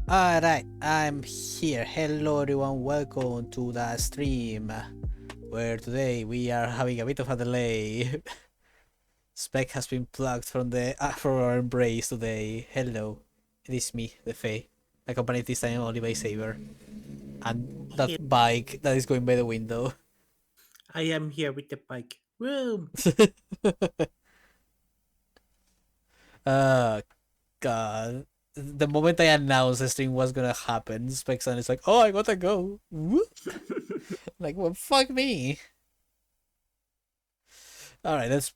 Alright, I'm here. Hello everyone, welcome to the stream where today we are having a bit of a delay. Spec has been plugged from our embrace today. Hello, it is me, the Fae, accompanied this time only by Saber and that Here, bike that is going by the window. I am here with the bike. Whoa! Oh god. The moment I announced the stream was gonna happen, Spec-san is like, oh, I gotta go. Whoop. Like, well, fuck me. All right, let's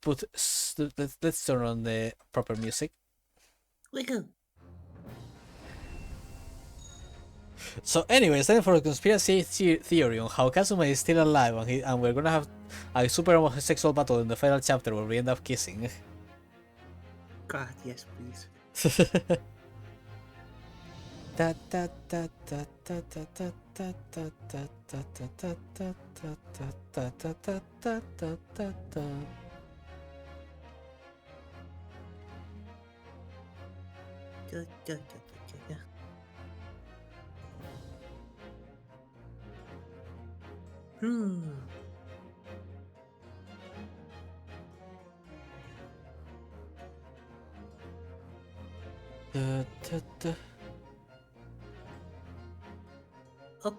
turn on the proper music. Wiggle. So, anyways, time for a conspiracy theory on how Kazuma is still alive, and we're gonna have a super homosexual battle in the final chapter where we end up kissing. God, yes, please. Da, da, da, da, da. Hmm. Oh,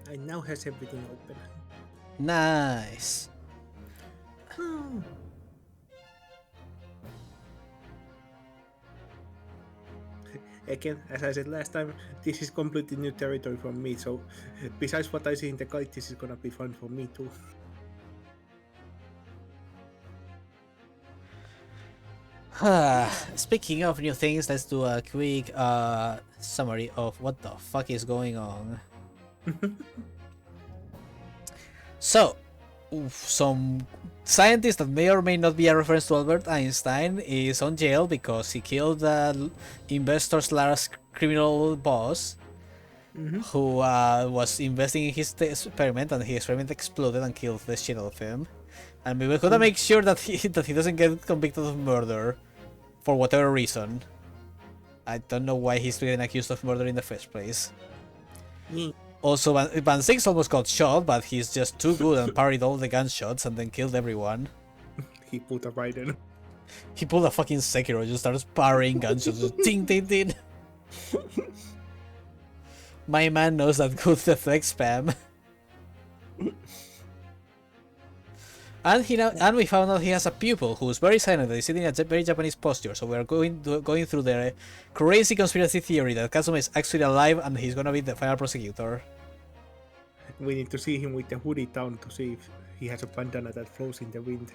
I now has everything open. Nice. Hmm. Again, as I said last time, this is completely new territory for me. So, besides what I see in the guide, this is gonna be fun for me too. Speaking of new things, let's do a quick summary of what the fuck is going on. So, some scientist that may or may not be a reference to Albert Einstein is on jail because he killed the investor slash criminal boss who was investing in his experiment, and his experiment exploded and killed the shit out of him. And we gotta make sure that he doesn't get convicted of murder for whatever reason. I don't know why he's getting accused of murder in the first place. Yeah. Also, Van Six almost got shot, but he's just too good and parried all the gunshots and then killed everyone. He put a right in. He pulled a fucking Sekiro, just starts parrying gunshots, just ting ting ting. My man knows that good effect spam. And we found out he has a pupil who's very silent and is sitting in a very Japanese posture. So we're going through the crazy conspiracy theory that Kazuma is actually alive and he's gonna be the final prosecutor. We need to see him with the hoodie down to see if he has a bandana that flows in the wind.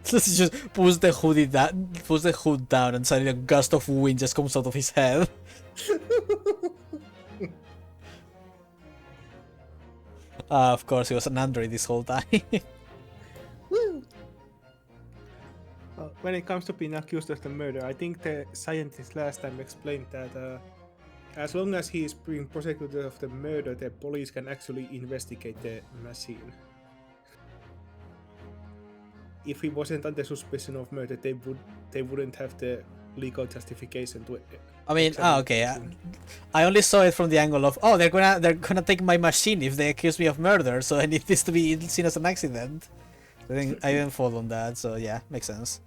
Just push the hood down, and suddenly a gust of wind just comes out of his head. Of course, he was an android this whole time. When it comes to being accused of the murder, I think the scientist last time explained that as long as he is being prosecuted of the murder, the police can actually investigate the machine. If he wasn't under suspicion of murder, they wouldn't have the legal justification to. I mean, okay. I only saw it from the angle of, oh, they're gonna take my machine if they accuse me of murder, so I need this to be seen as an accident. I didn't fall on that, so yeah, makes sense.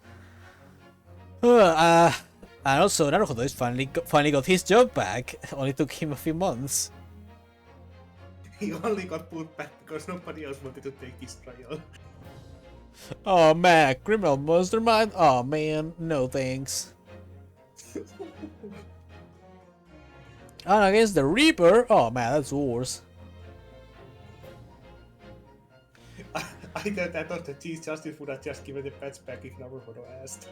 And also, Naruhodo is finally got his job back. Only took him a few months. He only got put back because nobody else wanted to take his trial. Oh man, criminal mastermind? Oh man, no thanks. And against the Reaper? Oh man, that's worse. I thought the Chief Justice would have just given the patch back if Naruhodo asked.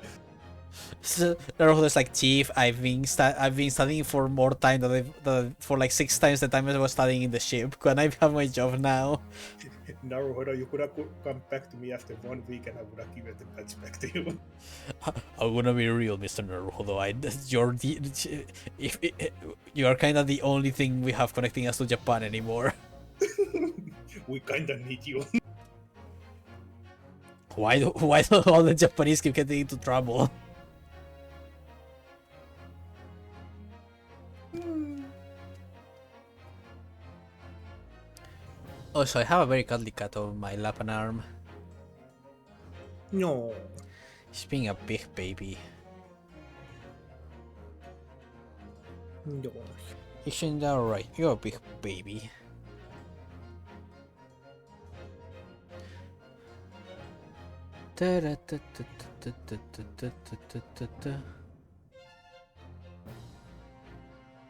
Naruhodo's like, Chief, I've been studying for more time for like 6 times the time I was studying in the ship. Can I have my job now? Naruhodo, you could have come back to me after 1 week and I would have given the patch back to you. I'm gonna be real, Mr. Naruhodo. You are kind of the only thing we have connecting us to Japan anymore. We kinda need you. Why do all the Japanese keep getting into trouble? Oh, so I have a very cuddly cat on my lap and arm. No. He's being a big baby. No. Isn't that right? You're a big baby.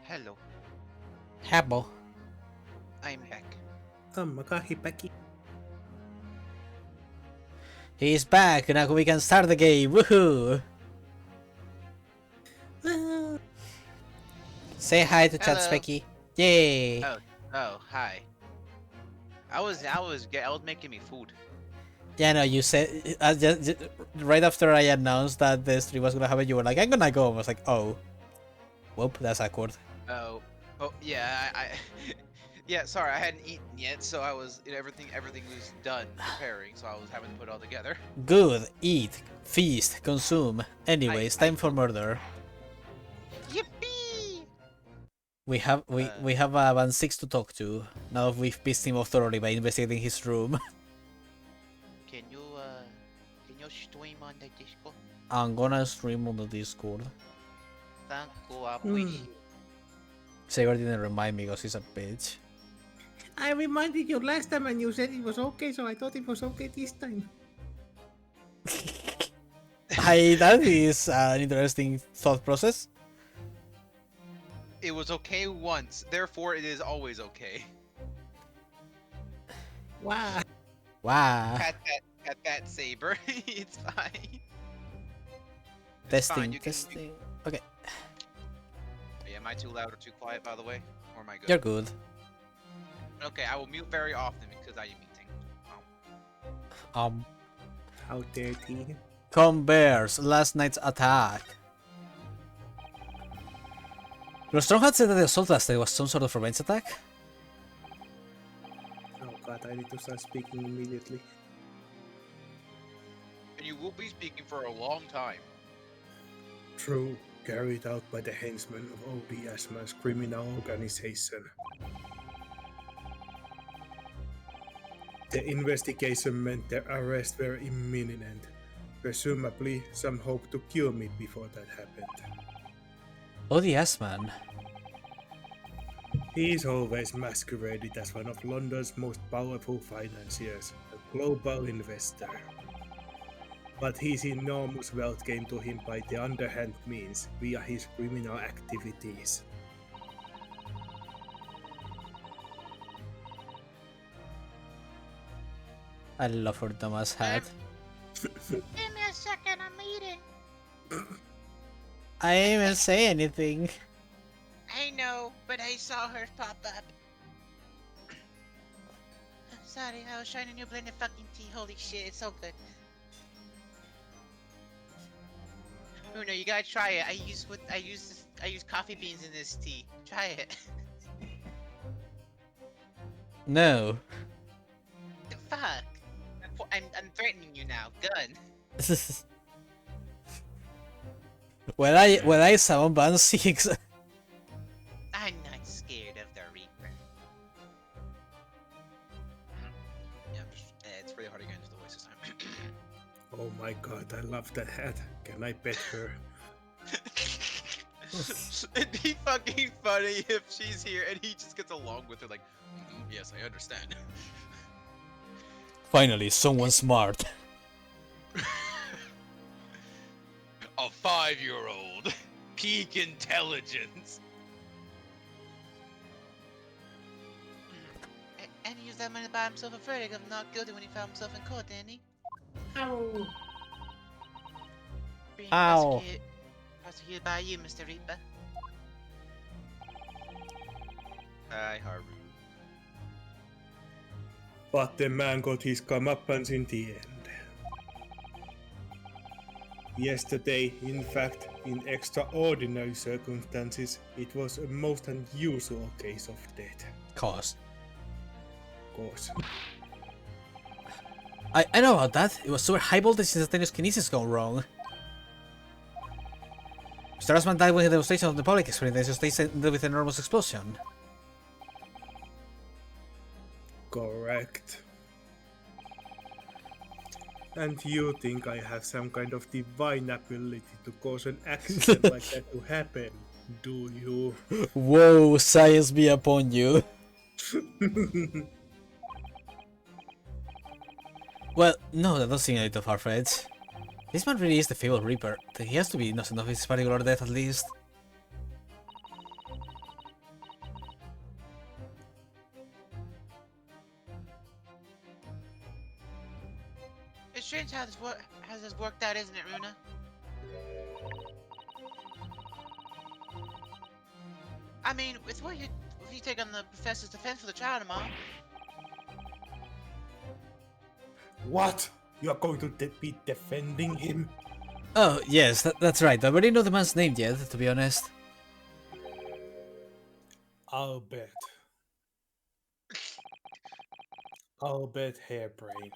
Hello, Habbo. I'm back. Makahipaki. He's back, now we can start the game. Woohoo! Say hi to Chat Hello. Specky. Yay! Oh, hi. I was making me food. Yeah, no, you said just right after I announced that the stream was gonna happen, you were like, "I'm gonna go." I was like, "Oh, whoop, that's awkward." Oh, yeah, yeah. Sorry, I hadn't eaten yet, so I was everything was done preparing, so I was having to put it all together. Good, eat, feast, consume. Anyways, time for murder. Yippee! We have Van 6 to talk to. Now we've pissed him off thoroughly by investigating his room. Can you stream on the Discord? I'm gonna stream on the Discord. Thank you, I appreciate. Saber didn't remind me because he's a bitch. I reminded you last time and you said it was okay, so I thought it was okay this time. That is an interesting thought process. It was okay once, therefore it is always okay. Wow. Wow. Pat that Saber. It's fine. Testing, fine, you can- testing. Okay, Yeah, am I too loud or too quiet, by the way? Or am I good? you're good. Okay, I will mute very often because I am eating. How dirty. Come Bears, last night's attack. Strong had said that the assault last night was some sort of revenge attack. Oh god, I need to start speaking immediately. And you will be speaking for a long time. True, carried out by the henchmen of ODSM's criminal organization. The investigation meant their arrests were imminent. Presumably, some hoped to kill me before that happened. Oh, the ass man. He's always masqueraded as one of London's most powerful financiers, a global investor. But his enormous wealth came to him by the underhand means, via his criminal activities. I love her dumbass hat. Give me a second, I'm eating. I didn't even say anything. I know, but I saw her pop up. Sorry, I was trying a new blend of fucking tea. Holy shit, it's so good. Oh no, you gotta try it. I use coffee beans in this tea. Try it. No. Fuck. I'm threatening you now. Gun. when I summon Ban 6. I'm not scared of the Reaper. Yeah, it's pretty hard to get into the voice this time. Oh my god, I love that hat. Can I pet her? It'd be fucking funny if she's here and he just gets along with her like, yes, I understand. Finally, someone smart. A 5-year-old. Peak intelligence. And he used that money to buy himself a verdict of not guilty when he found himself in court, didn't he? Ow! Being Ow. prosecuted by you, Mr. Reaper. Hi, Haru. But the man got his comeuppance in the end. Yesterday, in fact, in extraordinary circumstances, it was a most unusual case of death. Cause. Course. I know about that. It was super high voltage instantaneous kinesis gone wrong. Mr. Asman died when the demonstration of the public experience. The station ended with an enormous explosion. Correct. And you think I have some kind of divine ability to cause an accident like that to happen, do you? Whoa, science be upon you. Well, no, that doesn't seem a little far-fetched. This man really is the Fable Reaper. He has to be innocent of his particular death at least. It's strange how this worked out, isn't it, Runa? I mean, if you take on the professor's defense for the trial tomorrow, What? You are going to be defending him? Oh, yes, that's right. I already know the man's name yet, to be honest. I'll bet. I'll bet Hairbrain.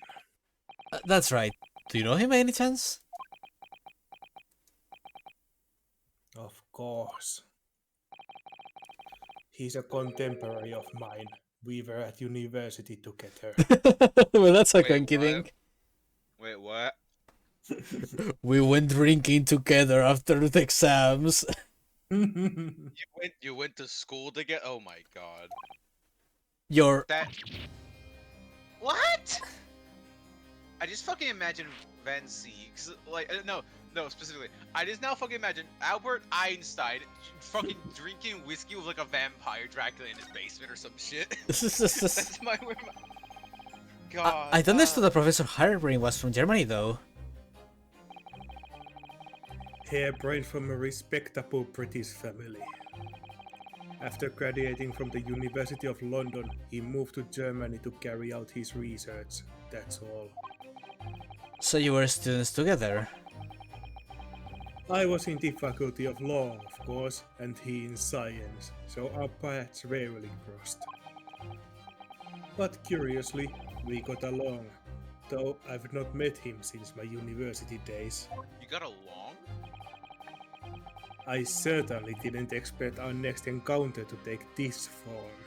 That's right. Do you know him by any chance? Of course. He's a contemporary of mine. We were at university together. Well, that's a Wait, cranky what? thing. Wait, what? We went drinking together after the exams. You went to school to get? Oh my god. Your That. What? I just fucking imagine Van Zee, like no, specifically. I just now fucking imagine Albert Einstein fucking drinking whiskey with like a vampire Dracula in his basement or some shit. That's my God. I understood that Professor Hairbrain was from Germany, though. Hairbrain from a respectable British family. After graduating from the University of London, he moved to Germany to carry out his research. That's all. So you were students together? I was in the Faculty of Law, of course, and he in Science, so our paths rarely crossed. But curiously, we got along, though I've not met him since my university days. You got along? I certainly didn't expect our next encounter to take this form.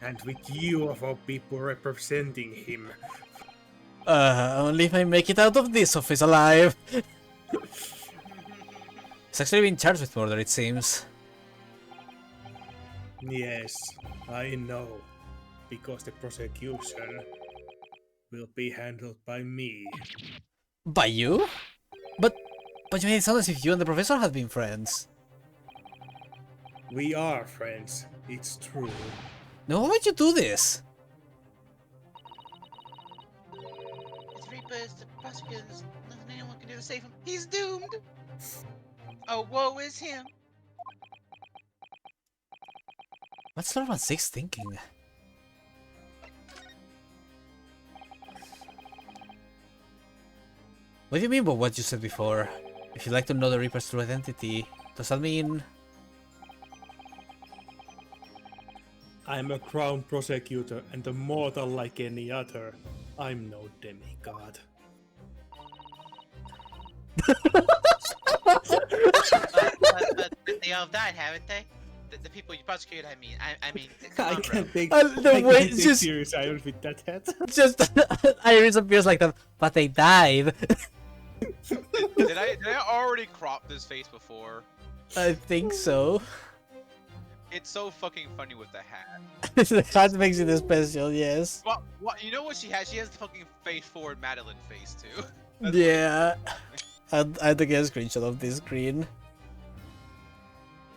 And with you of all people representing him. Only if I make it out of this office alive. He's actually been charged with murder, it seems. Yes, I know. Because the prosecution will be handled by me. By you? But you made it sound as if you and the professor had been friends. We are friends, it's true. Now why would you do this? It's Reaper's the prosecutors. Nothing anyone can do to save him. He's doomed. Oh, woe is him. What's Lord 6 thinking? What do you mean by what you said before? If you'd like to know the Reaper's true identity, does that mean... I'm a crown prosecutor and a mortal like any other. I'm no demigod. But they all died, haven't they? The people you prosecuted, I mean, come on, bro. take, the way just serious Iris with that hat. just Iris appears like that, but they died. Did I already crop this face before? I think so. It's so fucking funny with the hat. The hat makes it special, yes. What? You know what she has? She has the fucking face forward Madeline face too. Yeah. I had to get a screenshot of this screen.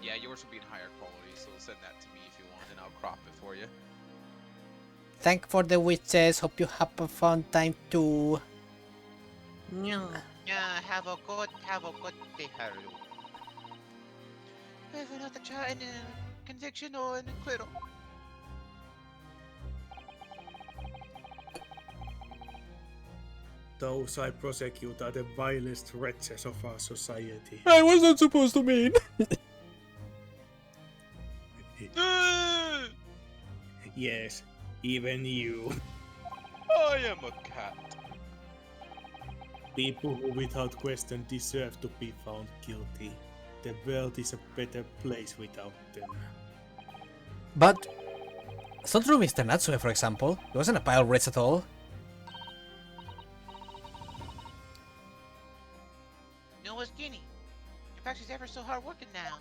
Yeah, yours will be in higher quality, so send that to me if you want, and I'll crop it for you. Thank for the witches. Hope you have a fun time too. Yeah, have a good day, Haru. Whether or not the trial ended in a conviction or an acquittal. Those I prosecute are the vilest wretches of our society. I wasn't supposed to mean. Yes, even you. I am a cat. People who without question deserve to be found guilty. The world is a better place without them. But It's not true, Mr. Natsume, for example. He wasn't a pile rich at all. No, it's Guinea. In fact, she's ever so hard working now.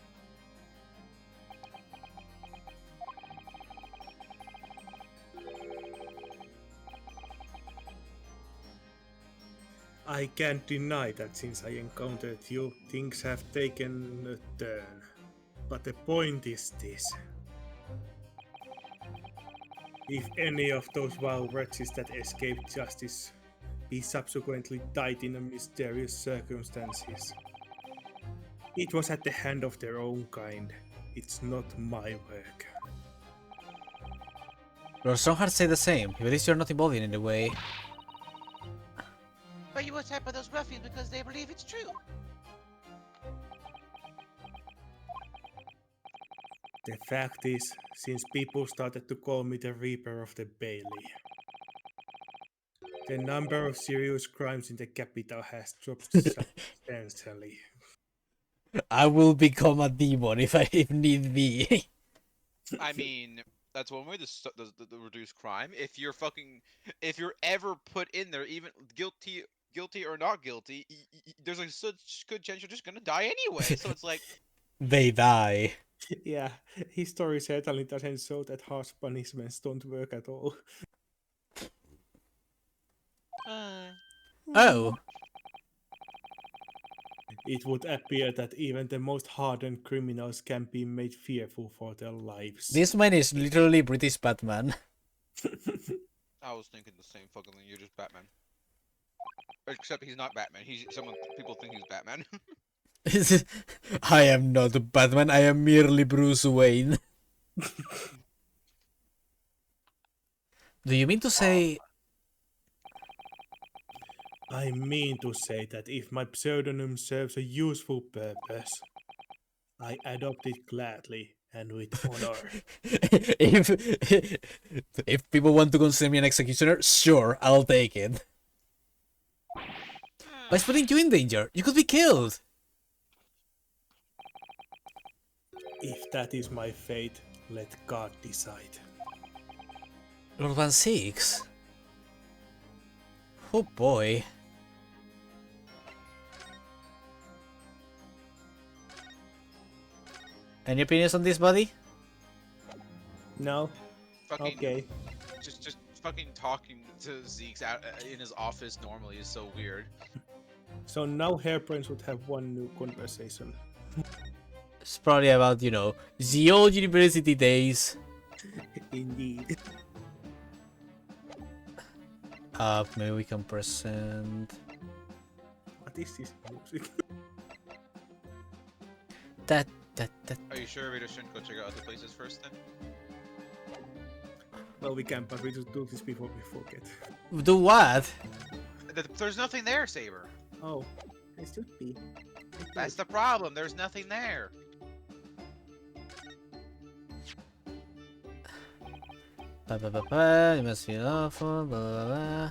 I can't deny that since I encountered you, things have taken a turn. But the point is this. If any of those wild wretches that escaped justice be subsequently died in a mysterious circumstances, it was at the hand of their own kind. It's not my work. Lord Strongheart say the same, even if you're not involved in any way. But you attack by those ruffians because they believe it's true. The fact is, since people started to call me the Reaper of the Bailey, the number of serious crimes in the capital has dropped substantially. I will become a demon if need be. I mean, that's one way to reduce crime. If you're ever put in there, even guilty or not guilty, there's a such good chance you're just gonna die anyway. So it's like, They die. Yeah, history certainly doesn't show that harsh punishments don't work at all. Oh. It would appear that even the most hardened criminals can be made fearful for their lives. This man is literally British Batman. I was thinking the same fucking thing. You're just Batman. Except he's not Batman. People think he's Batman. I am not Batman, I am merely Bruce Wayne. Do you mean to say... I mean to say that if my pseudonym serves a useful purpose, I adopt it gladly and with honor. if people want to consider me an executioner, sure, I'll take it. But it's putting you in danger. You could be killed. If that is my fate, let God decide. Lord Van Six. Oh boy. Any opinions on this, buddy? No? Fucking, Okay. just fucking talking to Zeke's out in his office normally is so weird. So now Hairbrains would have one new conversation. It's probably about, you know, the old university days. Indeed. Maybe we can present... What is this music? That. Are you sure we just shouldn't go check out other places first then? Well, we can, but we just do this before we forget. Do what? There's nothing there, Saber. Oh, it should be. That's the problem. There's nothing there. You must be awful, blah blah blah.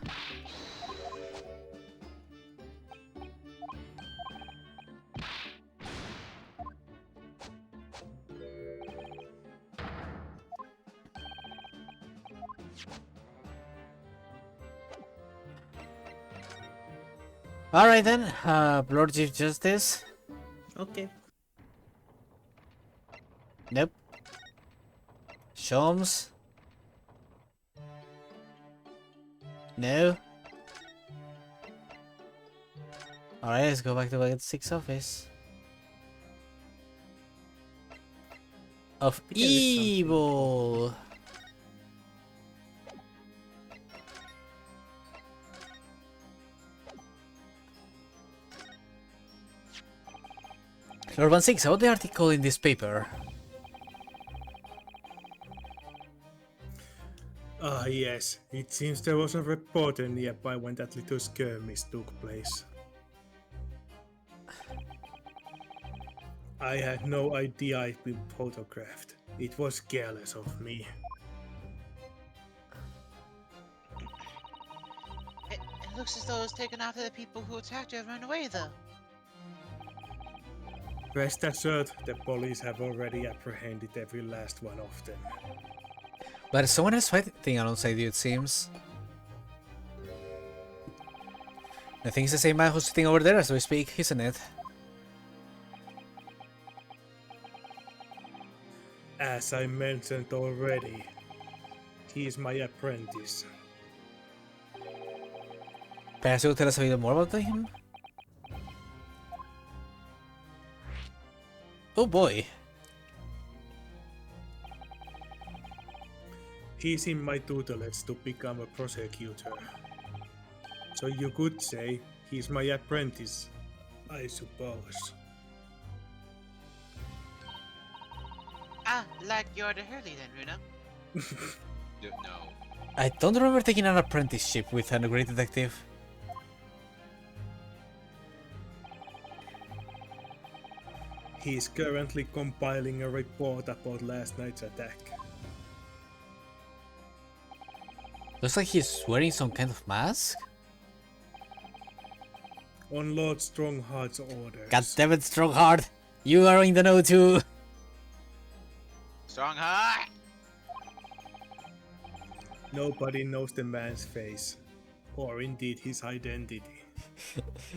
Alright then, Lord Chief Justice. Okay. Nope. Sholmes. No. Alright, let's go back to the 6 office. Of evil. Lord Van Six, about the article in this paper. Ah, yes. It seems there was a reporter nearby when that little skirmish took place. I had no idea I'd been photographed. It was careless of me. It looks as though it was taken after the people who attacked you have run away, though. Rest assured, the police have already apprehended every last one of them. But someone is fighting alongside you, it seems. I think it's the same man who's sitting over there as we speak, isn't it? As I mentioned already, he is my apprentice. Perhaps you'll tell us a little more about him? Oh boy. He's in my tutelage to become a prosecutor. So you could say he's my apprentice, I suppose. Ah, like you're the Hurley then, Runa? No. I don't remember taking an apprenticeship with a great detective. He's currently compiling a report about last night's attack. Looks like he's wearing some kind of mask? On Lord Strongheart's orders. God damn it, Strongheart! You are in the know too! Strong heart! Nobody knows the man's face, or indeed his identity.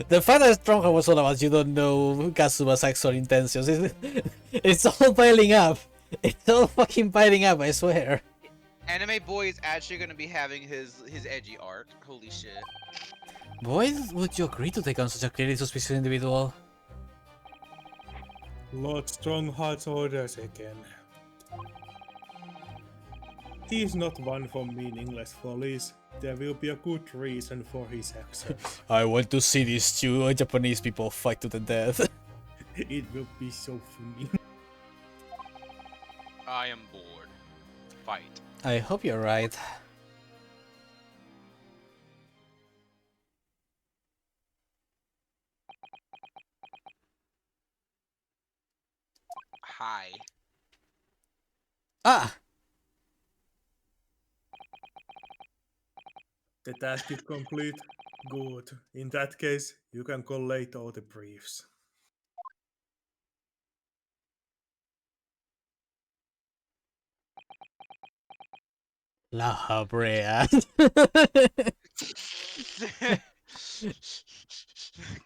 The fact that Strongheart was all about you don't know Kazuma's actual intentions. It's all piling up. It's all fucking piling up, I swear. Anime Boy is actually gonna be having his edgy arc. Holy shit. Why would you agree to take on such a clearly suspicious individual? Lord Strongheart's orders again. He's not one for meaningless follies. There will be a good reason for his actions. I want to see these two Japanese people fight to the death. It will be so funny. I am bored. Fight. I hope you're right. Hi. Ah! The task is complete. Good. In that case, you can collate all the briefs. La Habrea.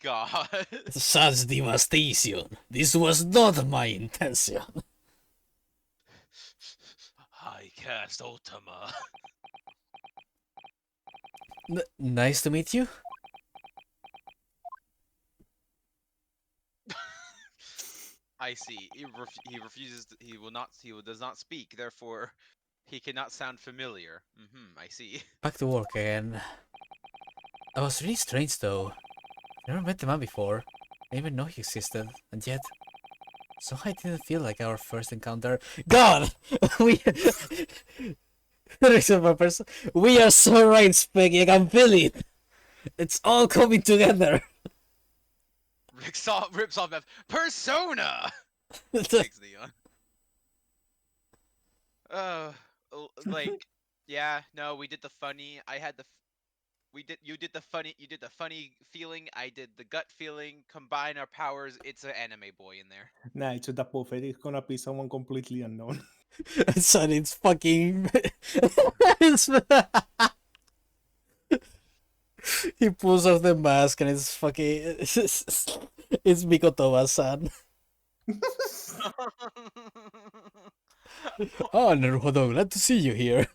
God. Such devastation. This was not my intention. I cast Ultima. Nice to meet you. I see. He refuses. Does not speak. Therefore, he cannot sound familiar. I see. Back to work again. I was really strange though. Never met the man before. I didn't even know he existed, and yet somehow it didn't feel like our first encounter. God, we we are so right, Speggy. I can feel it. It's all coming together. Rips off F. Persona. Thanks, Leon. Like, yeah, no, we did the funny. I had the. You did the funny. You did the funny feeling. I did the gut feeling. Combine our powers. It's an Anime Boy in there. Nah, it's a double fate. It's gonna be someone completely unknown. Son, it's fucking. He pulls off the mask and it's fucking. It's Mikotowa-san. Oh, Naruhodo, glad to see you here.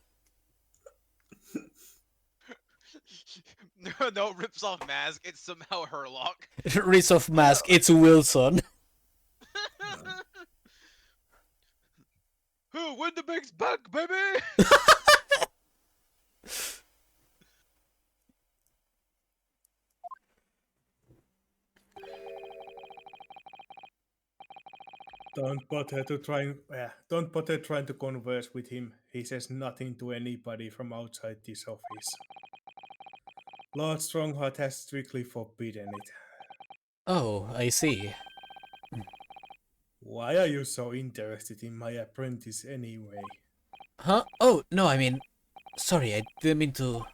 No, rips off mask. It's somehow Herlock. Rips off mask, it's Wilson. Who win the big back, baby? Don't bother trying to converse with him. He says nothing to anybody from outside this office. Lord Strongheart has strictly forbidden it. Oh, I see. Why are you so interested in my apprentice anyway? Huh? Oh, no, I mean... Sorry, I didn't mean to...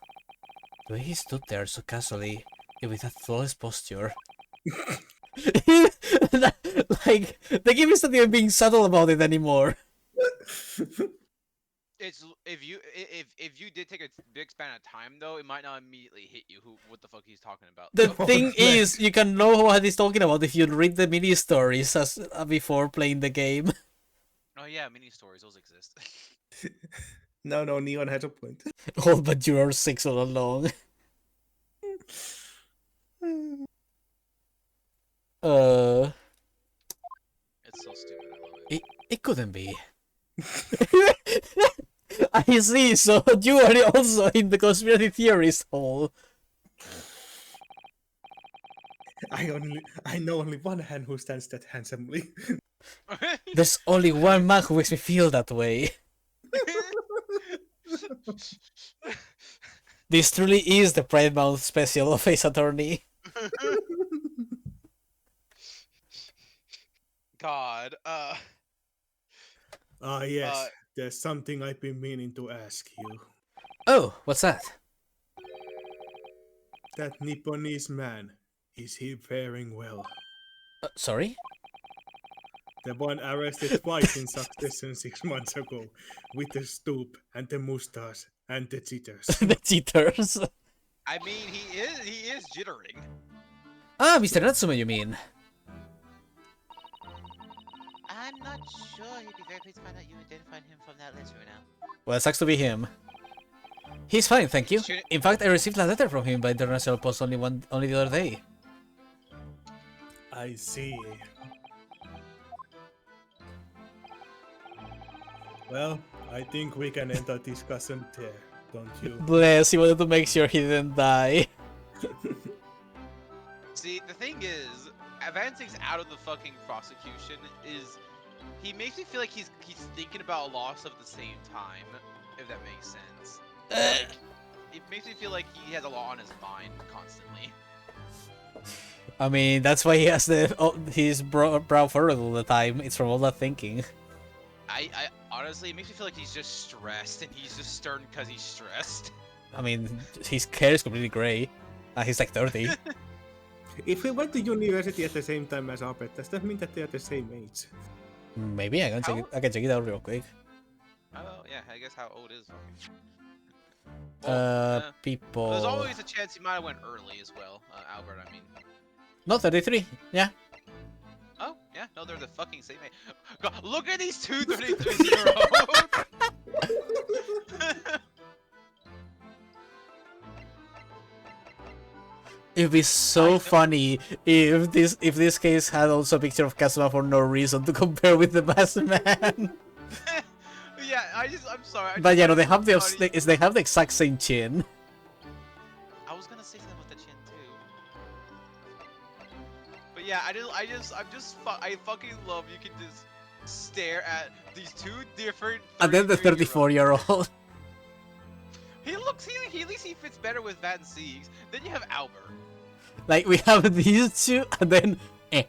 The way he stood there so casually, and with that flawless posture... Like, the game is not even being subtle about it anymore. it's if you did take a big span of time though, it might not immediately hit you who what the fuck he's talking about. The Though. Oh, thing man. is, you can know what he's talking about if you read the mini stories as before playing the game. Oh yeah, mini stories those exist. No, Neon has a point. All but you are 6 all along. Uh, It's so stupid. I love it. it couldn't be. I see. So you are also in the conspiracy theorist hole. I know only one hand who stands that handsomely. There's only one man who makes me feel that way. This truly is the Pride Month special of Ace Attorney. God. Ah, yes. There's something I've been meaning to ask you. Oh, what's that? That Nipponese man, is he faring well? Sorry? The one arrested twice in succession 6 months ago, with the stoop and the mustache and the jitters. The cheaters. I mean, he is jittering. Ah, Mr. Natsume, you mean? I'm not sure he'd be very pleased to find out you identified him from that list right now. Well, it sucks to be him. He's fine, thank you. Shouldn't- In fact, I received a letter from him by international post only the other day. I see. Well, I think we can end our discussion there, don't you? Bless, he wanted to make sure he didn't die. See, the thing is, advancing's out of the fucking prosecution is he makes me feel like he's thinking about a loss of the same time, if that makes sense. Like, it makes me feel like he has a lot on his mind constantly. I mean, that's why he has his brow furrowed all the time. It's from all that thinking. I honestly, it makes me feel like he's just stressed and he's just stern because he's stressed. I mean, his hair is completely grey. He's like 30. If we went to university at the same time as Albert, does that mean that they are the same age? Maybe I can check it. I can check it out real quick. Oh yeah, I guess how old is fucking. People. There's always a chance he might have went early as well, Albert. I mean. No, 33. Yeah. Oh yeah, no, they're the fucking same age. God, look at these two 33-year-olds. It'd be so funny if this case had also a picture of Kazuma for no reason to compare with the masked man. Yeah, I'm sorry. But yeah, no, they have they have the exact same chin. I was gonna say something with the chin too. But yeah, I fucking love you can just stare at these two different. And then the 34-year-old. He looks. He at least he fits better with Van Siegs. Then you have Albert. Like we have these two, and then We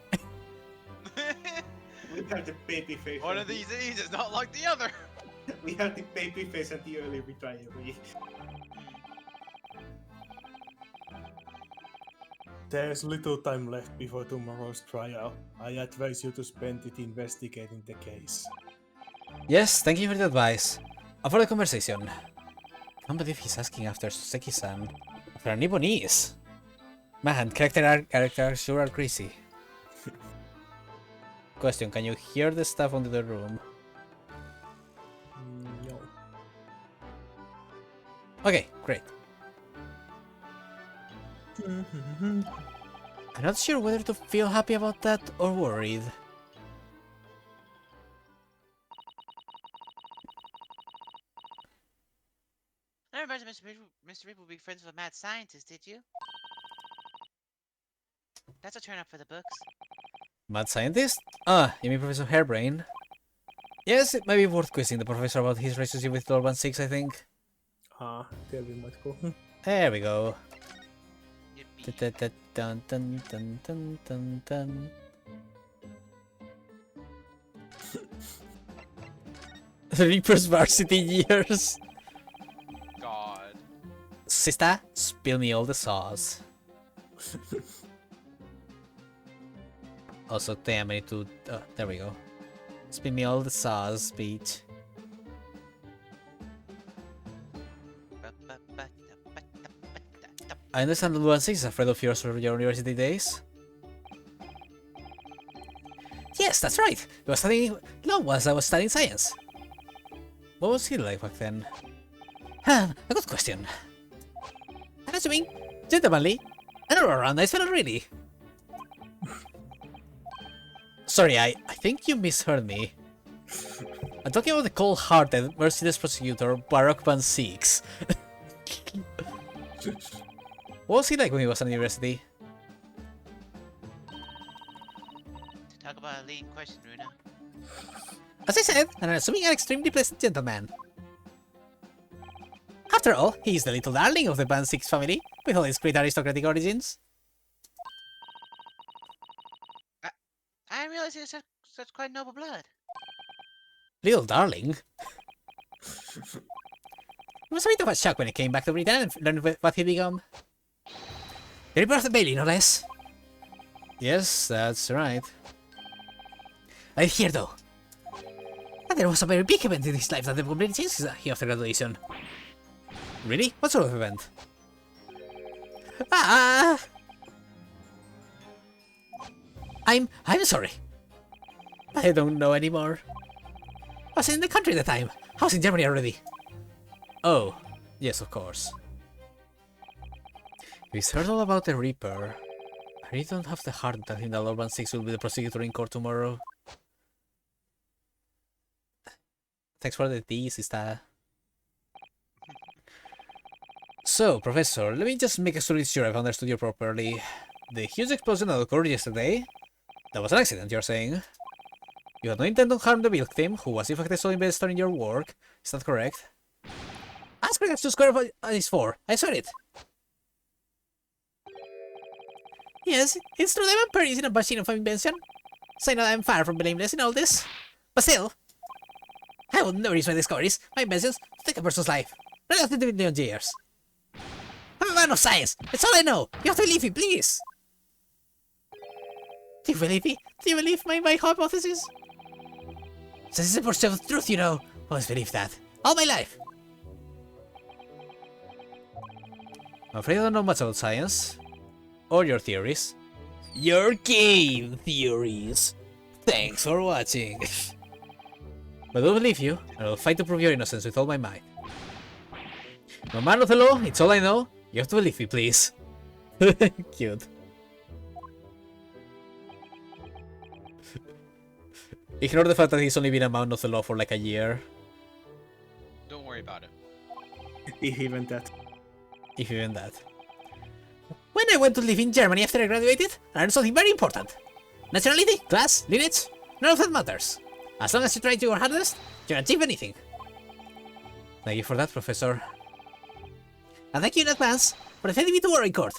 have the baby face. One of these is not like the other. We have the baby face and the early retiree. There's little time left before tomorrow's trial. I advise you to spend it investigating the case. yes, thank you for the advice. And for the conversation. Can't believe he's asking after Seki-san. After a Nipponese. Man, characters sure are crazy. Question, can you hear the stuff on the room? No. Okay, great. I'm not sure whether to feel happy about that or worried. I never imagined Mr. Reap would be friends with a mad scientist, did you? That's a turn up for the books. Mad scientist? Ah, you mean Professor Hairbrain? Yes, it might be worth quizzing the professor about his relationship with Lord 16, I think. There we might go. There we go. Yippee. Dun dun dun dun dun dun. Reaper's varsity years. God. Sister, spill me all the sauce. Also, damn, I need to. There we go. Spill me all the sauce, bitch. I understand that 1-6 is afraid of yours for your university days. Yes, that's right. He was studying long whilst I was studying science. What was he like back then? A good question. I'm assuming gentlemanly and all around nice fellow, really. Sorry, I think you misheard me. I'm talking about the cold-hearted, merciless prosecutor Barack Van Six. What was he like when he was at university? To talk about a leading question, Runa. As I said, and I'm assuming an extremely pleasant gentleman. After all, he is the little darling of the Van Six family, with all his great aristocratic origins. I didn't realize he was such quite noble blood. Little darling? It was a bit of a shock when I came back to Britain and learned what he'd become. The Reaper of the Bailey, no less. Yes, that's right. I hear though that there was a very big event in his life that completely changed him after graduation. Really? What sort of event? Ah! I'm sorry. I don't know anymore. I was in the country at the time. I was in Germany already. Oh, yes, of course. We've heard all about the Reaper. I really don't have the heart to think that Lord Van Six will be the prosecutor in court tomorrow. Thanks for the tea, sister. So, Professor, let me just make sure I've understood you properly. The huge explosion that occurred yesterday, that was an accident, you're saying? You had no intent to harm the victim, who was in fact a sole investor in your work. Is that correct? Ask correct as to square is 4. I swear it. Yes, it's true that I'm producing a machine of invention. So I know I'm far from blameless in all this. But still, I would never use my discoveries, my inventions, to take a person's life. Nothing to million years. I'm a man of science. That's all I know. You have to believe me, please. Do you believe me? Do you believe my hypothesis? Since it's a pursuit of truth, you know. I always believed that. All my life. I'm afraid I don't know much about science. Or your theories. Your game theories. Thanks for watching. But I don't believe you, and I'll fight to prove your innocence with all my might. I'm a man of the law, it's all I know. You have to believe me, please. Cute. Ignore the fact that he's only been a man of the law for like a year. Don't worry about it. If even that. If even that. When I went to live in Germany after I graduated, I learned something very important. Nationality, class, lineage, none of that matters. As long as you try your hardest, you can achieve anything. Thank you for that, Professor. And thank you in advance for defending me tomorrow in court.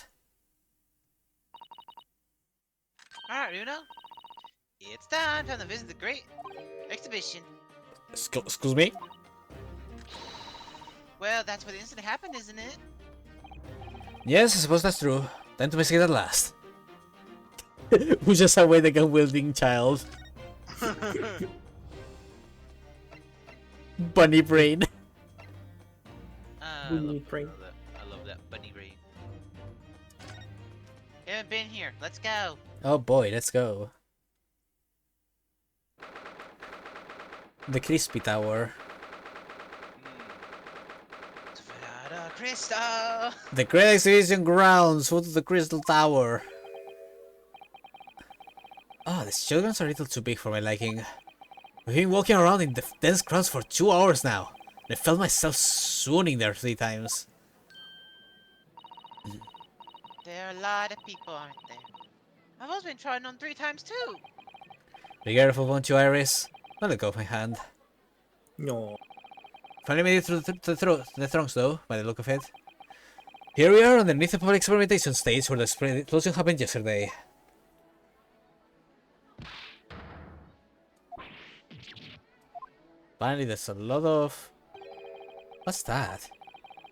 Alright, Runa. It's time to visit the great exhibition. Excuse me? Well, that's where the incident happened, isn't it? Yes, I suppose that's true. Time to investigate at last. Who's just away the gun-wielding child? Bunny brain. I Bunny brain. love that bunny brain. You haven't been here. Let's go. Oh boy, let's go. The Crispy Tower. Sferrata Crystal. The Great Exhibition Grounds, foot of the Crystal Tower. Ah, the children's are a little too big for my liking. We've been walking around in the dense crowds for 2 hours now, and I felt myself swooning there 3 times. There are a lot of people, aren't there? I've also been trying on 3 times too. Be careful, won't you, Iris? Don't let go of my hand. No. Finally made it through the throngs, though, by the look of it. Here we are underneath the public experimentation stage where the explosion happened yesterday. Finally, there's a lot of... What's that?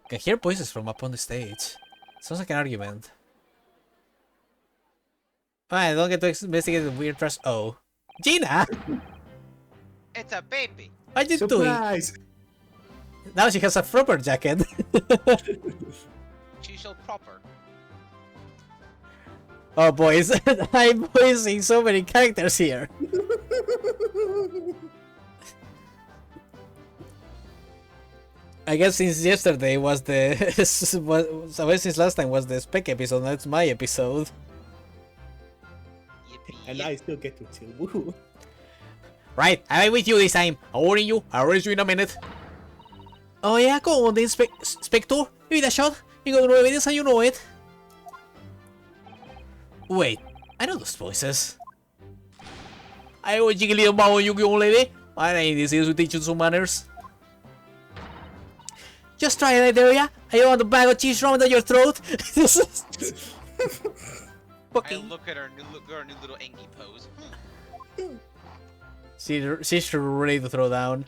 I can hear voices from up on the stage. Sounds like an argument. I don't get to investigate the weird trash. Oh. Gina! It's a baby. What are you doing? Surprise! Now she has a proper jacket. She shall proper. Oh boys, I'm voicing so many characters here. I guess since yesterday was the since last time was the spec episode, now it's my episode. Yippee. And I still get to chill. Woohoo. Right, I'm with you this time. I'll warn you. I'll raise you in a minute. Oh yeah, go on then, Spectre. Give it a shot. You got no evidence and you know it. Wait, I know those voices. I was jiggly about you, young lady. My name is to teach you some manners. Just try it there, yeah? I don't want a bag of cheese rammed down your throat. I Fucking. look at her new little Engie pose. She's ready to throw down.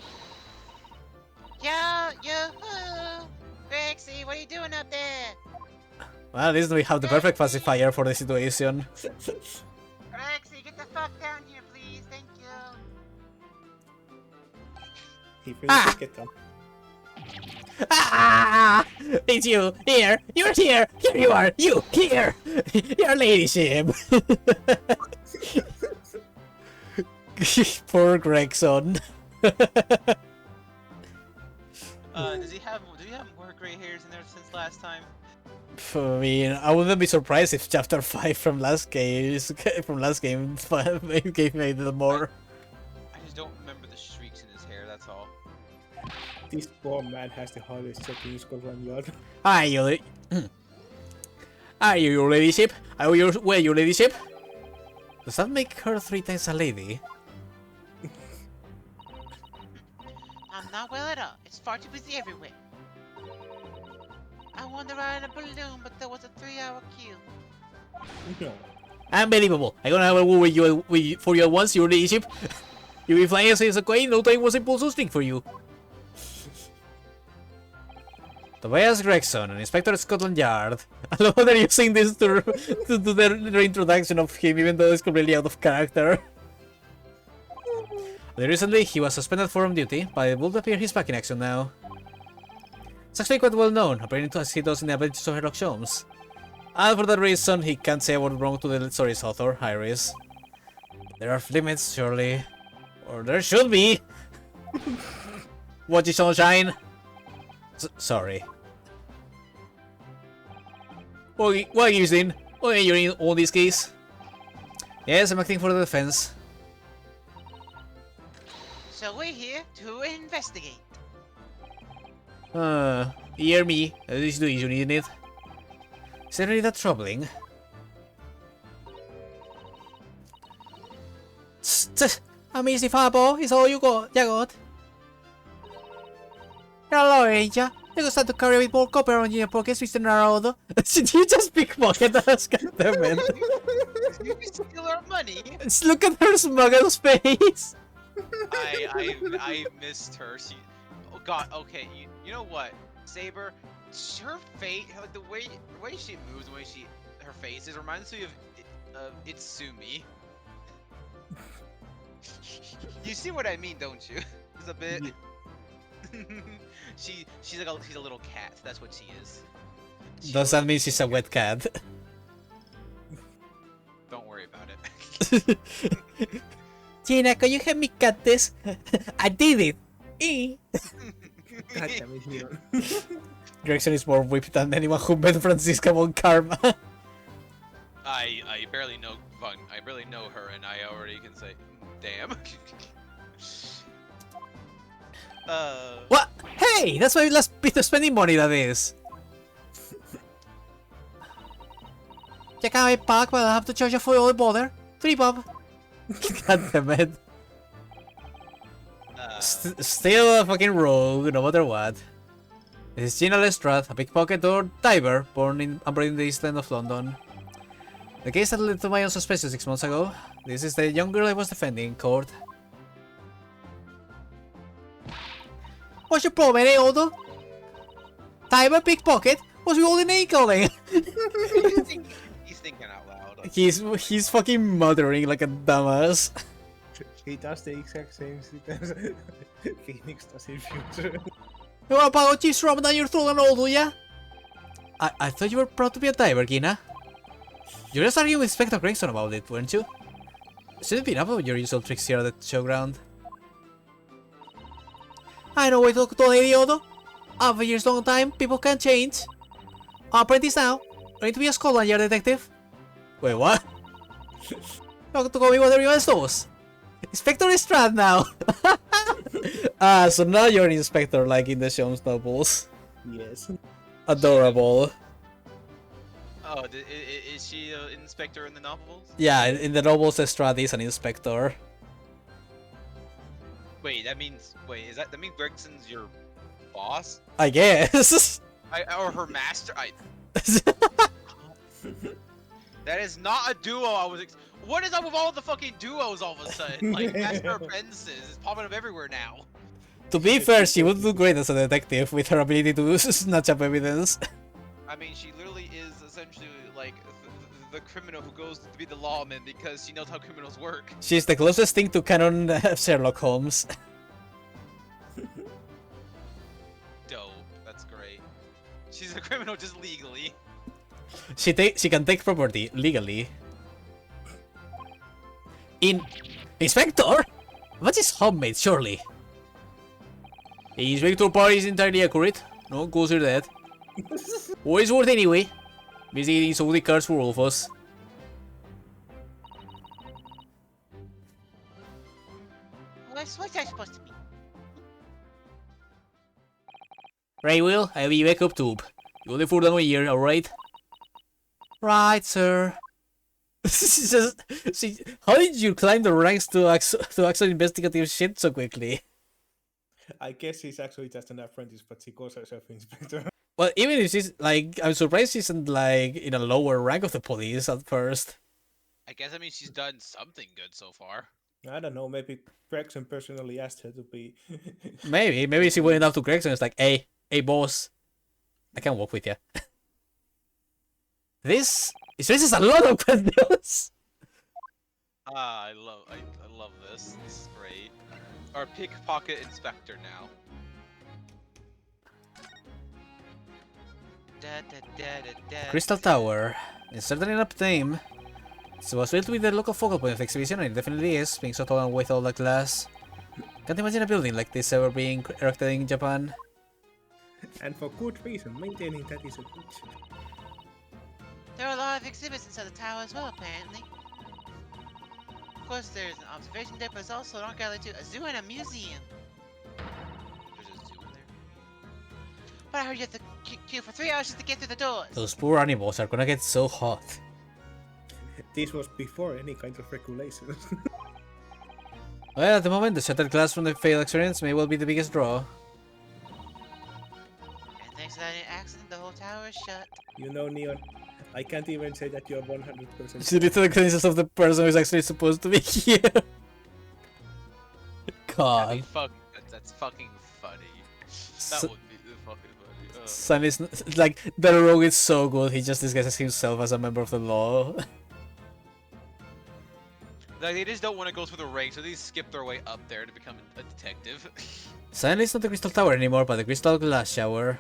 Yo-hoo! Rexy, what are you doing up there? Well, at least we have the perfect pacifier for the situation. Rexy, get the fuck down here, please. Thank you. He feels get them. Ah! It's you! Here! You're here! Here you are! You! Here! Your ladyship! Poor Gregson. Do you have more gray hairs in there since last time? I mean, I wouldn't be surprised if chapter 5 from last game gave me a little more. I just don't remember the streaks in his hair, that's all. This poor man has the hardest job in Scotland Yard. Are you your ladyship? Are you your ladyship? Does that make her 3 times a lady? I'm not well at all. It's far too busy everywhere. I wanted to ride in a balloon, but there was a 3-hour queue. No. Unbelievable! I'm gonna have a war with you for you at once, your ladyship. You'll be flying as a queen, no time was imposed to speak for you. Tobias Gregson, an inspector at Scotland Yard. I love that you're using this to do the reintroduction of him, even though it's completely out of character. Recently, he was suspended from duty, but it would appear he's back in action now. It's actually quite well known, apparently as he does in the Adventures of Sherlock Holmes. And for that reason, he can't say what wrong to the story's author, Iris. There are limits, surely. Or there should be! Watch it, sunshine! Sorry. What are you doing? Oh, you're in all these keys? Yes, I'm acting for the defense. So we're here to investigate. Hear me. This is you need it. Is it really that troubling? I'm easy, Fabo. It's all you got. You're a lawyer, ain't ya? You can start to carry a bit more copper around in your pockets, Mr. Naruto. Did you just pickpocket us? Goddammit. You steal our money. Look at her smuggle face. I missed her. She, oh god. Okay, you know what, Saber, her face, like the way she moves, the way her face is reminds me of Itsumi. You see what I mean, don't you? It's a bit. She's a little cat. That's what she is. Does that mean she's a wet cat? Don't worry about it. Gina, can you help me cut this? I did it! God damn it, Leon. Gregson is more whipped than anyone who met Francisca von Karma. I barely know I barely know her, and I already can say, damn. What? Hey! That's my last bit of spending money, that is! Check out my pack, but I'll have to charge you for all the bother. 3 bob. God damn it. Still a fucking rogue, no matter what. This is Gina Lestrade, a pickpocket or diver born in the East End of London. The case that led to my own suspicion 6 months ago. This is the young girl I was defending in court. What's your problem, eh, Odo? Diver, pickpocket? What's with all the name calling? He's thinking out loud. He's fucking muttering like a dumbass. He does the exact same thing as Phoenix does in Future. You want a bag of cheese ramen down your throat and all, do ya? I thought you were proud to be a diver, Gina. You were just arguing with Spectre Gregson about it, weren't you? Shouldn't be enough of your usual tricks here at the showground. I know I talk to an idiot. After years long time, people can change. Apprentice now. Going to be a Scotland Yard detective. Wait, what? Not to call me whatever you else knows. Inspector Strad now. So now you're an inspector like in the Show's novels. Yes. Adorable. Oh, is she an inspector in the novels? Yeah, in the novels, Strad is an inspector. Wait, that means that mean Gregson's your boss? I guess. Or her master? That is not a duo. What is up with all the fucking duos all of a sudden? Like master apprentices is popping up everywhere now. To be fair, she would do great as a detective with her ability to snatch up evidence. I mean, she literally is essentially like the criminal who goes to be the lawman because she knows how criminals work. She's the closest thing to canon Sherlock Holmes. Dope. That's great. She's a criminal just legally. She can take property legally. Inspector? What is homemade, surely? His Victor party is entirely accurate. No one calls her that. What is worth anyway? Busy eating Saudi cards for all of us. What's that supposed to be? Right, Will, I'll be back up tube. You only for another year, alright? Right, sir. How did you climb the ranks to actual investigative shit so quickly? I guess she's actually just an apprentice, but she calls herself inspector. Well, even if she's like, I'm surprised she isn't like in a lower rank of the police at first. I guess I mean she's done something good so far. I don't know, maybe Gregson personally asked her to be... Maybe she went up to Gregson and was like, hey, boss, I can walk with you. This raises a lot of questions. I love this. This is great. Our pickpocket inspector now. Crystal Tower. It's certainly an up name. It was built to be the local focal point of the exhibition, and it definitely is, being so tall and with all the glass. Can't imagine a building like this ever being erected in Japan. And for good reason, maintaining that is a bitch. There are a lot of exhibits inside the tower as well, apparently. Of course, there's an observation deck, but there's also an art gallery too, a zoo and a museum. There's a zoo in there. But I heard you have to queue for 3 hours just to get through the doors. Those poor animals are gonna get so hot. This was before any kind of regulations. Well, at the moment, the shattered glass from the failed experience may well be the biggest draw. And thanks to that accident, the whole tower is shut. You know, Neon, I can't even say that you're 100%. She did the cleanses of the person who's actually supposed to be here. I mean, God. that's fucking funny. So- That would be fucking funny. Sun is like the rogue is so good. He just disguises himself as a member of the law. Like they just don't want to go through the ranks, so they skip their way up there to become a detective. Suddenly it's not the Crystal Tower anymore, but the Crystal Glass Shower.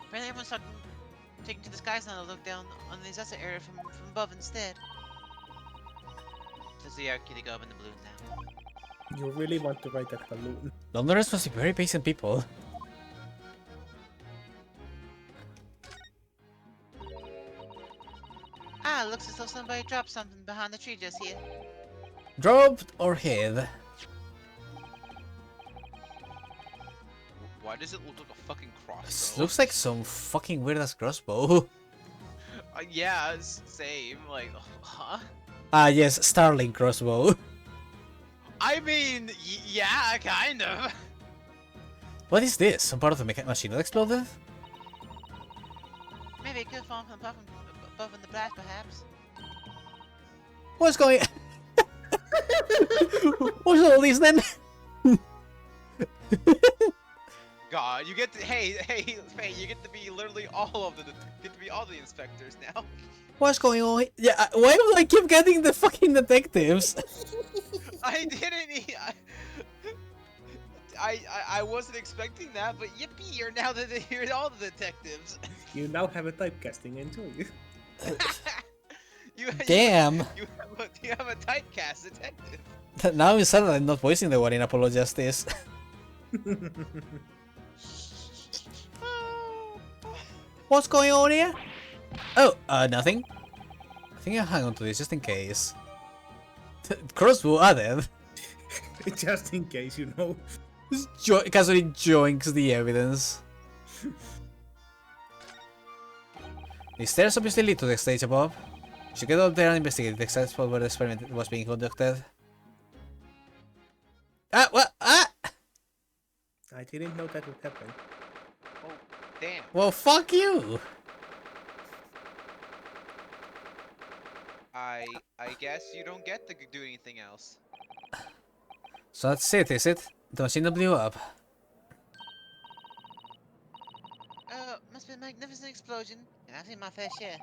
Apparently everyone's taking to the skies now to look down on the Zessa area from above instead. Does the Arcady go up in the balloon now? You really want to ride that balloon. Londoners must be very patient people. Ah, looks as though somebody dropped something behind the tree just here. Dropped or hid? Why does it look like a fucking This crossbow? looks like some fucking weird ass crossbow. Yeah, same. Like, huh? Ah yes, Starling crossbow. I mean, yeah, kind of. What is this? Some part of the machine that exploded? Maybe it could fall from above in the blast, perhaps. What's going? What's all this then? God, you get to hey, you get to be literally all of the inspectors now. What's going on? Yeah, why do I keep getting the fucking detectives? I didn't. I wasn't expecting that, but yippee! You're now you're all the detectives. You now have a typecasting. Enjoy. you Damn. You have a typecast detective. Now instead I'm not voicing the one in Apollo Justice. What's going on here? Oh, nothing. I think I'll hang on to this just in case. Crossbow added. Just in case, you know. Casually joinks the evidence. The stairs obviously lead to the stage above. We should get up there and investigate the exact spot where the experiment was being conducted. Ah, what? Ah! I didn't know that would happen. Oh, damn. Well, fuck you! I guess you don't get to do anything else. So that's it, is it? The machine that blew up. Oh, must be a magnificent explosion. And I've seen my fair share.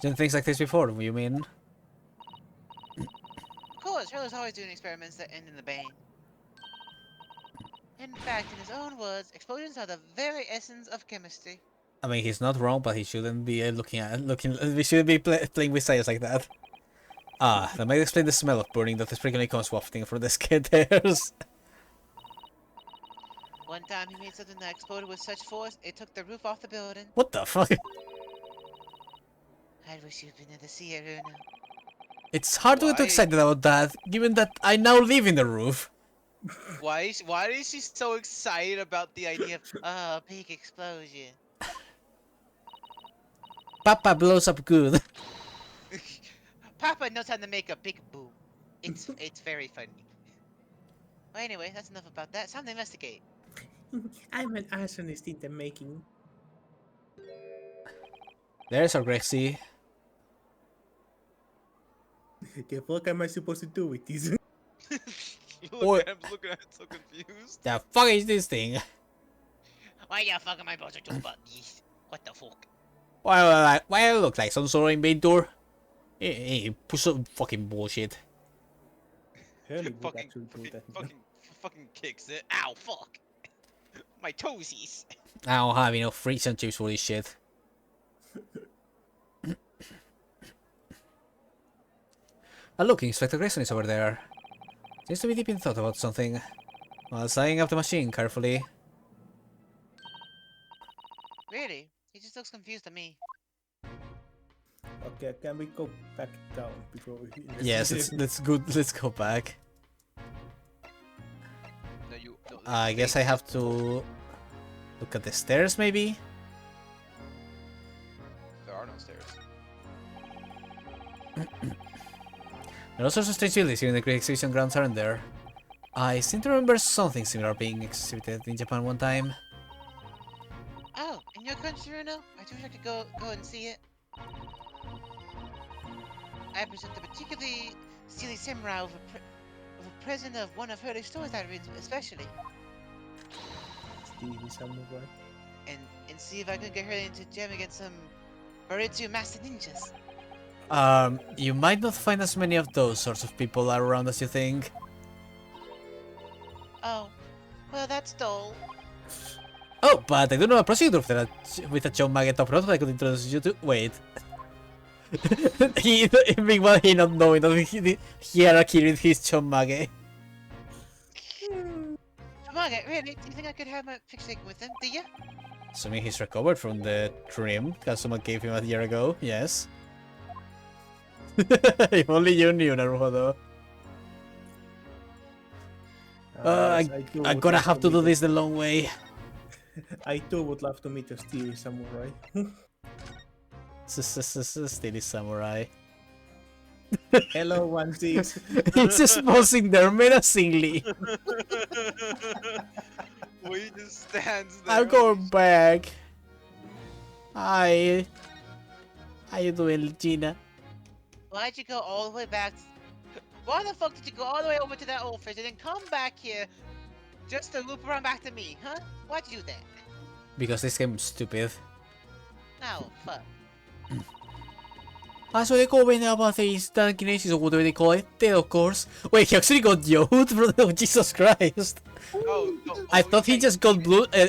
Done things like this before, you mean? Of course, Hurler's always doing experiments that end in a bang. In fact, in his own words, explosions are the very essence of chemistry. I mean, he's not wrong, but he shouldn't be we shouldn't be playing with science like that. Ah, that might explain the smell of burning that frequently comes wafting from the skidders. One time he made something that exploded with such force, it took the roof off the building. What the fuck? I wish you'd been in the sea, Aruna. It's hard to get too Why? excited about that, given that I now live in the roof. Why is she so excited about the idea of Oh, big explosion. Papa blows up good. Papa knows how to make a big boom. It's very funny. Well, anyway, that's enough about that. It's time to investigate. I'm an arsonist in the making. There's our Grexy. The fuck am I supposed to do with this? Oi. looking at it so confused. The fuck is this thing? Why the fuck am I supposed to do about this? What the fuck? Why I look like some sort of inventor? Hey, push some fucking bullshit. Hurley would fucking, actually do that. fucking kicks it. Ow, fuck. My toesies. I don't have enough freaks and chips for this shit. Look, Inspector Grayson is over there. Seems to be deep in thought about something. While setting up the machine carefully. Really? He just looks confused to me. Okay, can we go back down before we Yes, let's go back. No, I guess I have to look at the stairs, maybe? There are no stairs. There are all sorts of strange buildings here in the Great Exhibition grounds, aren't there? I seem to remember something similar being exhibited in Japan one time. Oh, in your country, Runo? I wish I could go and see it. I present a particularly steely samurai with a present of one of her stores I read especially. Stevie Samurai. And see if I can get her into jam against some Baritsu master ninjas. You might not find as many of those sorts of people around as you think. Oh, well that's dull. Oh, but I do know a prosecutor with a Chomage top rod that I could introduce you to. Wait. Meanwhile, he not knowing that he had a kid with his Chomage. Margaret, really? Do you think I could have my picture taken with him? Do you? Assuming he's recovered from the trim that someone gave him a year ago, yes. If only you knew, Naruhodo. I'm gonna have to do this the long way. I too would love to meet a Steely Samurai. Steely Samurai. Hello, 1-6. He's just posing there menacingly. Well, he just stands there. I'm going back. Hi. How you doing, Gina? Why'd you go all the way back? Why the fuck did you go all the way over to that office and then come back here just to loop around back to me, huh? Why'd you do that? Because this game's stupid. No, fuck. So they call me now about these telekinesis or whatever they call it. Then of course. Wait, he actually got Yod from Jesus Christ. Oh, no, I oh, thought he hey, just got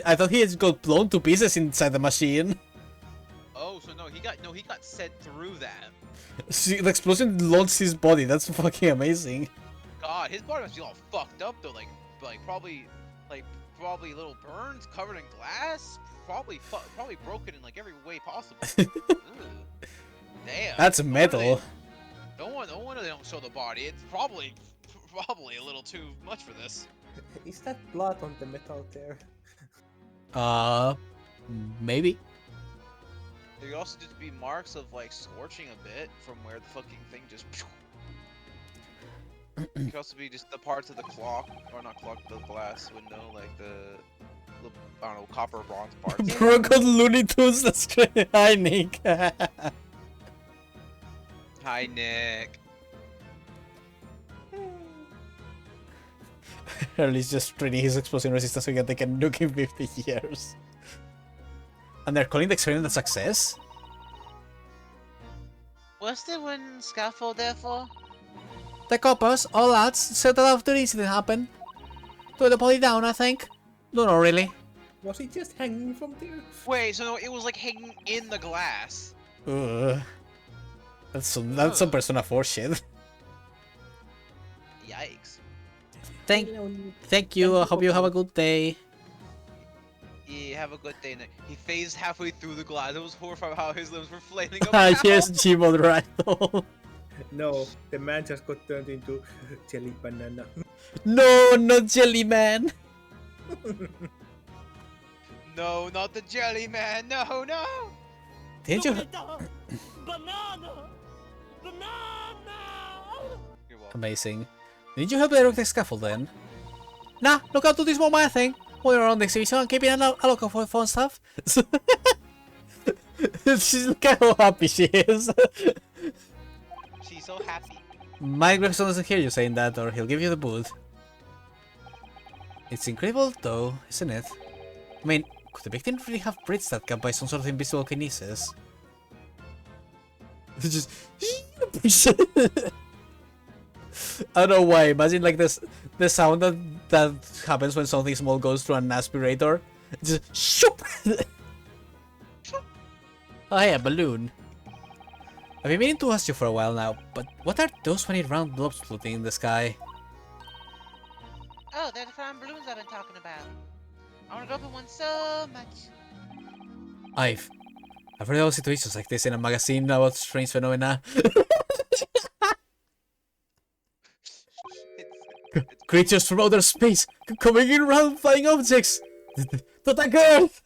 I thought he just got blown to pieces inside the machine. Oh, so he got sent through that. See, the explosion launched his body. That's fucking amazing. God, his body must be all fucked up though. Like probably little burns covered in glass. Probably broken in like every way possible. Ugh. Damn. That's No wonder metal. no wonder they don't show the body. It's probably a little too much for this. Is that blood on the metal there? Maybe. There could also just be marks of like scorching a bit from where the fucking thing just. It could also be just the parts of the clock, or not clock, the glass window, like the I don't know, copper bronze parts. Bro got Looney Tunes. That's crazy. Hi, Nick. Hi, Nick. Hurley's just training his explosion resistance so that they can nuke in 50 years. And they're calling the experiment a success? What's the one scaffold there for? The coppers, all lads, set it after the incident happened. To the body down, I think. No, not really. Was it just hanging from there? Wait, so it was like hanging in the glass. Ugh. That's some Persona 4 shit. Yikes. Thank you. I hope you have a good day. Yeah, have a good day, Nick. He phased halfway through the glass. It was horrifying how his limbs were flailing up. Ah, yes, Gmod Rhino. No, the man just got turned into jelly banana. No, not Jelly Man. No, not the jelly man. No, no. Didn't you? Banana! Banana! You're welcome. Amazing. Didn't you help direct the scaffold then? Nah, look out to this more my thing. While you're on the exhibition, I'm keeping a lookout for fun stuff. Look at how happy she is. She's so happy. Mike Gregson doesn't hear you saying that, or he'll give you the boot. It's incredible, though, isn't it? I mean, could the victim really have breached that gap by some sort of invisible kinesis? It's just... I don't know why. Imagine like this, the sound that happens when something small goes through an aspirator. Just shoop. Oh hey, a balloon. I've been meaning to ask you for a while now, but what are those 20 round blobs floating in the sky? Oh, they're the flying balloons I've been talking about. I want to go up in one so much. I've heard of situations like this in a magazine about strange phenomena. Creatures from outer space coming in around flying objects. To attack Earth.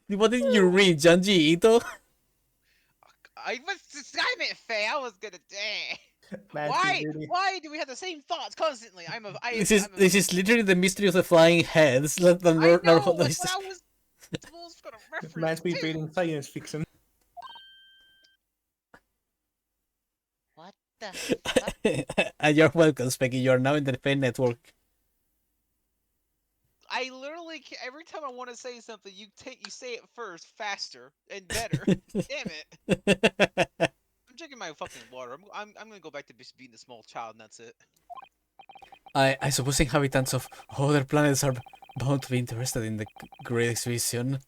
What did you read, Janji Ito? I was describing it, Faye. I was gonna. Man, Why? really- Why do we have the same thoughts constantly? This is literally the mystery of the flying heads. Let them I know. know. That's what I was gonna reference. Man's been too. reading science fiction. What the fuck? And you're welcome, Specky. You're now in the Fan Network. I literally every time I want to say something, you say it first, faster and better. Damn it! I'm drinking my fucking water. I'm gonna go back to just being the small child, and that's it. I suppose inhabitants of other planets are bound to be interested in the Great Exhibition.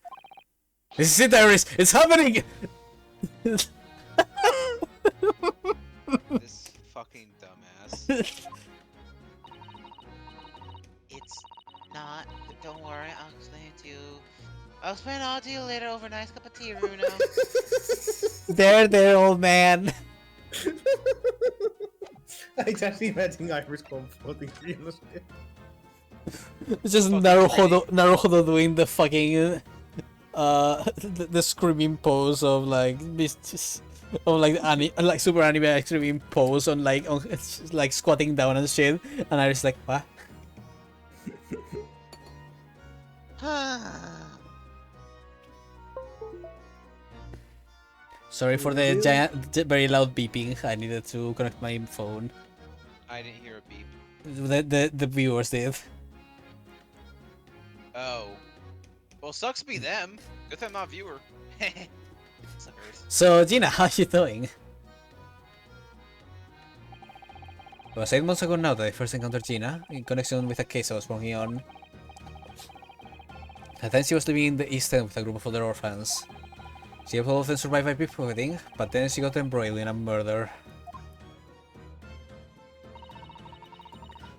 This is it, Iris! It's happening! This fucking dumbass. It's not. Don't worry, I'll explain it to you. I'll explain it all to you later over a nice cup of tea, Bruno. There, old man. I just imagine Iris floating through the sky. It's just Fucking Naruhodo doing the fucking the screaming pose of like like super anime screaming pose on like squatting down and shit, and Iris like what? Sorry for the giant, very loud beeping. I needed to connect my phone. I didn't hear a beep. The viewers did. Oh. Well, sucks to be them. Good thing I'm not a viewer. Suckers. So Gina, how you doing? It was 8 months ago now that I first encountered Gina, in connection with a case I was working on. At the time she was living in the East End with a group of other orphans. She helped all of them survive by pickpocketing, but then she got embroiled in a murder.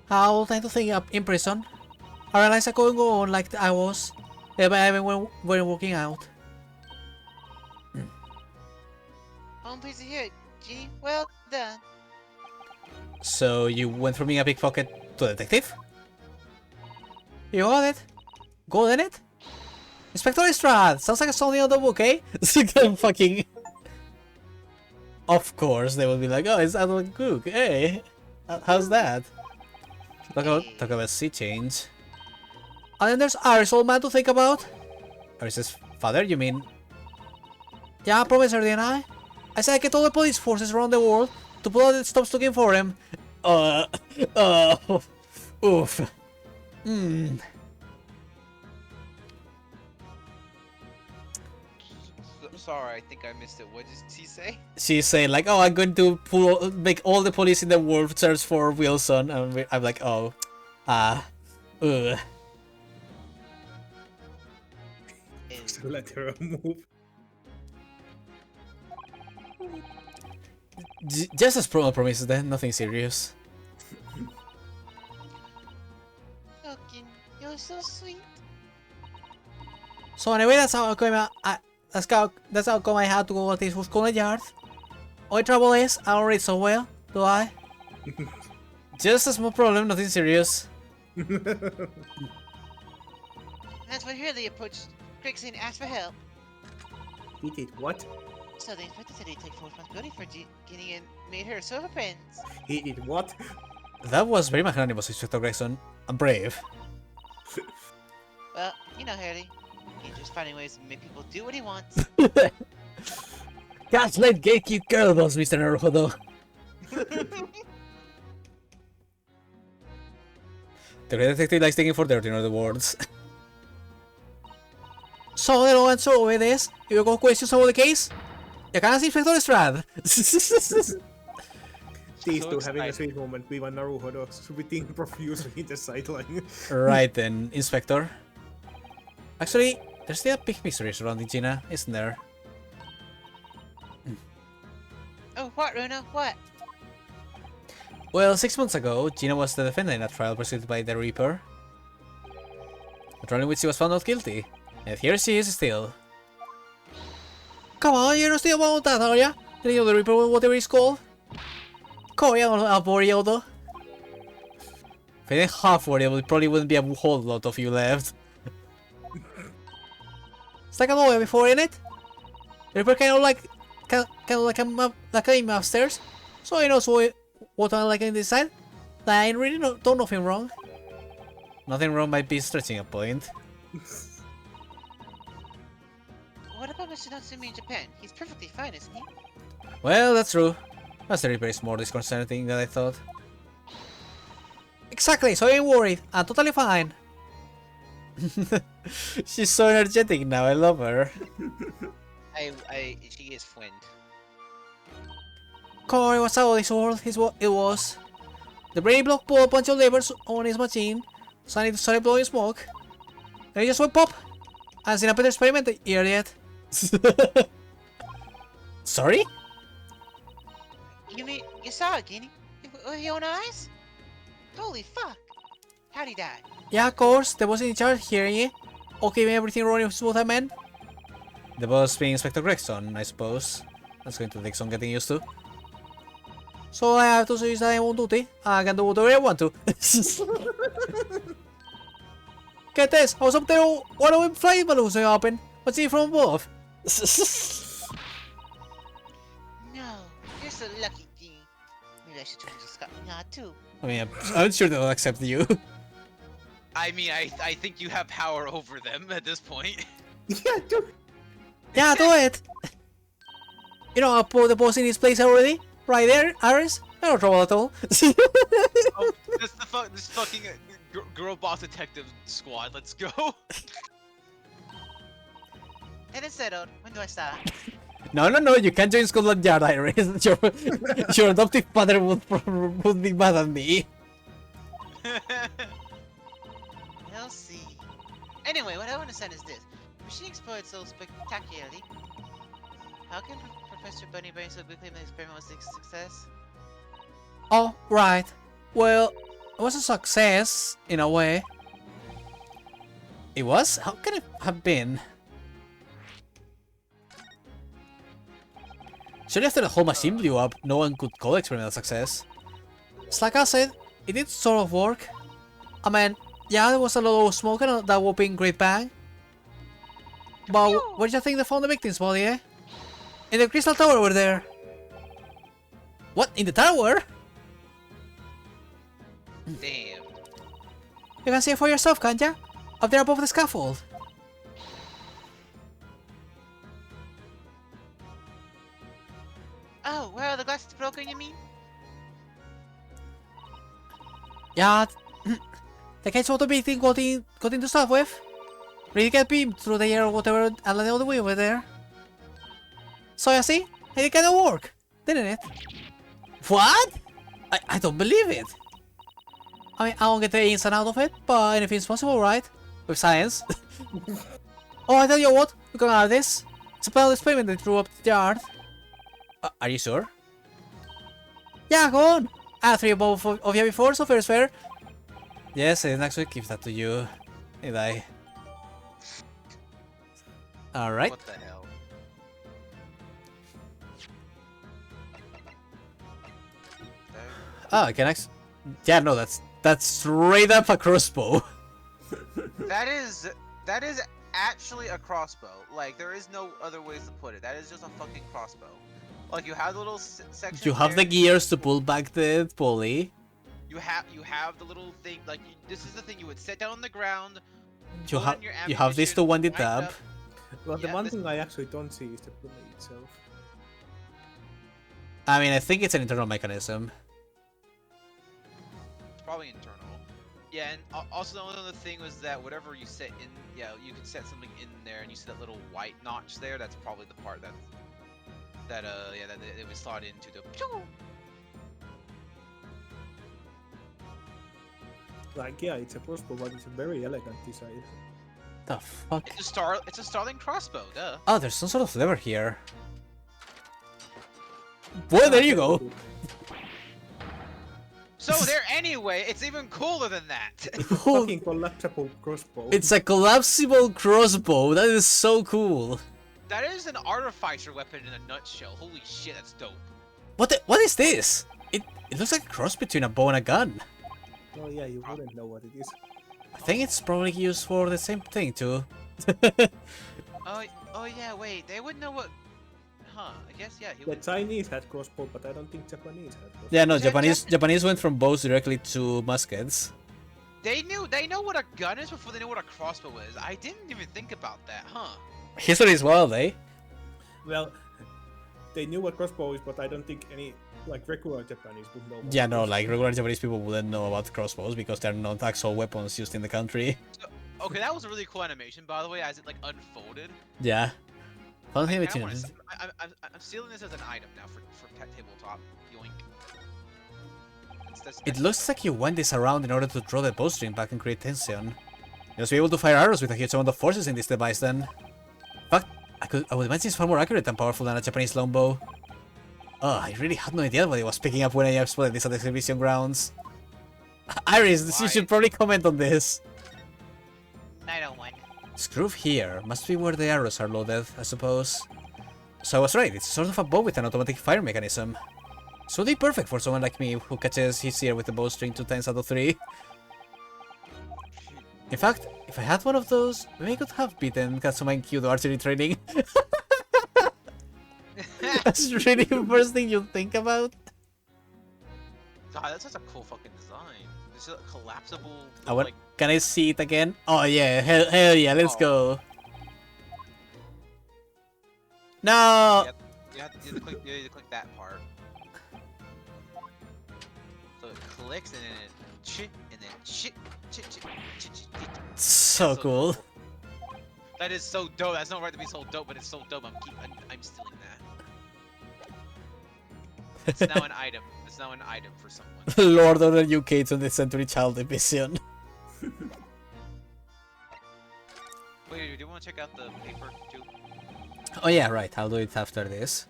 How time to think up in prison? I realized I couldn't go on like I was, even when working out. I'm pleased to hear it, Genie. Well done. So you went from being a pickpocket to a detective? You got it. Good in it? Inspector Lestrade! Sounds like a something on the book, eh? Fucking... Of course, they will be like, oh, it's Adolf Cook, hey! How's that? Talk about sea change. And then there's Aris, old man to think about. Aris's father, you mean? Yeah, Professor, didn't I? I said I get all the police forces around the world to pull out that stops looking for him. Oof. Sorry, I think I missed it. What did he say? She's saying like, oh, I'm going to make all the police in the world search for Wilson, and I'm like, oh, ugh. So let her move. Just as promo promises, then nothing serious. Logan, you're so sweet. So anyway, that's how come I had to go at this school yard. Only trouble is, I don't read so well, do I? Just a small problem, nothing serious. That's when Hurley approached Grigson and asked for help. He did what? So the inspector said he'd take full responsibility for Ginny and made her serve friends. He did what? That was very magnanimous, Inspector Gregson. I'm brave. Well, you know Hurley. He's just finding ways to make people do what he wants. Gaslight gatekeep girl boss, Mr. Naruhodo. The great detective likes taking for dirt in other words. So the long answer over this, if you got questions about the case, you can ask Inspector Lestrade. These So two having a excited. sweet moment. We want Naruhodo sweating profusely in the sideline. Right then, Inspector. Actually, there's still a big mystery surrounding Gina, isn't there? Oh, what, Runa? What? Well, 6 months ago, Gina was the defendant in a trial proceeded by the Reaper. A trial in which she was found not guilty. And here she is still. Come on, you're not still about that, are ya? The name of the Reaper, whatever it's called? Come on, I'll bore you though. If I didn't half worry, there probably wouldn't be a whole lot of you left. It's like a lawyer before, ain't it? The Reaper kind of like him upstairs, so he knows what I like in this side. I really don't nothing wrong. Nothing wrong might be stretching a point. What about Mr. Natsumi in Japan? He's perfectly fine, isn't he? Well, that's true. Master Reaper is more disconcerting than I thought. Exactly, so I ain't worried. I'm totally fine. She's so energetic now, I love her. She is friend. Corey, what's out of this world? It was. The brain block pulled a bunch of levers on his machine, so I need to start blowing smoke. And it just went pop. I haven't seen a better experiment here yet. Sorry? You mean you saw it, Ginny? With your own eyes? Holy fuck! How'd he die? Yeah, of course, the boss in charge hearing it. Okay, everything running smooth, I meant. The boss being Inspector Gregson, I suppose. That's going to take some getting used to. So I have to use that on duty. I can do whatever I want to. Get this, I was up there while I was flying balloons open. What's it from above? No, you're so lucky, Ginny. Maybe I should join the Scotland Yard too. I mean, I'm sure they'll accept you. I mean, I think you have power over them at this point. Yeah, dude. Yeah, do it! You know, I'll put the boss in his place already. Right there, Aris. No trouble at all. Oh, this fucking girl boss detective squad. Let's go. And it's settled. When do I start? No, no, no, you can't join Scotland Yard, Iris. Your adoptive father would be mad at me. We'll see. Anyway, what I want to say is this. Machine exploded so spectacularly. How can Professor Bunnybrain so quickly make the experiment was a success? Oh, right. Well, it was a success, in a way. It was? How can it have been? Surely after the whole machine blew up, no one could call the experiment a success. It's like I said, it did sort of work. I mean, yeah, there was a lot of smoke and that whopping great bang. But where do you think they found the victim's body, eh? In the crystal tower over there. What? In the tower? Damn. You can see it for yourself, can't ya? Up there above the scaffold. Oh, where are the glasses broken, you mean? Yeah, the case of the victim got into stuff with. Really get beamed through the air or whatever and let all the way over there. So you see, it kinda work, didn't it? What? I don't believe it. I mean, I won't get the ins and out of it, but anything's possible, right? With science. Oh, I tell you what, we can add this. It's a panel experiment they threw up the yard. Are you sure? Yeah, go on. I had 3 of you before, so fair is fair. Yes, I didn't actually give that to you, did I? Alright. What the hell? Oh, I can actually... Yeah, no, that's straight up a crossbow. That is actually a crossbow. Like, there is no other ways to put it. That is just a fucking crossbow. Like, you have the little section. You have the gears to pull back the pulley. You have the little thing. Like, this is the thing you would set down on the ground. You pull have on your you have this to wind it ammunition, up. wind Well, the Yeah, one this- thing I actually don't see is the pulley itself. I mean, I think it's an internal mechanism. It's probably internal. Yeah, and also the other thing was that whatever you set in, yeah, you could set something in there, and you see that little white notch there. That's probably the part that it was slot into the. Like, yeah, it's a crossbow, but it's a very elegant design. The fuck? It's a Starling crossbow, duh. Oh, there's some sort of lever here. Well, there you go. So there anyway, it's even cooler than that. It's a fucking collapsible crossbow. It's a collapsible crossbow. That is so cool. That is an artificer weapon in a nutshell. Holy shit, that's dope. What is this? It looks like a cross between a bow and a gun. Oh yeah, you wouldn't know what it is. I think it's probably used for the same thing too. Oh yeah, wait, they would know what... Huh, I guess, yeah, he The would... Chinese had crossbow, but I don't think Japanese had crossbow. Yeah, no, Yeah, Japanese went from bows directly to muskets. They know what a gun is before they know what a crossbow is. I didn't even think about that, huh? History is wild, eh? Well, they knew what crossbow is, but I don't think any, like, regular Japanese would know. What Yeah, it no, is. like regular Japanese people wouldn't know about crossbows because they're not actual weapons used in the country. Okay, that was a really cool animation, by the way, as it like unfolded. Yeah. Fun thing I between wanna them. I'm stealing this as an item now for pet tabletop. Yoink. It looks like you went this around in order to draw the bowstring back and create tension. You'll be able to fire arrows with a huge amount of forces in this device then. In fact, I would imagine it's far more accurate and powerful than a Japanese longbow. Oh, I really had no idea what it was picking up when I spotted this at the exhibition grounds. Iris, you should probably comment on this. I don't want. Screw here must be where the arrows are loaded, I suppose. So I was right, it's sort of a bow with an automatic fire mechanism. So it'd be perfect for someone like me who catches his ear with the bowstring 2 times out of 3. In fact, if I had one of those, maybe I could have beaten Katsuma Q the archery training. That's really the first thing you think about. God, that's such a cool fucking design. It's a collapsible. Like, can I see it again? Oh yeah, hell yeah, let's go. No! You have to click that part. So it clicks and then it shit and then shit. So cool. That is so dope. That's not right to be so dope, but it's so dope. I'm stealing that. It's now an item. It's now an item for someone. Lord of the UK 20th Century Child Division. Wait, do you want to check out the paper too? Oh yeah, right, I'll do it after this.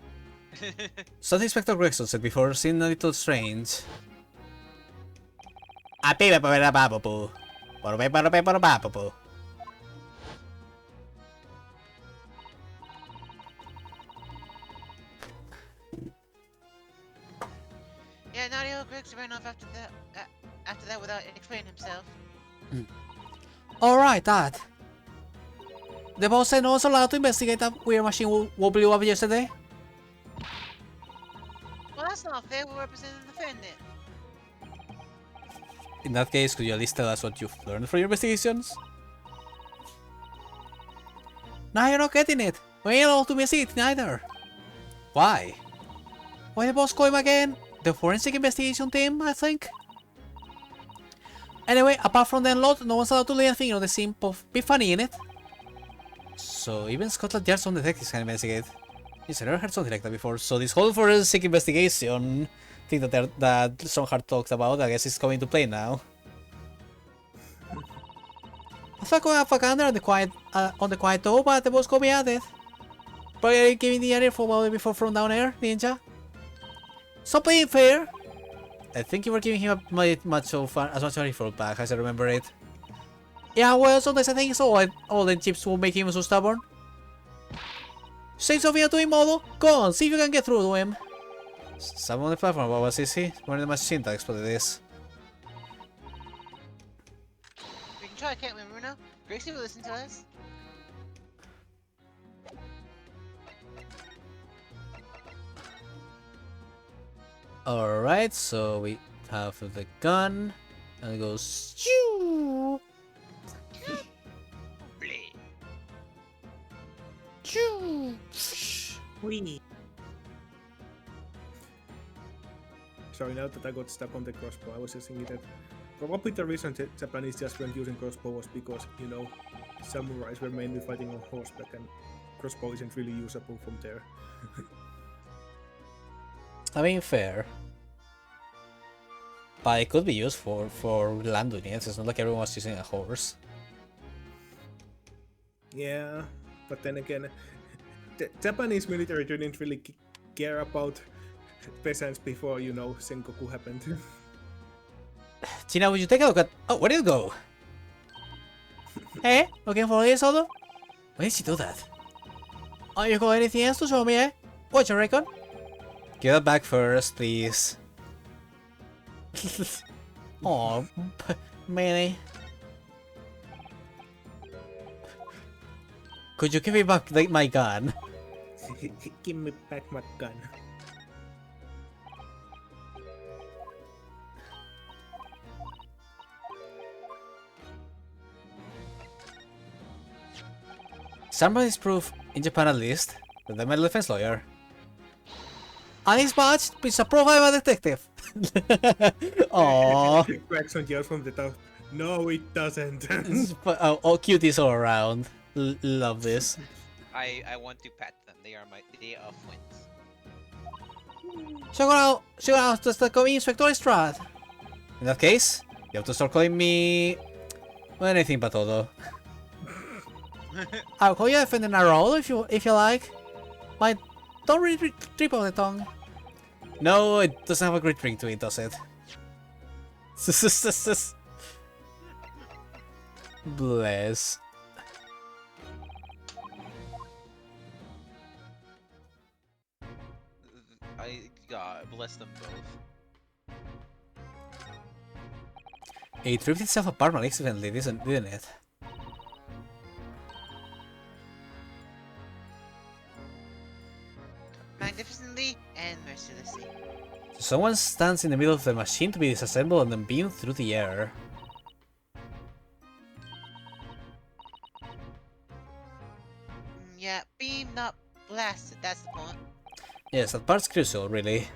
Something Inspector Gregson said before seemed a little strange. Yeah, Naughty Old Griggs ran off after that without explaining himself. Alright, Dad. The boss said no one's allowed to investigate that weird machine we blew up yesterday. Well, that's not fair. We're representing the defendant. In that case, could you at least tell us what you've learned from your investigations? Now you're not getting it. We ain't allowed to investigate it either. Why? Why the boss call him again? The forensic investigation team, I think? Anyway, apart from the unload, no one's allowed to lay a finger on the scene of Be Funny in it. So even Scotland Yard's own detectives can investigate. Yes, I never heard something like that before. So this whole forensic investigation thing that Strongheart talked about, I guess is coming to play now. I thought going up a gander on the quiet though, but the boss got me at it. Probably giving the area for a while before from down air, Ninja. Stop playing fair. I think you were giving him as much of a effort back as I remember it. Yeah, well, sometimes I think it's all the chips will make him so stubborn. Say something to him, Modo. Go on, see if you can get through to him. Someone on the platform, what was he? One of the machine that exploded this. We can try, can't we, Bruno? Gracie will listen to us. Alright, so we have the gun. And it goes. Choo! Choo! Whee! Sorry, now that I got stuck on the crossbow, I was just thinking that probably the reason the Japanese just weren't using crossbow was because, you know, samurais were mainly fighting on horseback and crossbow isn't really usable from there. I mean, fair. But it could be used for land units. It's not like everyone was using a horse. Yeah, but then again, the Japanese military didn't really care about peasants before, you know, Sengoku happened. Gina, would you take a look at... Oh, where did it go? Hey, looking for this, Odo? Why did she do that? Oh, you got anything else to show me, eh? What you reckon? Give that back first, please. Oh, Manny. Could you give me back my gun? Give me back my gun. Somebody's proof, in Japan at least, that I'm a defense lawyer. And his badge is a profile detective. Aww. Gregson yells from the top. No, it doesn't. Oh, cuties all around. Love this. I want to pet them. They are twins. She's gonna just call me Inspector Strad. In that case, you have to start calling me... well, anything but Odo. I'll call you Defendant Narol if you like. But don't really trip on the tongue. No, it doesn't have a great ring to it, does it? Bless. God bless them both. It ripped itself apart accidentally, didn't it? Magnificently and mercilessly. Someone stands in the middle of the machine to be disassembled and then beamed through the air. Yeah, beam, not blasted, that's the point. Yes, that part's crucial, really.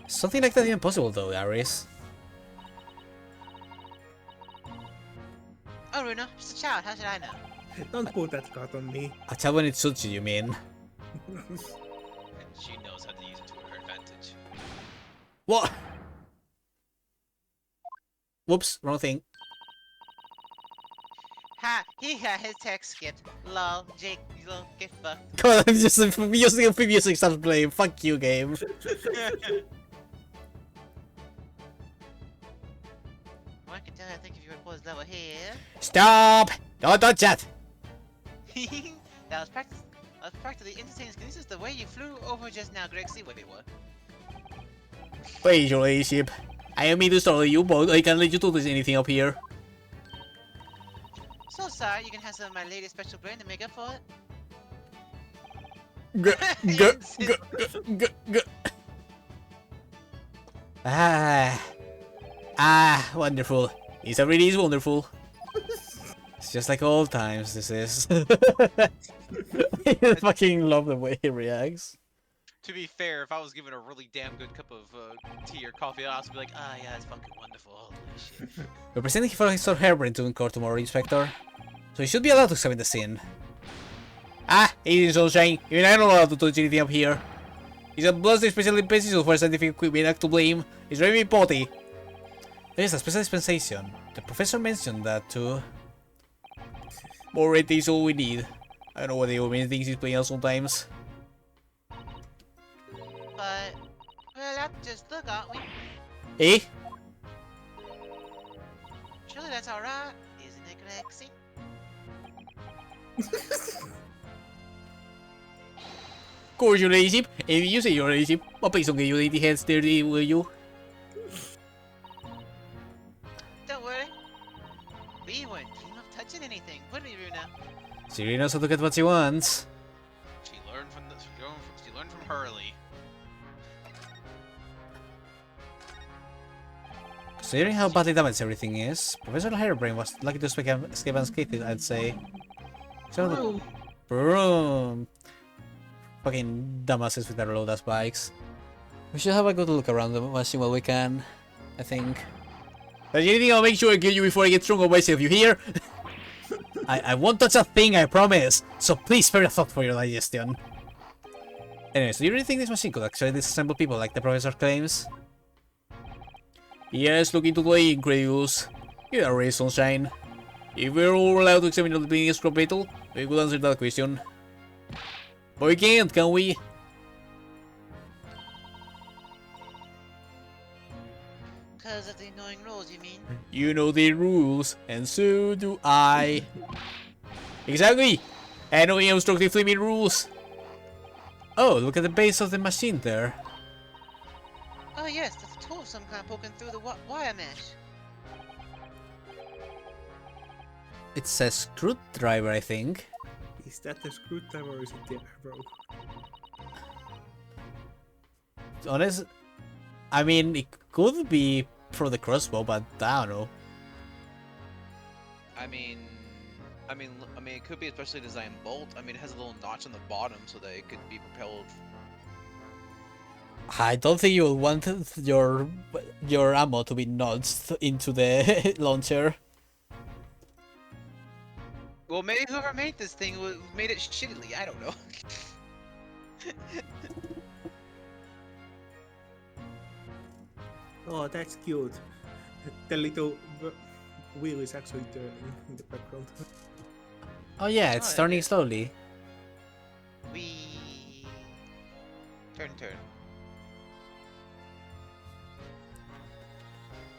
Something like that even possible though, Aris. Oh, Bruno, just a child, how should I know? Don't put that card on me. A child when it suits you mean? She knows how to use it to her advantage. What? Whoops, wrong thing. Ha! He got his text skipped. Lol, Jake, you little get fucked. God, I'm just using a free music starts playing. Fuck you, game. I can tell I think if you report his level here. Stop! Don't touch that! That was practice. That was practically entertaining. This is the way you flew over just now, Greg. See what it was. Wait, your ladyship. I am mean to startle you, but I can't let you do this anything up here. So sorry, you can have some of my latest special brand to make up for it. Wonderful. It's really is wonderful. It's just like old times, this is. I fucking love the way he reacts. To be fair, if I was given a really damn good cup of tea or coffee, I'd also be like, ah, yeah, it's fucking wonderful. Holy shit. We're presenting for his hairbrain to court tomorrow, Inspector. So he should be allowed to examine the scene. Ah, easy sunshine. Even I'm not allowed to touch anything up here. He's a blasted special dispensation for scientific equipment, act to blame. He's very potty. There is a special dispensation. The professor mentioned that too. More red is all we need. I don't know what the old man thinks he's playing out sometimes. But well, that's just look, aren't we? Eh? Surely that's alright, isn't it, Grexy? Of course, your ladyship. If you say your ladyship, well, please don't get your lady hands dirty, will you? Don't worry. We weren't dreaming of touching anything, would we, Runa? She really knows how to get what she wants. She learned from she learned from Hurley. Considering how badly damaged everything is, Professor Hairbrain was lucky to escape unscathed, I'd say. So, Broom. Fucking dumbasses with their load-ass bikes. We should have a good look around the machine while we can, I think. But anything, I'll make sure I kill you before I get strong on myself, you hear? I won't touch a thing, I promise! So please spare a thought for your digestion. Anyways, do you really think this machine could actually disassemble people like the professor claims? Yes, look into the incredulous. You are right, Sunshine. If we're all allowed to examine the bleeding scropetal, we could answer that question. But we can't, can we? Because of the annoying rules, you mean? You know the rules, and so do I. Exactly! Annoying obstructive flaming rules. Oh, look at the base of the machine there. Oh yes, that's a tool of some kind poking through the wire mesh. It's a screwdriver, I think. Is that a screwdriver or is it the arrow? Honest, I mean, it could be for the crossbow, but I don't know. I mean, it could be a specially designed bolt. I mean, it has a little notch on the bottom so that it could be propelled. I don't think you will want your ammo to be nudged into the launcher. Well, maybe whoever made this thing made it shittily. I don't know. Oh, that's cute. The little wheel is actually turning in the background. Oh yeah, it's Oh, turning okay. slowly. We turn.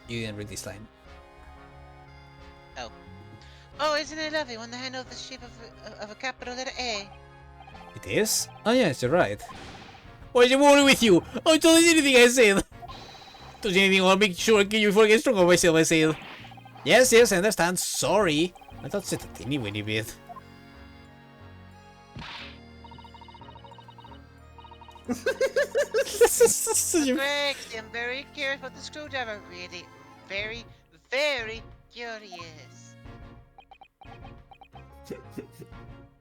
You didn't read this line. Oh, isn't it lovely when the handle of the shape of a capital letter A? It is? Oh yes, you're right. What's the matter with you? I told you anything I said. Does anything I'll make sure I kill you before I get strong on myself, I said. Yes, I understand. Sorry. I thought it's a teeny weeny bit. Greg, I'm very curious about the screwdriver. Really, very, very curious.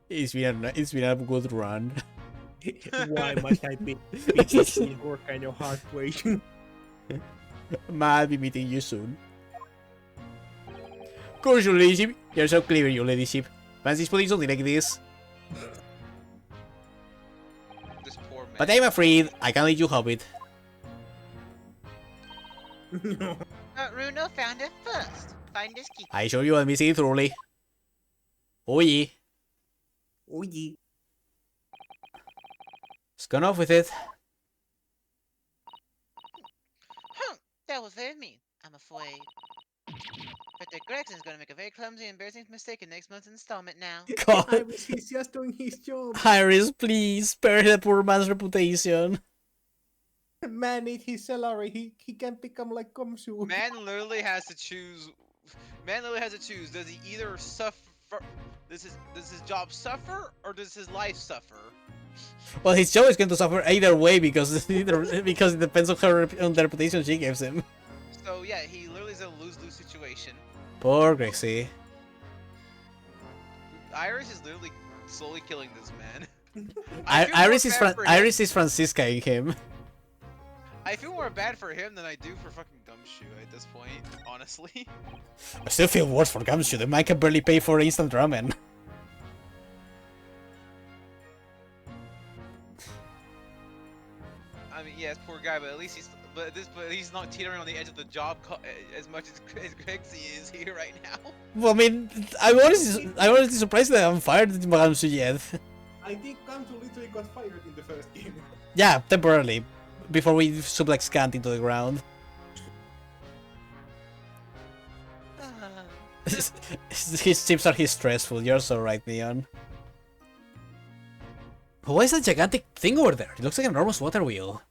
It's been a good run. Why must I be PTSD or kind of heartbreak? I'll be meeting you soon. Of course, your ladyship. You're so clever, your ladyship. Fancy putting something like this. This poor But I'm afraid I can't let you have it. Runo found it first. Find his key. I show you and we see it thoroughly. Oh yeah. Oh yeah. It's gone off with it. That was very mean, I'm afraid. But Gregson's gonna make a very clumsy and embarrassing mistake in next month's installment now. God. Iris, he's just doing his job. Iris, please spare the poor man's reputation. Man needs his salary. He can become like Komsu. Man literally has to choose. Man literally has to choose. Does he either suffer? Does his job suffer or does his life suffer? Well, his job is going to suffer either way because because it depends on on the reputation she gives him. So yeah, he literally is in a lose-lose situation. Poor Gracie. Iris is literally slowly killing this man. I feel more Iris is bad for him. Iris is Francisca in him. I feel more bad for him than I do for fucking Gumshoe at this point, honestly. I still feel worse for Gumshoe. The man can barely pay for instant ramen. I mean, yes, poor guy, but at least he's not teetering on the edge of the job as much as Grexy is here right now. Well, I mean, I'm honestly surprised that I haven't fired Gumshoe yet. I think Komsu literally got fired in the first game. Yeah, temporarily, before we suplex Kant into the ground. His tips are his stressful. You're so right, Neon. Why is that gigantic thing over there? It looks like an enormous water wheel.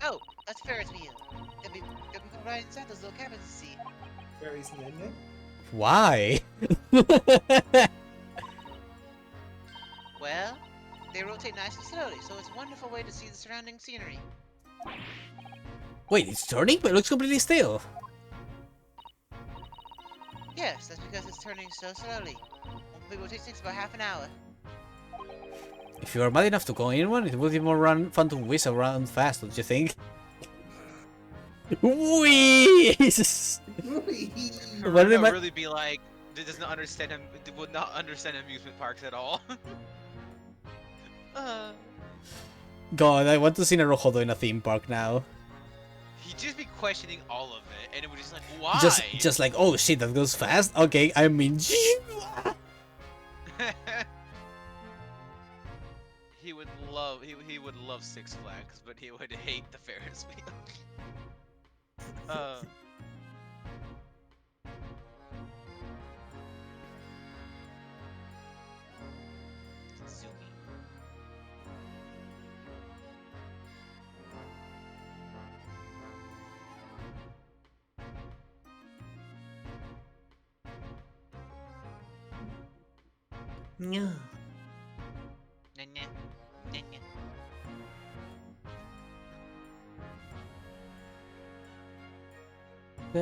Oh, that's Ferris wheel. Then we can ride inside those little cabins and see. Where is Nene? Why? Well, they rotate nice and slowly, so it's a wonderful way to see the surrounding scenery. Wait, it's turning, but it looks completely still. Yes, that's because it's turning so slowly. One complete rotation takes about half an hour. If you are mad enough to go in one, it would be more fun to whiz around fast, don't you think? Whee! What Runo am I- really be like, does not understand him, would not understand amusement parks at all. God, I want to see Naruhodo in a theme park now. He'd just be questioning all of it, and it would just like, why? Just like, oh shit, that goes fast? Okay, I mean... He would love Six Flags, but he would hate the Ferris wheel. Zoomy. No. Nanya. Nanya. I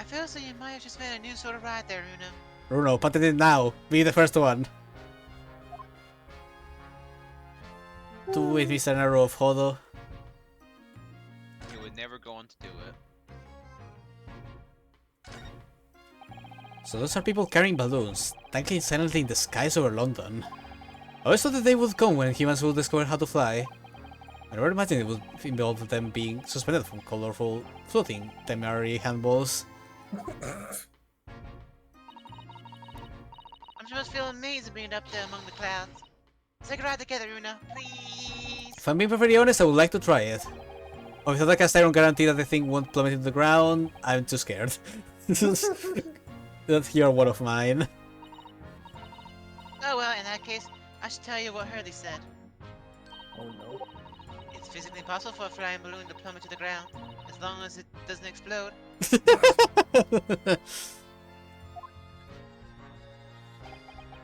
feel as though you might have just made a new sort of ride there, Uno. Bruno, patent it now. Be the first one. Do it, Mr. Naruhodo. He would never go on to do it. So those are people carrying balloons, tangling silently in the skies over London. I always thought the day would come when humans would discover how to fly. I never imagined it would involve them being suspended from colorful, floating, temporary handballs. I'm just feeling amazing being up there among the clouds. Let's take a ride together, Uno, please. If I'm being perfectly honest, I would like to try it. Or without a cast iron guarantee that the thing won't plummet into the ground, I'm too scared. That you're one of mine. Oh well, in that case, I should tell you what Hurley said. Oh no. It's physically impossible for a flying balloon to plummet to the ground, as long as it doesn't explode.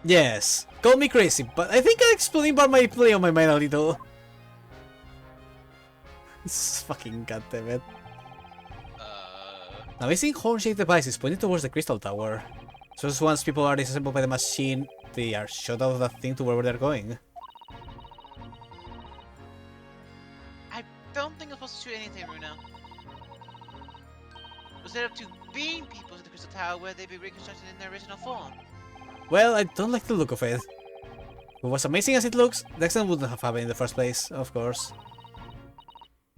Yes, call me crazy, but I think I'm exploding part my play on my mind a little. Fucking goddammit. Now I think horn-shaped devices pointing towards the crystal tower. So once people are disassembled by the machine, they are shot out of that thing to wherever they're going. I don't think I'm supposed to shoot anything, Runa. It was set up to beam people to the Crystal Tower where they'd be reconstructed in their original form. Well, I don't like the look of it. But as amazing as it looks, the accident wouldn't have happened in the first place, of course.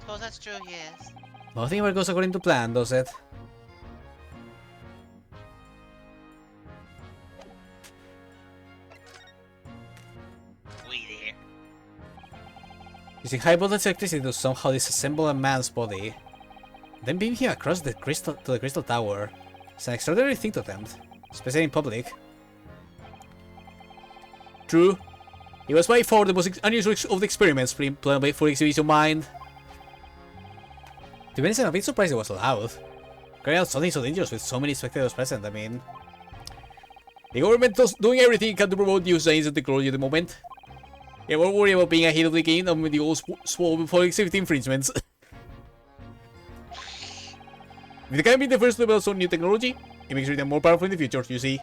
Suppose that's true, yes. Nothing ever goes according to plan, does it? We there. Using high voltage electricity to somehow disassemble a man's body, then beam him across the crystal to the Crystal Tower. It's an extraordinary thing to attempt, especially in public. True. It was by far the most unusual of the experiments planned by for exhibition mind. To be honest, I'm a bit surprised it was allowed. Carrying out something so dangerous with so many spectators present, I mean... The government is doing everything it can to promote new science and technology at the moment. They won't worry about being ahead of the game and with the old swole public safety infringements. If they can be the first to develop some new technology, it makes them more powerful in the future, you see.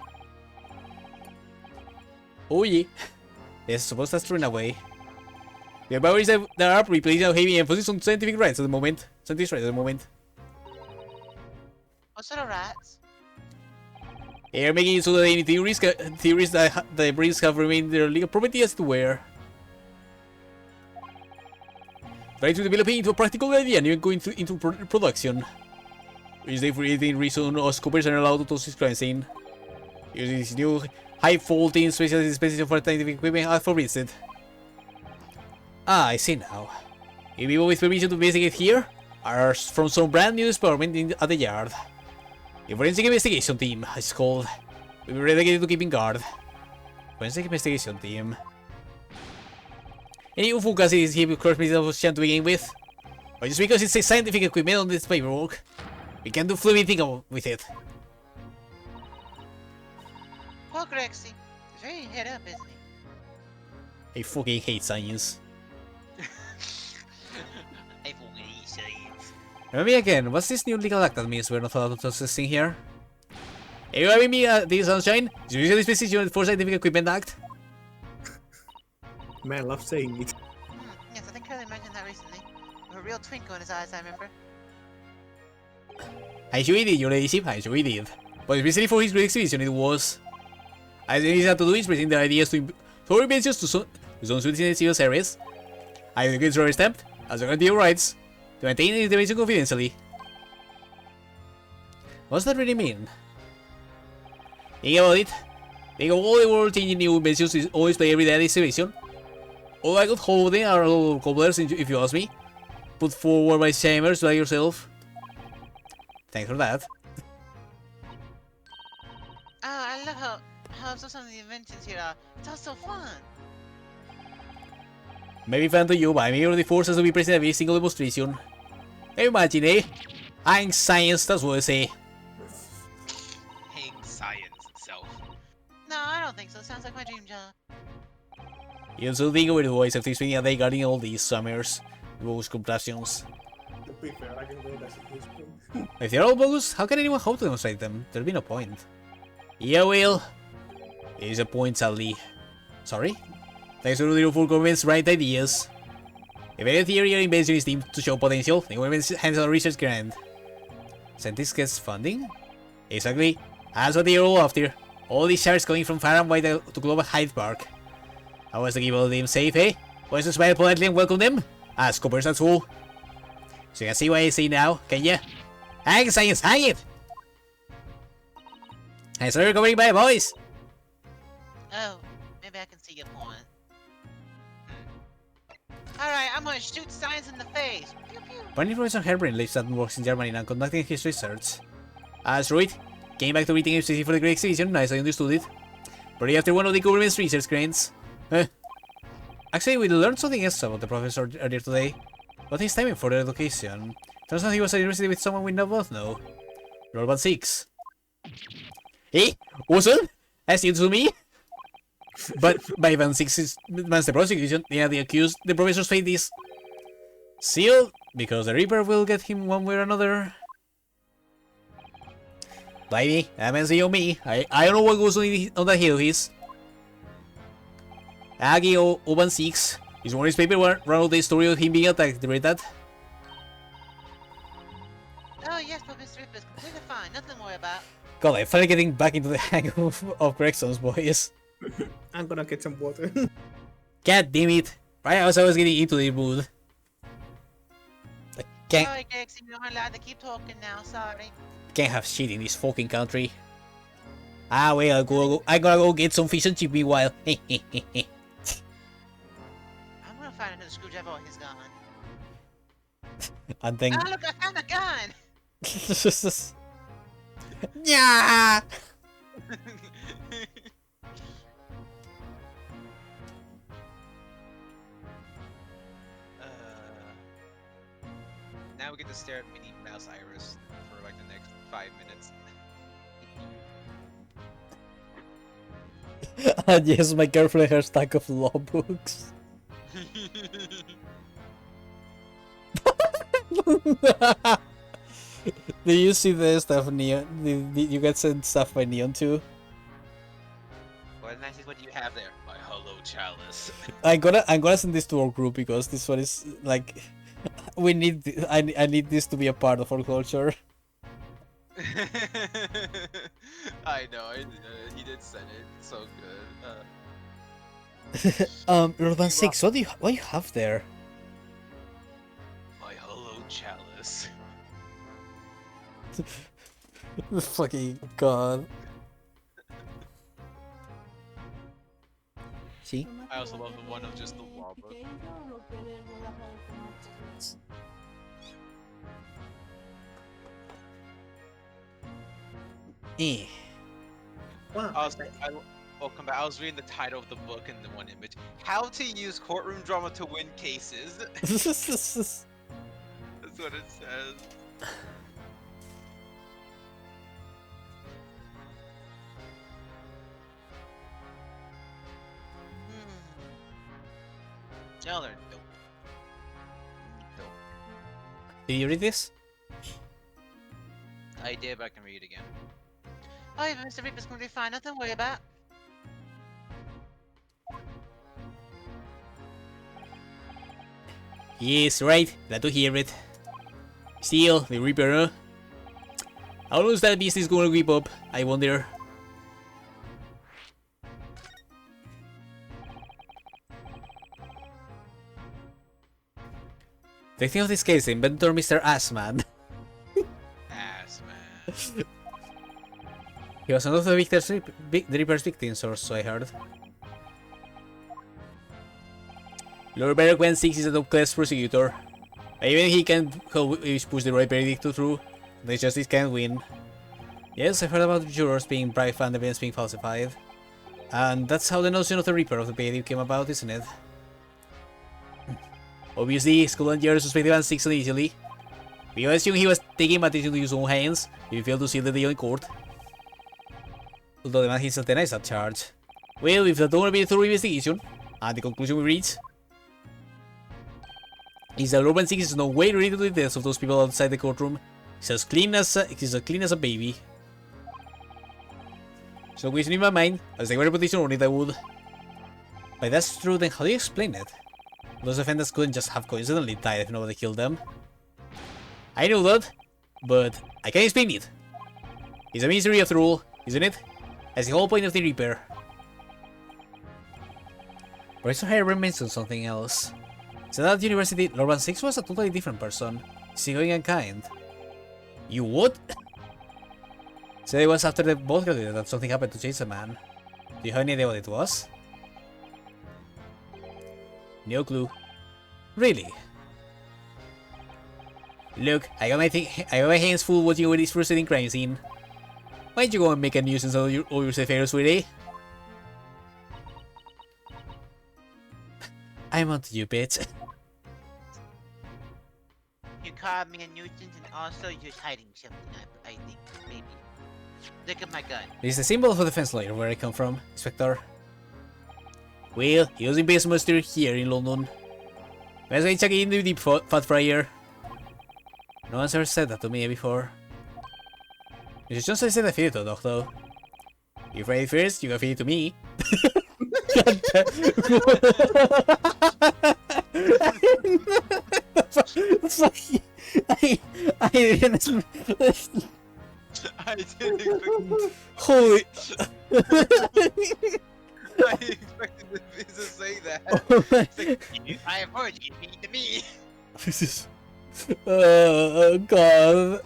Oh yeah. Yes, I suppose that's true in a way. The powers that are replacing a heavy emphasis on scientific rights at the moment. Scientific rights at the moment. What sort of rats? They are making it so that any theories that the brains have remained their legal property as to were. Try to develop it into a practical idea and even going into production. Which they for any reason us coppers are allowed to toss this crime scene. Using this new high faulting special specification for scientific equipment as forbidden. Ah, I see now. If people with permission to investigate here are from some brand new experiment at the yard. A forensic investigation team, it's called. We'll be dedicated to keeping guard. Forensic investigation team. Any Ufukas is here because me of chance to begin with. Or just because it says scientific equipment on this paperwork. We can do fluid thing with it. Poor Grexy. He's very head up, isn't he? I fucking hate science. I fucking hate science. Remind me again, what's this new legal act that means we're not allowed to touch this thing here? Are you having me this sunshine? Is you usually specification for Scientific Equipment Act? Man, love saying it. Yes, I think Curly mentioned that recently. With a real twinkle in his eyes, I remember. I'm sure he did, your ladyship, I'm sure he did. But especially for his great exhibition, it was. I think he had to do is present the ideas to inventions to some students in serious areas. I think it's rubber stamped, as a guarantee of rights, to maintain the information confidentially. What's that really mean? Think about it. Think of all the world changing new inventions is always play every day at exhibition. All I could hold in are little cobblers, if you ask me. Put forward by shamers like yourself. Thanks for that. I love how some of the inventions here are. It's all so fun. Maybe fun to you, but I may already force us to be present at every single demonstration. Imagine, eh? I'm science, that's what I say. Hang science itself. No, I don't think so. Sounds like my dream job. You also think over the voice after spending a day guarding all these summers, bogus contraptions. To be fair, I can go that at this point. If they're all bogus, how can anyone hope to demonstrate them? There'd be no point. Yeah, well, here's a point, sadly. Sorry? Thanks to the full government's right ideas. If any theory or invention is deemed to show potential, the government hands out a research grant. Scientists gets funding? Exactly. That's what they're all after. All these shares coming from far and wide to Global Hyde Park. How was to keep all of them safe, eh? Was to smile politely and welcome them? As coppers, that's all. So you can see what I say now, can ya? Hang science, hang it! I saw you recovering by boys! Oh, maybe I can see your point. Alright, I'm gonna shoot science in the face. Pew pew. Apparently Professor Herbrand lives and works in Germany and conducting his research. That's right. Came back to reading MCC for the Great Exhibition, as I understood it. Probably after one of the government's research grants. Actually, we learned something else about the professor earlier today. But his timing for the education. Turns out he was at university with someone we both know. Roll 6. Hey, Wilson? As you to me? But by Van 6 demands the prosecution, the accused, the professor's fate is sealed, because the Reaper will get him one way or another. Blimey, that man's on me. I don't know what goes on that hill of his. Aggie 016. Is one of his paper run out the story of him being attacked, read that? Oh yes, Professor Rip is completely fine. Nothing to worry about. God, I'm finally getting back into the hang of Gregson's boys. I'm gonna get some water. God damn it. Right as I was getting into the mood. I can't, Sorry, Gexy, you're not allowed to keep talking now. Sorry. can't have shit in this fucking country. Ah, well, I'm gonna go get some fish and chip meanwhile. I'm gonna find another screwdriver while he's gone. And then... Ah, look, I found a gun! Yeah. Now we get to stare at Minnie Mouse Iris for like the next 5 minutes. And yes, my girlfriend has a stack of law books. Do you see the stuff Neon? Did you get sent stuff by Neon too? What do you have there? My hollow chalice. I'm gonna send this to our group because this one is like we need I need this to be a part of our culture. I know, he did send it. So good. Urban 6, what do you have there? My hollow chalice. Fucking god. See? I also love the one of just the law book. Eh. Wow. Welcome back. I was reading the title of the book in the one image. How to use courtroom drama to win cases. That's what it says. Y'all are dope. Dope. Did you read this? I did, but I can read it again. Oh, yeah, Mr. Reaper's gonna be fine. Nothing to worry about. Yes, right. Glad to hear it. Still, the Reaper, huh? How long is that business gonna keep up? I wonder. The thing of this case, inventor Mr. Assman. Ass man. He was one of the Reaper's victims, or so I heard. Lord Baron Gwen 6 is a top-class prosecutor. Even he can push the right verdict through. The justice can't win. Yes, I've heard about jurors being bribed and evidence being falsified. And that's how the notion of the Reaper of the Payday came about, isn't it? Obviously, Scotland Yard suspected Van 6 initially. We assume he was taking matters into his own hands if he failed to seal the deal in court. Although the man himself denies that charge. Well, if that don't be a thorough investigation, and the conclusion we reach is that Urban 6 is no way related to the deaths of those people outside the courtroom. He's as clean as a baby. So question in my mind, as the reputation on it I would. But that's true, then how do you explain it? Those offenders couldn't just have coincidentally died if nobody killed them. I know that, but I can't explain it. It's a mystery after all, isn't it? That's the whole point of the Reaper. Professor Harry mentioned something else. Said at university, Lord 6 was a totally different person, seagoing and kind. You what? Said it was after they both graduated that something happened to change the man. Do you have any idea what it was? No clue. Really? Look, I got my hands full watching over this frustrating crime scene. Why don't you go and make a nuisance of yourself here, sweetie? I'm onto you, bitch. You called me a nuisance and also you're hiding something, I think, maybe. Look at my gun. This is the symbol of a defense lawyer where I come from, Inspector. Well, he doesn't base muster here in London. Best way check in the deep fat fryer. No one's ever said that to me before. Mr. Johnson said I feed it to a dog though. You fry it first, you can feed it to me. God damn. Fuck. I didn't. I didn't expect. Holy. I expected to say that. Oh my. It's like, I have heard you mean to me. This is. Oh god.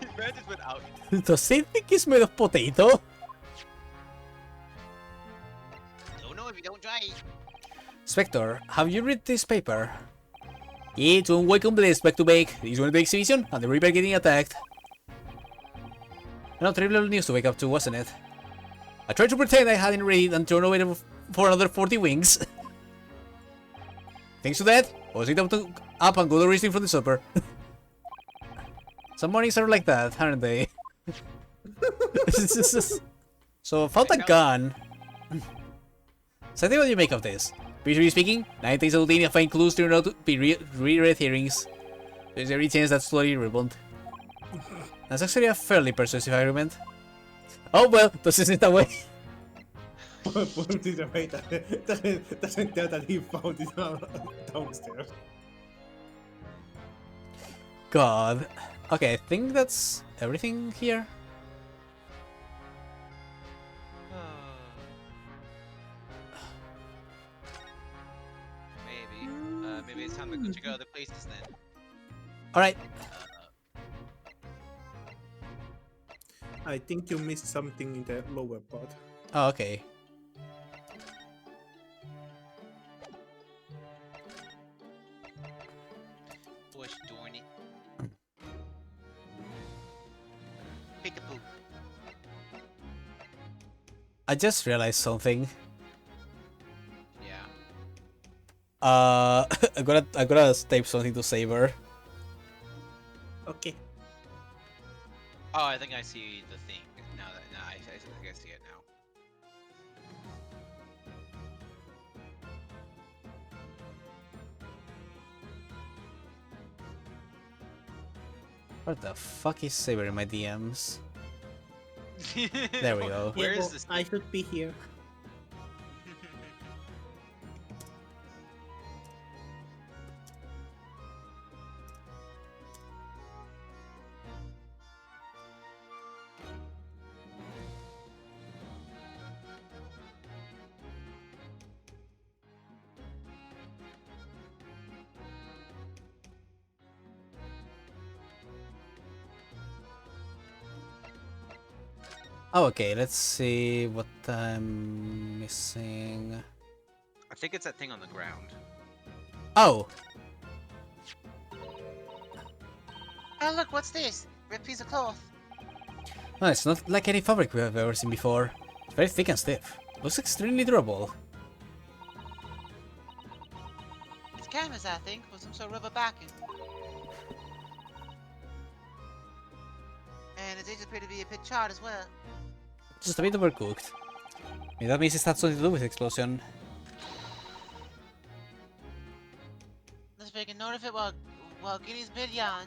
The man just went out. Does he think he's made of potato? Don't know if you don't try. Spectre, have you read this paper? It's unwelcome blast back to back. This is one of the exhibition and the Reaper getting attacked. No terrible news to wake up to, wasn't it? I tried to pretend I hadn't read it and turned away for another 40 wings. Thanks to that, I was up and go to resting from the supper. Some mornings are like that, aren't they? So, found a gun. So, I think what do you make of this? Visually speaking, 9 things out of find clues turn out to be re-read hearings. There's every chance that's slowly rebound. That's actually a fairly persuasive argument. Oh well, this isn't that way. Put it away. Doesn't tell that he found it downstairs. God. Okay, I think that's everything here. Maybe. Maybe it's time to check out other places then. Alright. I think you missed something in the lower part. Oh, okay. Gosh darn it. Peekaboo. I just realized something. Yeah. I gotta type something to Saber. Okay. Oh, I think I see the thing. Now I think I see it now. Where the fuck is Saber in my DMs? There we go. Where is this? I should be here. Oh, okay, let's see what I'm missing. I think it's that thing on the ground. Oh! Oh look, what's this? Red piece of cloth. No, it's not like any fabric we have ever seen before. It's very thick and stiff. Looks extremely durable. It's canvas, I think, with some sort of rubber backing. And it does appear to be a bit charred as well. Just a bit overcooked. Maybe that means it has something to do with the explosion. Let's make a note of it while Guinea's million.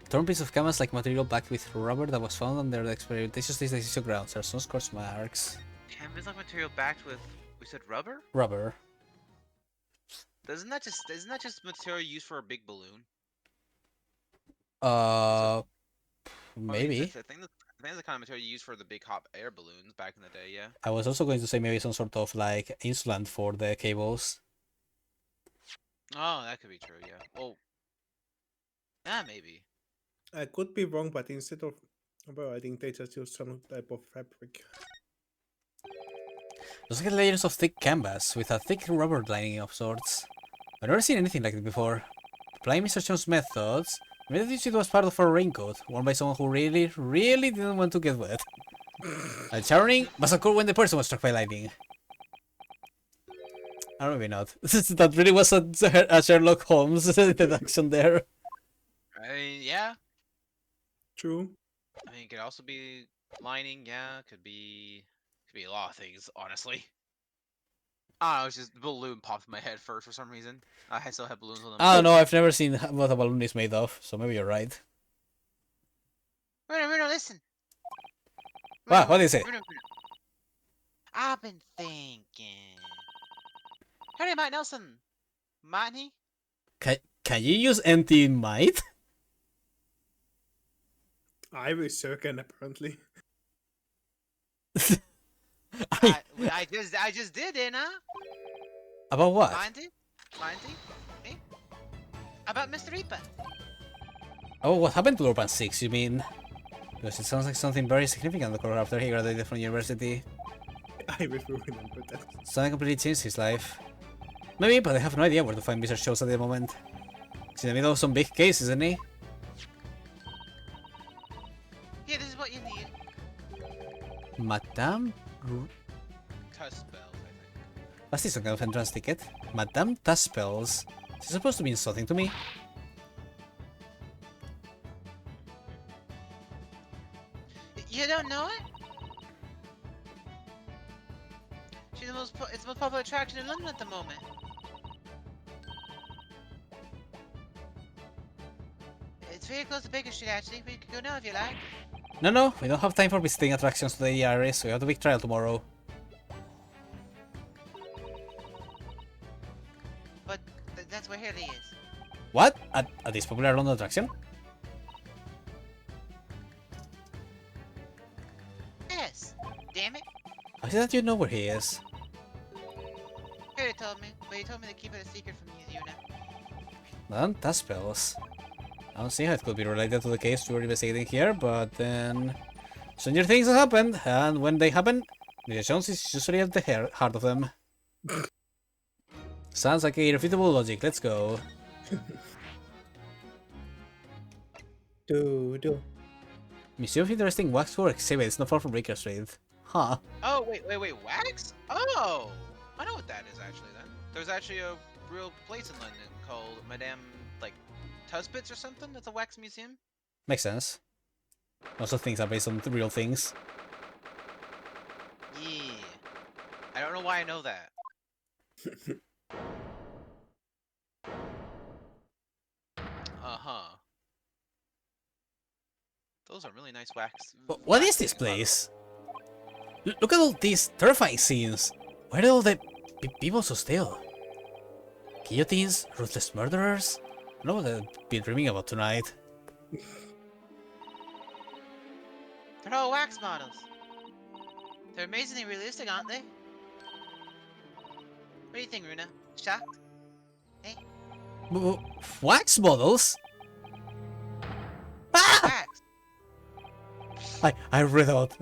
Torn piece of canvas like material backed with rubber that was found under the experimentation stage grounds. There are some scorch marks. Canvas like material backed with, we said rubber? Rubber. Isn't that just material used for a big balloon? Maybe. I think that's the kind of material used for the big hot air balloons back in the day, yeah. I was also going to say maybe some sort of like insulant for the cables. Oh, that could be true, yeah. Well, yeah, maybe. I could be wrong, but instead of, well, I think they just use some type of fabric. Those like layers of thick canvas with a thick rubber lining of sorts. I've never seen anything like it before. Applying Mr. Jones' methods, maybe it was part of a raincoat worn by someone who really didn't want to get wet. And showering must occur when the person was struck by lightning. Or maybe not. That really was a Sherlock Holmes deduction there. I mean, yeah. True. I mean, it could also be lining, yeah. Could be a lot of things, honestly. I don't know, it's just the balloon popped in my head first for some reason. I still have balloons on them. I don't know, I've never seen what a balloon is made of, so maybe you're right. Bruno, listen. What? What is it? Bruno. I've been thinking. Harry might know some, mightn't he? Can you use anti-might? I was certain, apparently. I just did, didn't I? About what? Mind he? Eh? About Mr. Reaper. Oh, what happened to Urban 6, you mean? Because it sounds like something very significant occurred after he graduated from university. I will remember that. Something completely changed his life. Maybe, but I have no idea where to find Wizard shows at the moment. He's in the middle of some big case, isn't he? Yeah, this is what you need. Madame... Tuspels, I think. What's this, some kind of entrance ticket? Madame Tuspels. Is it supposed to mean something to me? You don't know it? She's it's the most popular attraction in London at the moment. It's very close to Baker Street, actually. We could go now if you like. No, we don't have time for visiting attractions today, Iris. We have the big trial tomorrow. But that's where Haley is. What? At this popular London attraction? Yes. Damn it. How is it that you know where he is? Haley told me, but he told me to keep it a secret from you, Yuna. Madame Tuspels. I don't see how it could be related to the case we're investigating here, but then... stranger things have happened, and when they happen, Indiana Jones is usually at the heart of them. Sounds like a irrefutable logic, let's go. Do. Museum of Interesting Waxwork exhibit, it's not far from Baker Street. Huh. Oh, wait, wax? Oh! I know what that is, actually, then. There's actually a real place in London called Madame, like, Tuspits or something? That's a wax museum? Makes sense. Most of things are based on real things. Yeah. I don't know why I know that. Uh-huh. Those are really nice wax. But what is this waxing, by the way. place? Look at all these terrifying scenes. Why are all the people so still? Guillotines? Ruthless murderers? I know what I've been dreaming about tonight. They're all wax models. They're amazingly realistic, aren't they? What do you think, Runa? Shocked? Wax models? Ah! Wax. I read about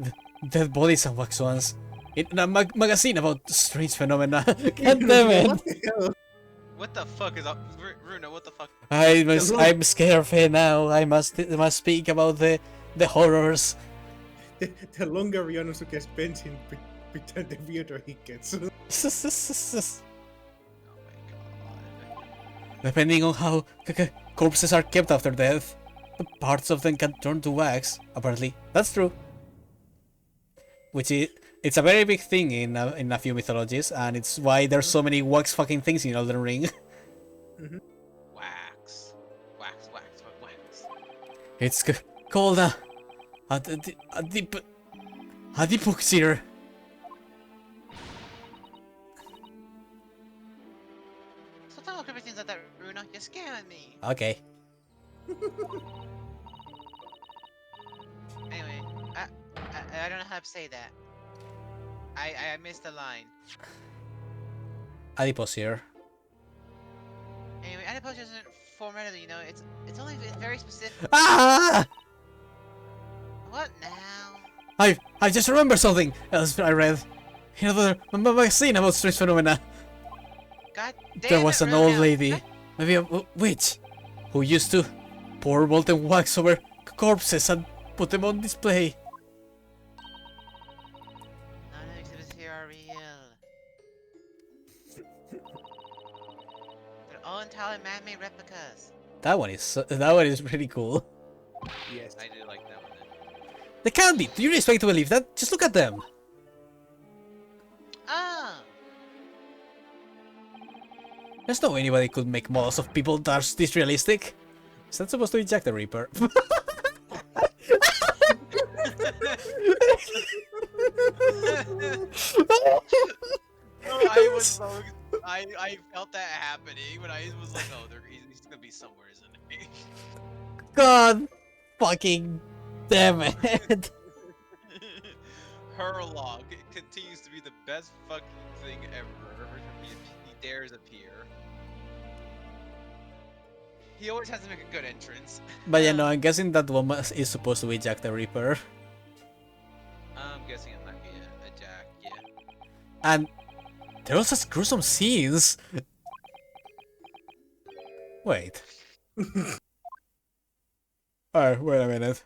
dead bodies and wax ones in a magazine about strange phenomena. God damn it! What the hell? What the fuck is up? Runa, what the fuck? I'm scared of it now. I must speak about the horrors. The longer Ryanosuke spends in pretend, the weirder he gets. Oh my god. Depending on how corpses are kept after death, the parts of them can turn to wax. Apparently, that's true. Which is it's a very big thing in a few mythologies, and it's why there's so many wax fucking things in Elden Ring. Wax. Wax. It's called a dipoxir. So don't look at things like that, Runa. You're scaring me. Okay. Anyway, I don't know how to say that. I missed the line. Adiposir. Anyway, adipose isn't formatted, you know. It's only very specific. Ah! What now? I just remember something else I read in another magazine about strange phenomena. God damn There was it, an old Runa. lady, maybe a witch, who used to pour molten wax over corpses and put them on display. None of the exhibits here are real. They're all entirely man-made replicas. That one is pretty cool. Yes. I do like that one. They can't be. Do you really expect to believe that? Just look at them. Oh! There's no way anybody could make models of people that's this realistic. Is that supposed to be Jack the Reaper? I felt that happening, but I was like, oh, he's gonna be somewhere, isn't he? God fucking damn it. Herlog continues to be the best fucking thing ever. Every time he dares appear. He always has to make a good entrance. But yeah, no, I'm guessing that woman is supposed to be Jack the Ripper. I'm guessing it might be a Jack, yeah. And there are such gruesome scenes. Wait. Alright, wait a minute.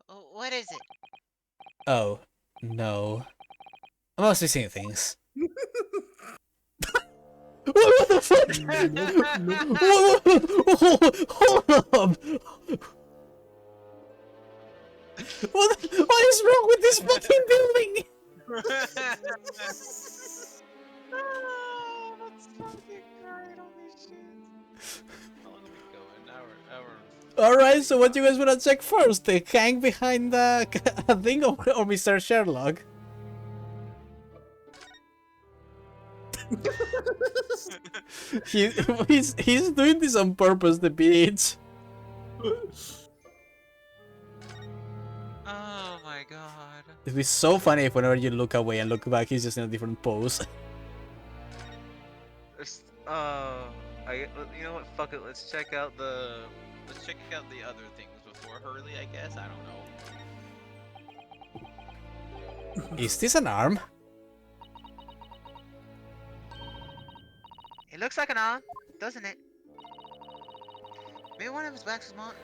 What is it? Oh, no. I must be seeing things. What the fuck? Hold up! What is wrong with this fucking building? Oh, that's fucking great, holy shit. How long are we going? Hour. Alright, so what you guys wanna check first? The hang behind the thing or Mr. Sherlock? he, he's doing this on purpose, the bitch. Oh my god. It'd be so funny if whenever you look away and look back, he's just in a different pose. You know what? Fuck it. Let's check out the other things before Hurley. I guess I don't know. Is this an arm? It looks like an arm, doesn't it? Maybe one of his backs one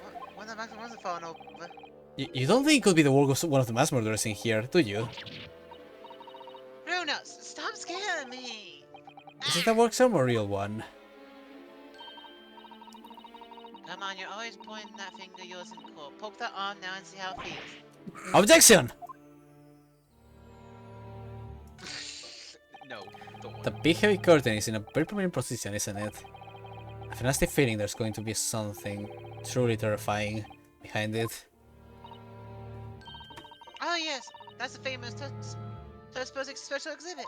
of the backs wasn't falling over. You don't think it could be the work of one of the mass murderers in here, do you? Bruno, stop scaring me! Is it a work some or a real one? Come on, you're always pointing that finger of yours in court. Poke that arm now and see how it feels. Objection! No, don't want The big heavy curtain is in a very prominent position, isn't it? I have a nasty feeling there's going to be something truly terrifying behind it. Oh yes, that's the famous Tusk special exhibit.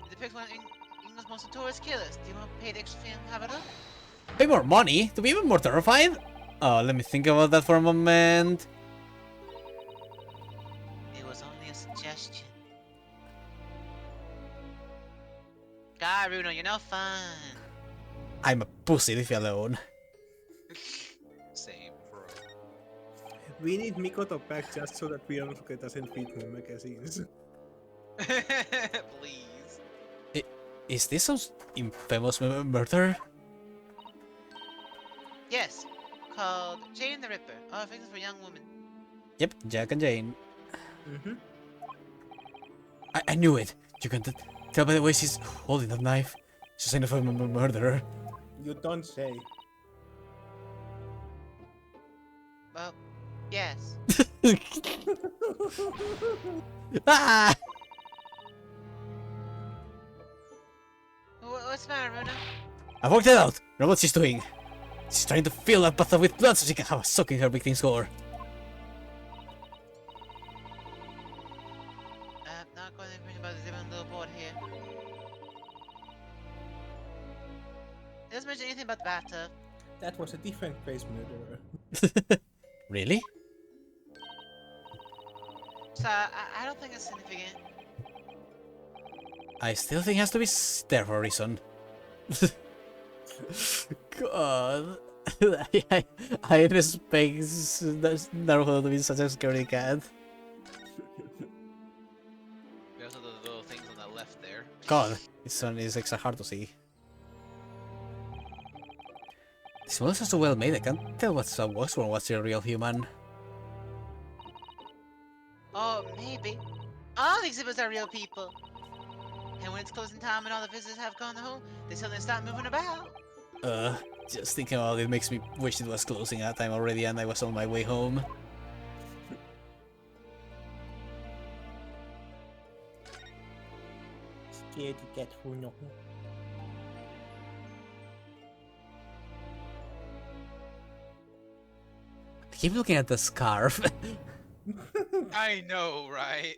It depicts one of England's most notorious killers. Do you want to pay the extra fee and have it up? Pay more money? To be even more terrified? Oh, let me think about that for a moment. It was only a suggestion. God, Bruno, you're no fun. I'm a pussy, leave me alone. Same, bro. We need Mikoto back just so that Bianca doesn't read more magazines. Please. Is this some infamous murder? Yes, called Jane the Ripper. All victims were young women. Yep, Jack and Jane. Mm-hmm. I knew it. You can tell by the way she's holding that knife. She's an infamous murderer. You don't say. Well, yes. Ah! What's the matter, Bruno? I worked it out. Know what she's doing. She's trying to fill that bathtub with blood so she can have a soak in her victim's gore. Not going to bring about this even little board here. It doesn't mention anything about the bathtub. That was a different face murderer. Really? So I don't think it's significant. I still think it has to be there for a reason. God. I respect Naruto to be such a scary cat. We also have the little things on the left there. God, this one is extra hard to see. This models are so well made, I can't tell what's a wax from what's a real human. Oh, maybe. All the exhibits are real people. And when it's closing time and all the visitors have gone home, they suddenly start moving about. Just thinking about it makes me wish it was closing at time already and I was on my way home. Scared cat who know. I keep looking at the scarf. I know, right?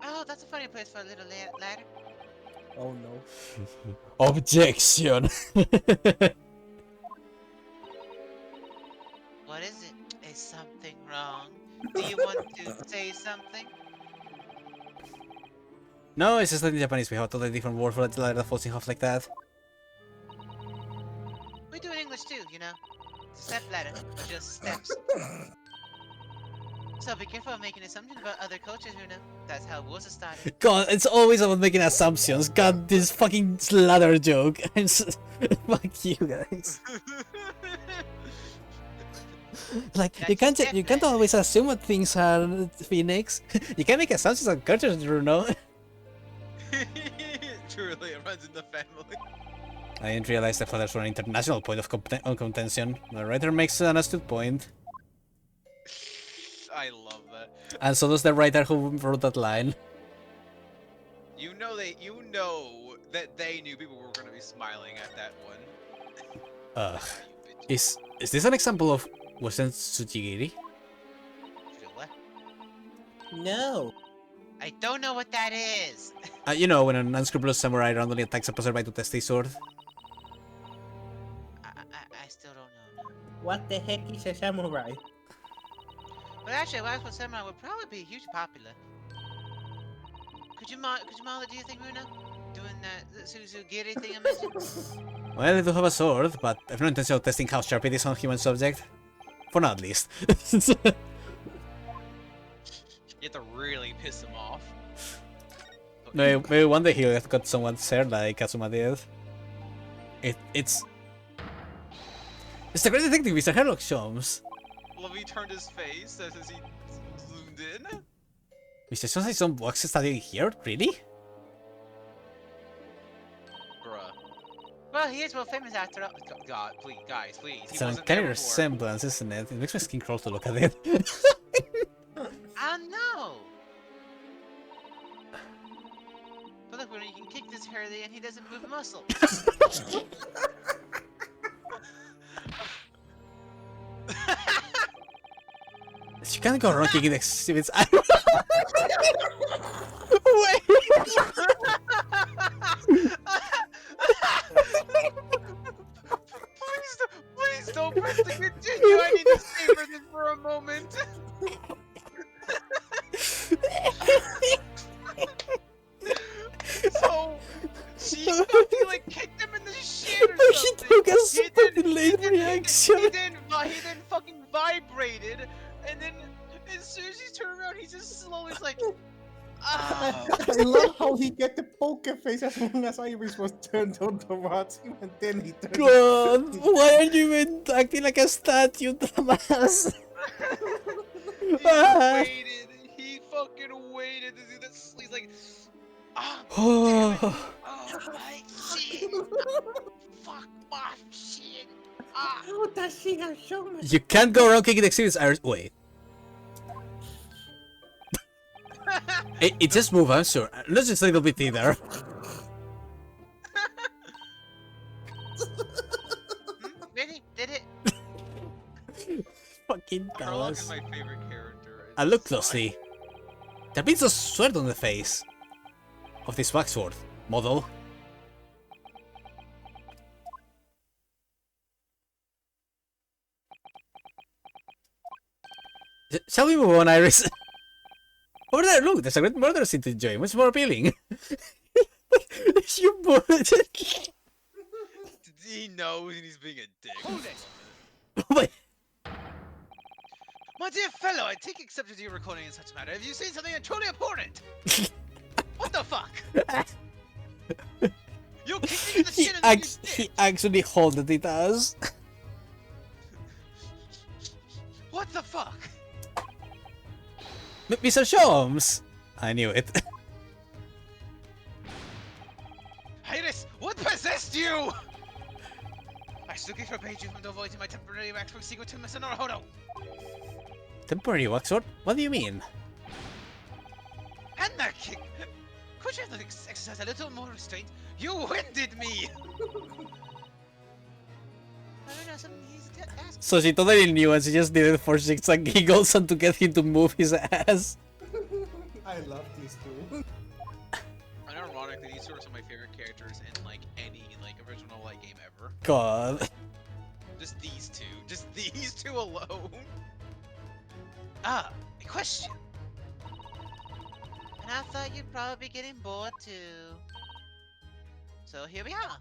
Oh, that's a funny place for a little ladder. Oh no. Objection. What is it? Is something wrong? Do you want to say something? No, it's just that in Japanese we have a totally different word for a ladder that falls in half like that. We do in English too, you know. Step ladder, or just steps. So be careful of making assumptions about other cultures, Una. That's how wars are started. God, it's always about making assumptions. God, this fucking ladder joke. Fuck you guys. Like That's you can't step you can't ladder. always assume what things are, Phoenix. You can make assumptions on cultures, you know. Truly, it runs in the family. I didn't realize the ladders were an international point of contention. The writer makes an astute point, I love that. and so does the writer who wrote that line. You know that they knew people were gonna be smiling at that one. Ugh. You bitch. Is this an example of Western Tsujigiri? Feel what? No. I don't know what that is. You know, when an unscrupulous samurai randomly attacks a passerby to test his sword. I still don't know. No. What the heck is a samurai? But actually, Wax with Samurai would probably be hugely popular. Could you model it, do you think, Runa? Doing that Suzugiri thing I mentioned? Well, I do have a sword, but I've no intention of testing how sharp it is on human subject. For now, at least. You have to really piss him off. Maybe one day he'll have got someone's hair like Kazuma did. It's the great detective, Mr. Sherlock Holmes. Love he turned his face as he zoomed in. Mr. Jones is on Wax studying here? Really? Bruh. Well, he is world famous after all. God, please, guys, please. It's He an wasn't there uncanny before. resemblance, isn't it? It makes my skin crawl to look at it. I know! But look, Runa, you can kick this Hurley and he doesn't move a muscle. You can't go wrong kicking exhibits. Wait! Please don't press the continue. I need to savor this for a moment. So she fucking like kicked him in the shit or He something. took a He super did- delayed he reaction. then fucking vibrated, and then as soon as he turned around, he just slowly was like, ah. I love how he get the poker face as soon as Iris was turned on towards him, and then he turned. God, why are you even acting like a statue, dumbass? He waited. He fucking waited to do this. He's like, ah, Oh, oh my shit. Fuck my shit. Ah. How does she have so much? you can't go around kicking exhibits, Iris. Wait. It just moved, I'm sure. Let's just a little bit either. Really? Did it? Fucking Sherlock is dumbass. my favorite character. I look closely. There beats a sweat on the face of this waxwork model. Shall we move on, Iris? Over there, look, there's a great murder scene to enjoy, much more appealing. You bullet. He knows and he's being a dick. Hold it! Wait, My dear fellow, I take exception to your recording in such a matter. Have you seen something truly important? What the fuck? You kicked me in the he, shit and then you he did. actually holded it as. What the fuck? Mr. Sholmes! I knew it. Iris, what possessed you? I strictly forbade you from avoiding my temporary waxwork secret to Mr. Naruhodo. Temporary waxwork? What do you mean? And that kick. Could you have exercised a little more restraint? You winded me. I don't know, something he's asking. So she totally knew and she just did it for shits and giggles and to get him to move his ass. I love these two. And ironically, these are some of my favorite characters in like any like original like game ever. God. Just these two. Just these two alone. Ah, a question. And I thought you'd probably be getting bored too. So here we are.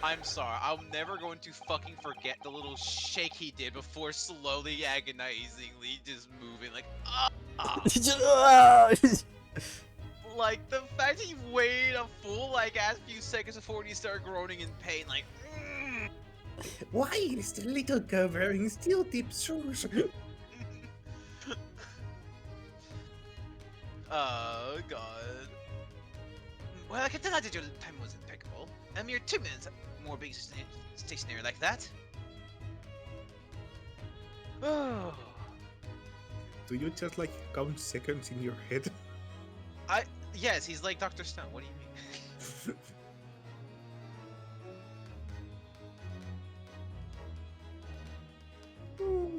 I'm sorry, I'm never going to fucking forget the little shake he did before slowly, agonizingly just moving like, like the fact he waited a full like ass few seconds before he started groaning in pain, like. Why is the little girl wearing steel-tipped shoes? Oh god. Well, I can tell that your time was impeccable. A mere 2 minutes more being stationary like that. Oh. Do you just like count seconds in your head? Yes, he's like Dr. Stone. What do you mean?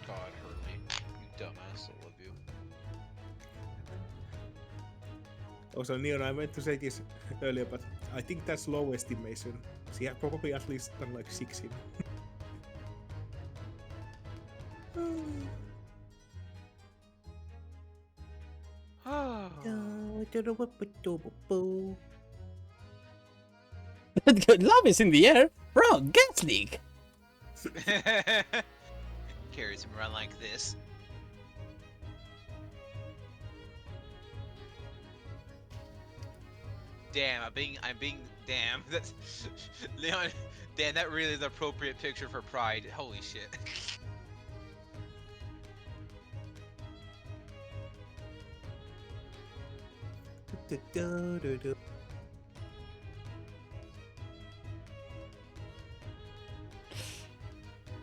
God, Hurley. You dumbass, I love you. Also, Neon, I meant to say this earlier, but I think that's low estimation. She had probably at least done like 6 in. Love is in the air. Bro, get league. Carries him around like this. Damn, damn. That's Leon. Damn, that really is an appropriate picture for Pride. Holy shit.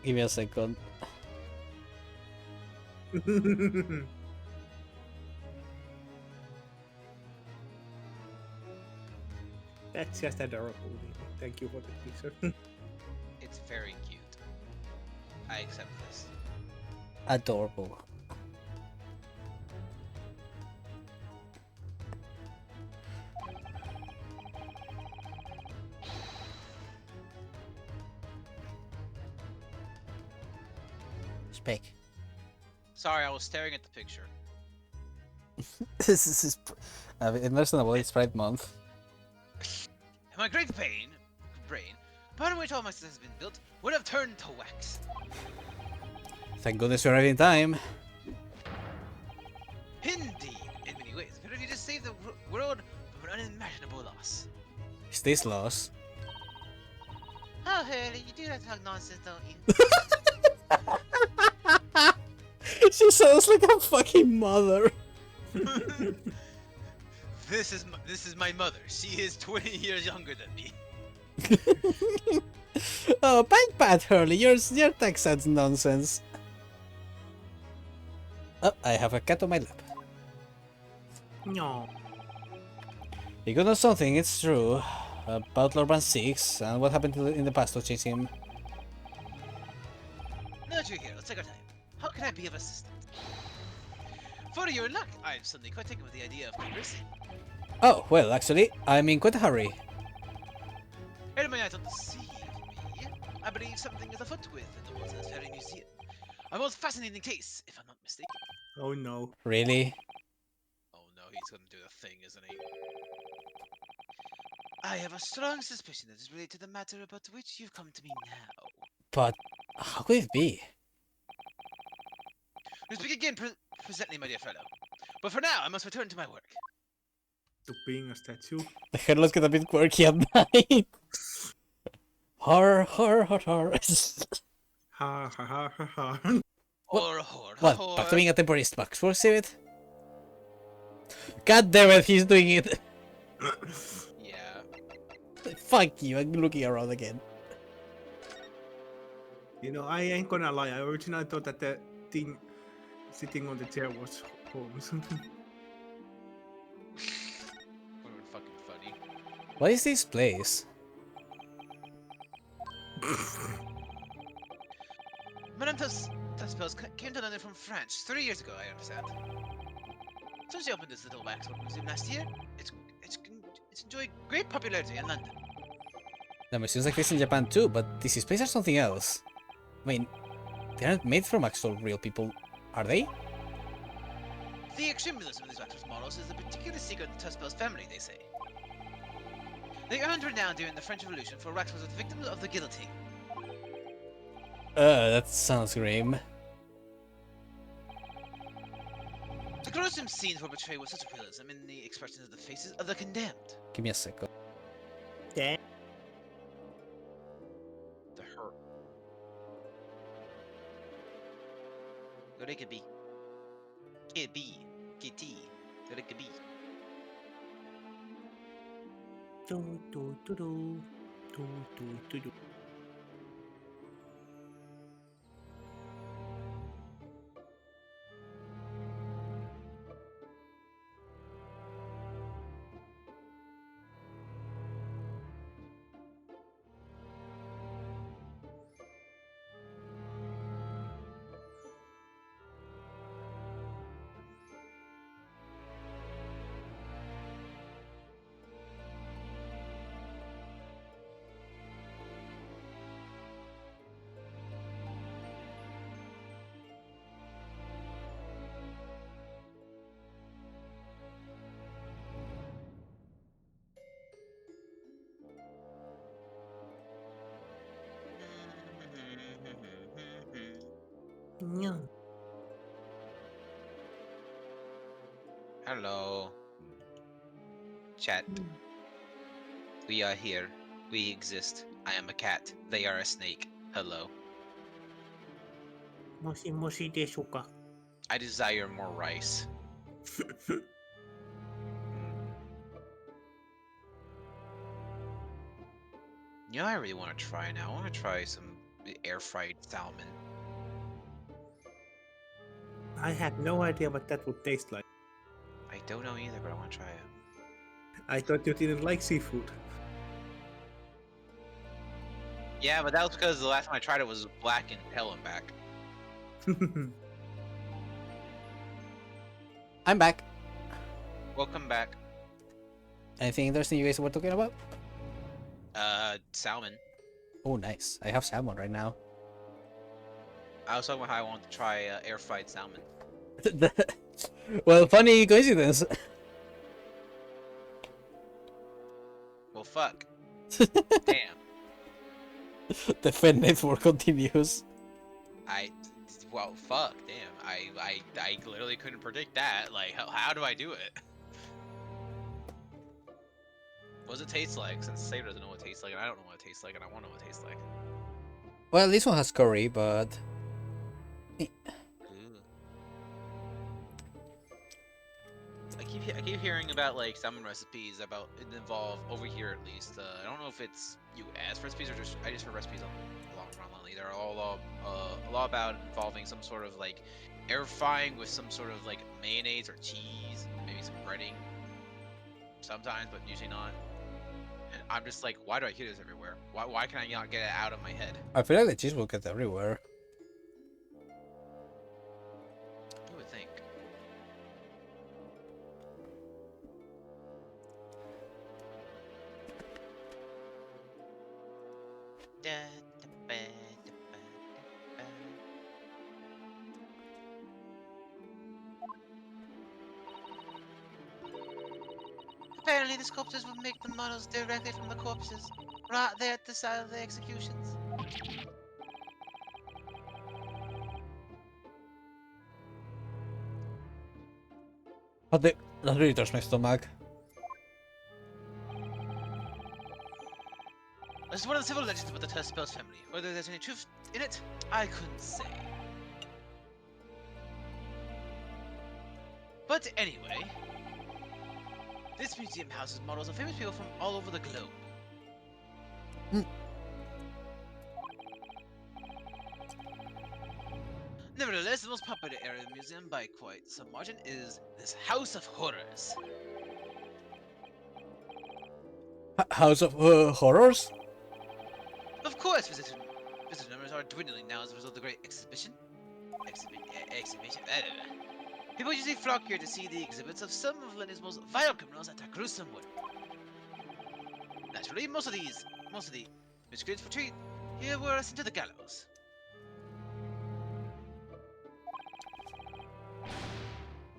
Give me a second. That's just adorable. Thank you for the picture. It's very cute. I accept this. Adorable. Speak. Sorry, I was staring at the picture. This is understandable. It's Pride Month. And my great brain, upon which all my systems have been built, would have turned to wax. Thank goodness you're in time. Indeed, in many ways, but if you just saved the world from an unimaginable loss. Is this loss? Oh, Hurley, you do that talk nonsense, don't you? She sounds like a fucking mother. This is my mother. She is 20 years younger than me. Oh, bank Pat Hurley, your Texas nonsense. Oh, I have a cat on my lap. No. You could know something, it's true. About Lord Van 6 and what happened in the past to change him. Now that you're here, let's take our time. How can I be of assistance? For your luck, I'm suddenly quite taken with the idea of conversing. Oh, well, actually, I'm in quite a hurry. And may I don't deceive me? I believe something is afoot with the Walter's Ferry Museum. A most fascinating case, if I'm not mistaken. Oh no. Really? Oh no, he's gonna do the thing, isn't he? I have a strong suspicion that is related to the matter about which you've come to me now. But how could it be? We'll speak again presently, my dear fellow. But for now, I must return to my work. To being a statue. The headless get a bit quirky at night. Horror. Ha ha ha ha ha. What? Back to being a temporarist box. We'll see it. God damn it, he's doing it. Yeah. Fuck you, I'm looking around again. You know, I ain't gonna lie. I originally thought that the thing sitting on the chair was Holmes. Would've been fucking funny. What is this place? Madame Tuss Tuspels came to London from France 3 years ago, I understand. So she opened this little waxwork museum last year. It's enjoyed great popularity in London. The museums like this in Japan too, but these spaces are something else. I mean, they aren't made from actual real people, are they? The extreme realism of these waxwork models is a particular secret of the Tuspels family, they say. They earned renown during the French Revolution for waxworks with victims of the guillotine. That sounds grim. The gruesome scenes were portrayed with such realism in the expressions of the faces of the condemned. Give me a second. Damn. The hurt. Yorikabi. KB. KT. Yorikabi. Do, do, do, do. Do, do, do, do. Yeah. Hello. Chat. We are here. We exist. I am a cat. They are a snake. Hello. Moshi moshi desu ka? I desire more rice. You know, I really want to try now. I want to try some air fried salmon. I had no idea what that would taste like. I don't know either, but I want to try it. I thought you didn't like seafood. Yeah, but that was because the last time I tried it was black and hell and back. I'm back. Welcome back. Anything interesting you guys were talking about? Salmon. Oh, nice. I have salmon right now. I was talking about how I wanted to try air fried salmon. Well, funny coincidence. Well, fuck. Damn. The Fed network continues. Well, fuck. Damn. I literally couldn't predict that. Like, how do I do it? What does it taste like? Since Saber doesn't know what it tastes like, and I don't know what it tastes like, and I want to know what it tastes like. Well, this one has curry, but Ooh. I keep hearing about like salmon recipes about it involve over here at least. I don't know if it's US recipes or just I just heard recipes around lately. They're all a lot about involving some sort of like air frying with some sort of like mayonnaise or cheese, and maybe some breading. Sometimes, but usually not. And I'm just like, why do I hear this everywhere? Why can I not get it out of my head? I feel like the cheese will get everywhere. You would think. Apparently, the sculptors would make the models directly from the corpses, right there at the site of the executions. But that really touched my stomach. This is one of the several legends about the Tuspels family. Whether there's any truth in it, I couldn't say. But anyway, this museum houses models of famous people from all over the globe. Nevertheless, the most popular area of the museum by quite some margin is this House of Horrors. House of Horrors? Of course, visitor numbers are dwindling now as a result of the Great Exhibition. Exhibition. People usually flock here to see the exhibits of some of London's most vile criminals at their gruesome work. Naturally, most of the miscreants for treat here were sent to the gallows.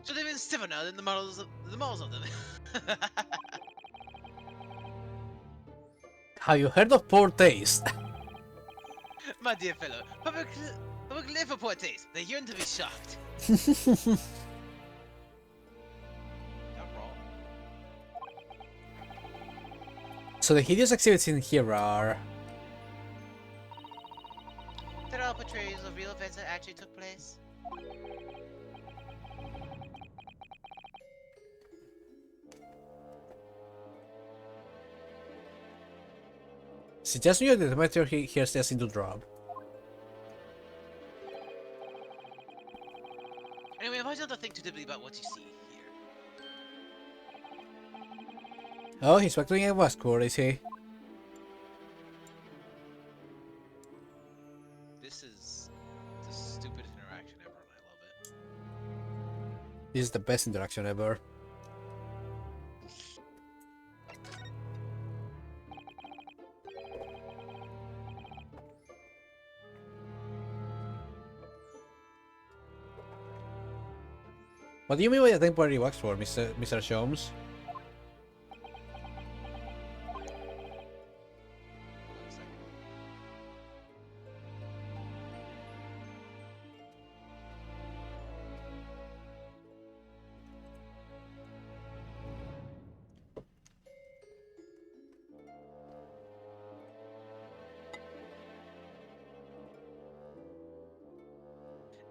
So they've been stiffer now than the models of them. Have you heard of poor taste? My dear fellow, public live for poor taste. They yearn to be shocked. Not wrong. So the hideous exhibits in here are... They're all portrayals of real events that actually took place. Suggest me that the meteor here stays into drop. Anyway, I don't think too deeply about what you see here. Oh, he's back doing a Westward, is he? This is the stupidest interaction ever, and I love it. This is the best interaction ever. What do you mean by a temporary Wexford, Mr. Sholmes? One second.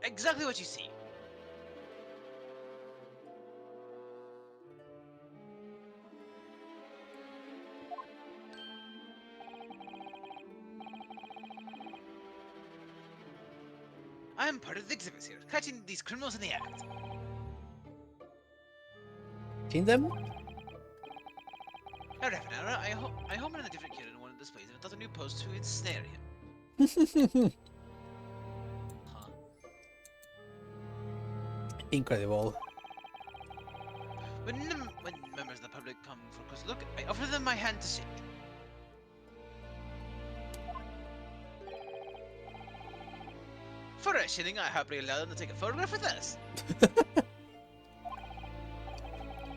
Exactly what you see. I am part of the exhibits here, catching these criminals in the act. Seen them? Now, Ravenara, I hope I'm in a different kid in one of the displays and thought a new post to ensnare him. Huh. Incredible. When members of the public come for a close look, I offer them my hand to shake. For a shilling, I happily allow them to take a photograph with us.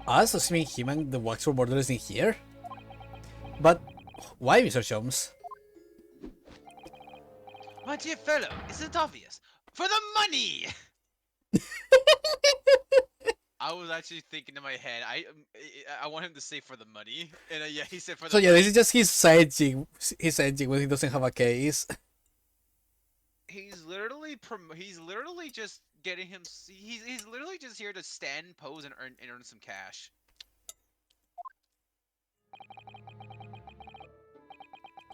Us, assuming him and the Wexford border is in here? But why, Mr. Sholmes? My dear fellow, isn't it obvious? For the money! I was actually thinking in my head, I want him to say for the money, and yeah, he said for the So yeah, money. this is just his side jig when he doesn't have a case. He's literally just getting him. He's literally just here to stand, pose, and earn some cash.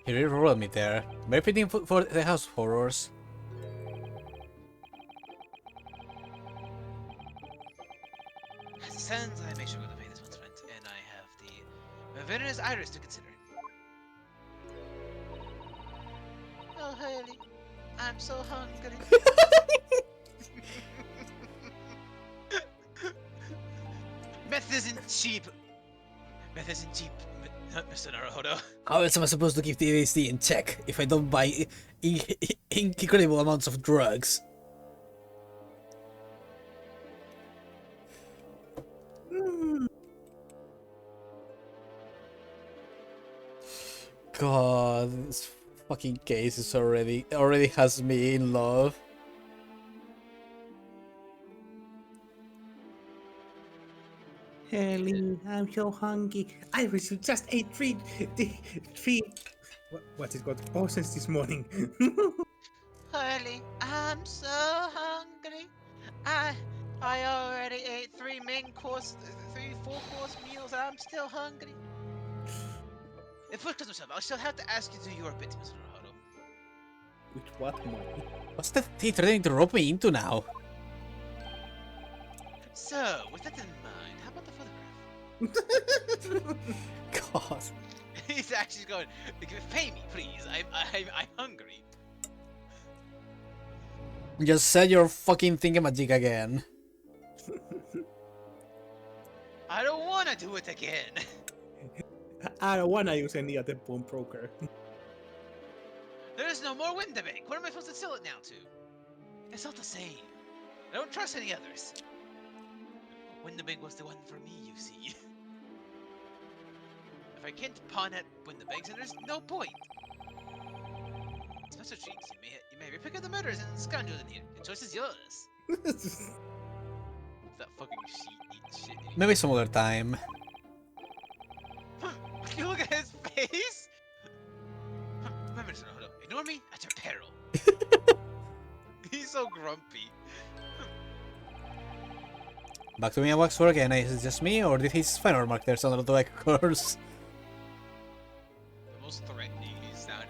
He really rolled me there. Very fitting for the House of Horrors. As it stands, I may struggle to pay this month's rent, and I have the Ravenous Iris to consider. Oh, Hurley, I'm so hungry. Meth isn't cheap. Meth isn't cheap, Mr. Naruhodo. How else am I supposed to keep the ADHD in check if I don't buy incredible amounts of drugs? God, this fucking case is already has me in love. Ellie, I'm so hungry. I was just ate three. What is called potions this morning? Hurley, I'm so hungry. I already ate 3 4-course meals. I'm still hungry. If push comes to shove, I shall have to ask you to do your bit, Mr. Naruhodo. With what money? What's that he threatening to rope me into now? So, with that in mind, how about the photograph? God. He's actually going, pay me, please. I'm hungry. Just said your fucking thingamajig again. I don't wanna do it again. I don't wanna use any other bone broker. There's no more Windabank. What am I supposed to sell it now to? It's not the same. I don't trust any others. Windabank was the one for me, you see. If I can't pawn at Windabanks, then there's no point. Special treats. You may pick up the murders and scoundrels in here. Your choice is yours. That fucking shit. Maybe some other time. You look at his face. Remember, Sonohiro, ignore me at your peril. He's so grumpy. Back to me and Waxford again. Is it just me, or did his final mark there sound like a curse? The most threatening he sounded.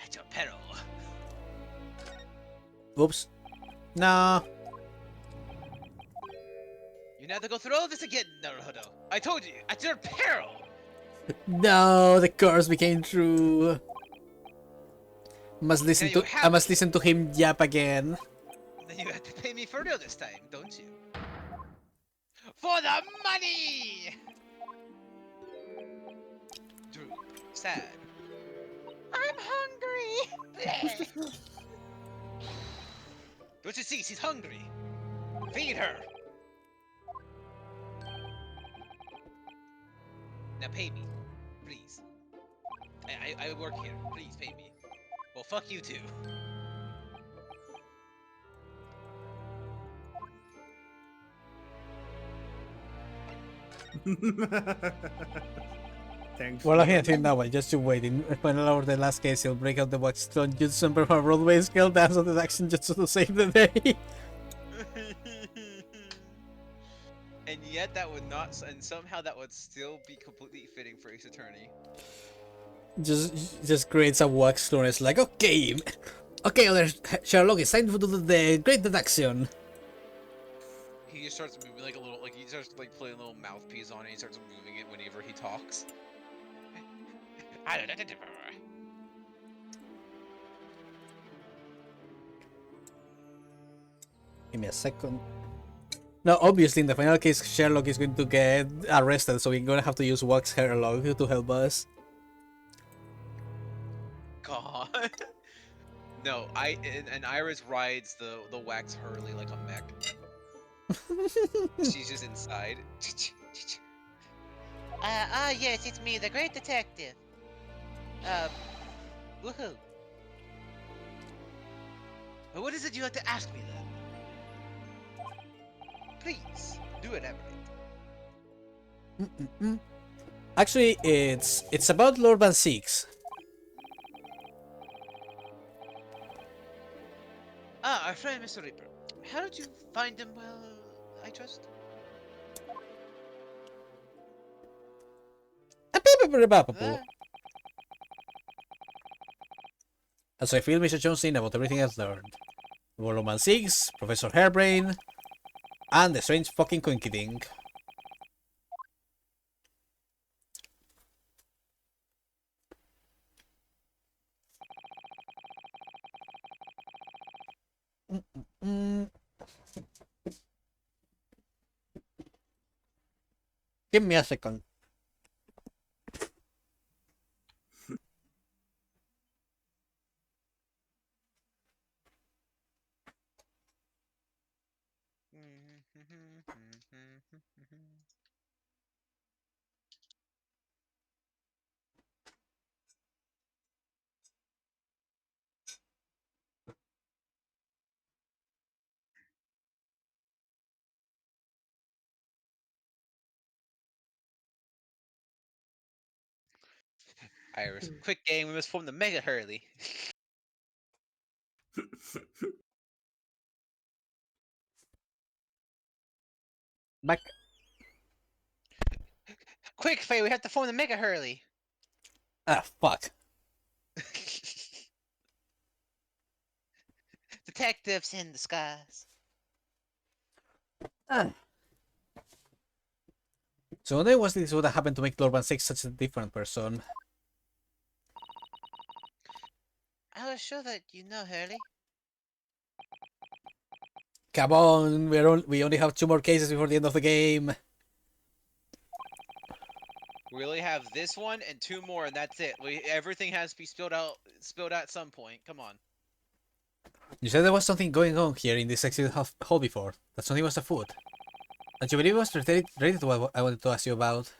At your peril. Oops. No. You now have to go through all of this again, Naruhodo. I told you, at your peril. No, the curse became true. Must listen Now you to. I have must listen to him yap again. Then you have to pay me for real this time, don't you? For the money! Droop. Sad. I'm hungry! Don't you see? She's hungry. Feed her. Now pay me. Please. I work here. Please pay me. Well, fuck you too. Thanks. We're laughing at him now, but just you wait. In final hour of the last case, he'll break out the wax stone jutsu and perform a Broadway scale dance on the action jutsu to save the day. And yet that would not, and somehow that would still be completely fitting for Ace Attorney. just creates a wax stone. It's like, okay, other Sherlock, it's time to do the great deduction. He just starts moving like a little, like he starts like putting a little mouthpiece on it. He starts moving it whenever he talks. Give me a second. No, obviously in the final case, Sherlock is going to get arrested, so we're gonna have to use Wax Sherlock to help us. God. No, and Iris rides the wax Hurley like a mech. She's just inside. Yes, it's me, the great detective. Woohoo. But what is it you have to ask me then? Please do it, Everett. Actually, it's about Lord Van Six. Ah, our friend Mr. Reaper. How did you find him? Well, I trust. As I feel Mr. Jones in about everything I've learned. About Lord Van Six, Professor Hairbrain, and the strange fucking Quinky Dink. Give me a second. Iris, quick game. We must form the Mega Hurley. Back. Quick, Faye. We have to form the Mega Hurley. Ah, fuck. Detectives in disguise. So wonder what this would have happened to make Lord Van Six such a different person. I was sure that you know, Hurley. come on, we only have 2 more cases before the end of the game. We only have this one and 2 more, and that's it. Everything has to be spilled out at some point. Come on. You said there was something going on here in this exit hall before. That something was afoot. And you believe it was related to what I wanted to ask you about?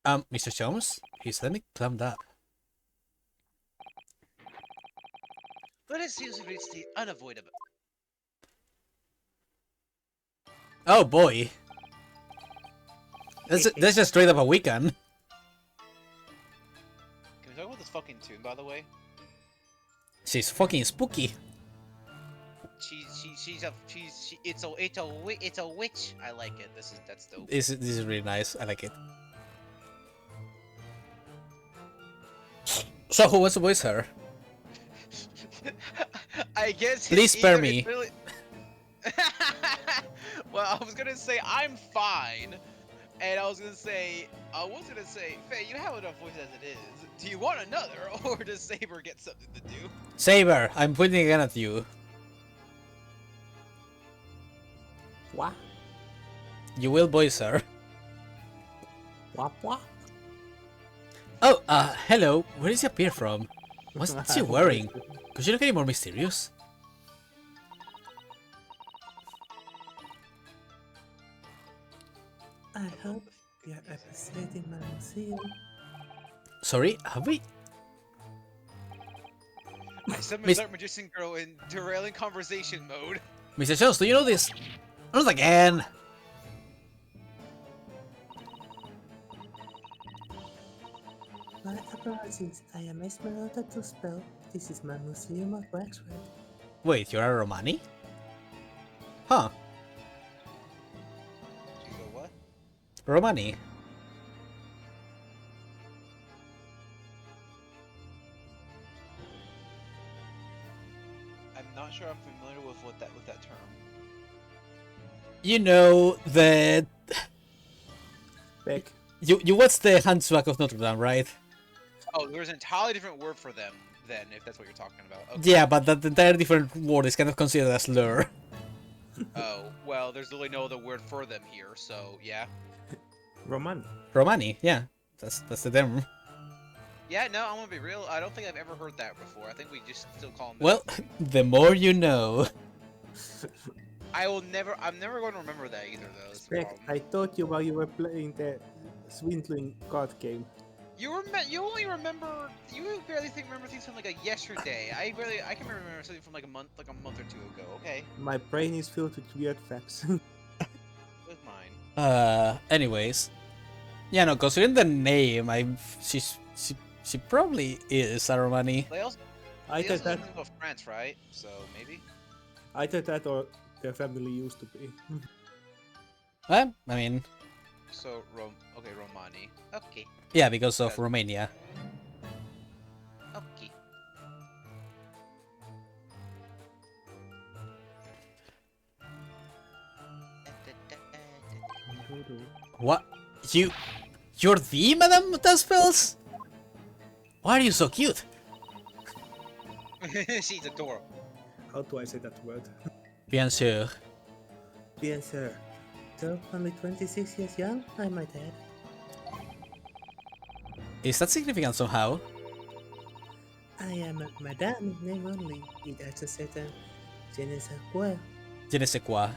Mr. Jones? His stomach clamped up. But it seems to reach the unavoidable. Oh boy! That's just straight up a weekend. Can we talk about this fucking tune, by the way? She's fucking spooky. It's a witch. I like it. That's dope. This is really nice. I like it. So who wants to voice her? I guess. Please spare me. Really... Well, I was gonna say I'm fine, and I was gonna say, Faye, you have enough voice as it is. Do you want another, or does Saber get something to do? Saber, I'm pointing again at you. What? You will voice her. What? Oh, hello. Where does he appear from? What's she wearing? Could she look any more mysterious? I hope you're appreciating my museum. Sorry, have we? I summoned Miss- Dark Magician Girl in derailing conversation mode. Mr. Jones, do you know this? Not again. My apologies, I am Esmeralda to spell. This is my museum of waxwork. Wait, you're a Romani? Huh, You go what? Romani. I'm not sure I'm familiar with that term. You know that Beck. you watched the Hunchback of Notre Dame, right? Oh, there's an entirely different word for them then, if that's what you're talking about. Okay. Yeah, but that entire different word is kind of considered as lure. Oh, well, there's literally no other word for them here, so yeah. Roman. Romani, yeah, that's the term. Yeah, no, I'm gonna be real. I don't think I've ever heard that before. I think we just still call them. Well, the more you know. I'm never going to remember that either, though. That's the Beck, problem. I taught you while you were playing the swindling card game. You only remember. You barely remember things from like a yesterday. I can remember something from like a month or 2 ago. Okay, My brain is filled with weird facts. with mine. Anyways, yeah, no, considering the name, she probably is a Romani. They also Either live that, in France, right? So maybe. either that, or their family used to be. Well, I mean, So okay, Romani. Okay, yeah, because of Romania. okay. What? You're the Madame Taspels? Why are you so cute? She's adorable. How do I say that word? Bien sûr. Bien, sir. Though only 26 years young, I might add. Is that significant somehow? I am a madame in name only. It adds a certain je ne sais quoi. Je ne sais quoi.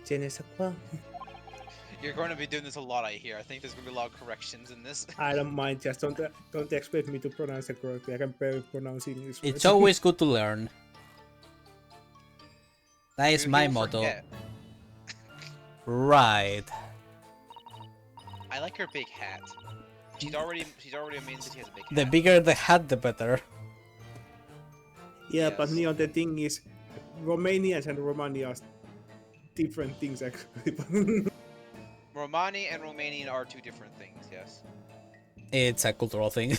Je ne sais quoi. You're going to be doing this a lot, I hear. I think there's going to be a lot of corrections in this. I don't mind, just don't expect me to pronounce it correctly. I can barely pronounce English. It's words. always good to learn. That is Dude, my you'll motto. forget. Right. I like her big hat. She's already amazing that she has a big hat. The bigger the hat, the better. Yeah, but Yes. Neo, the thing is, Romanians and Romania are different things actually. Romani and Romanian are two different things, yes. It's a cultural thing.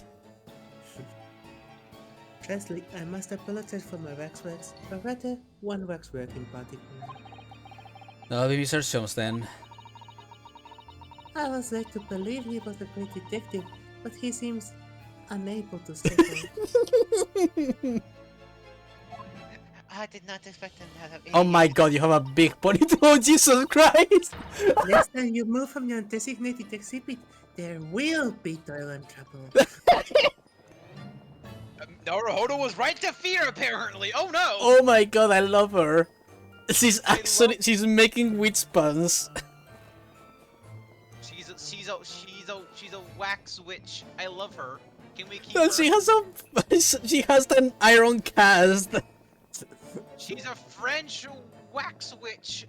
Firstly, I must apologize for my waxworks, or rather, one waxwork in particular. No, maybe Sir Jones then. I was led to believe he was a great detective, but he seems unable to settle. I did not expect him to have Oh my idiots. god, you have a big ponytail. Oh, Jesus Christ! Next time you move from your designated exhibit, there will be toilet trouble. Naruhodo was right to fear, apparently. Oh no! Oh my god, I love her. She's I actually love- she's making witch puns. She's a wax witch. I love her. Can we keep And her? she has an iron cast. She's a French wax witch.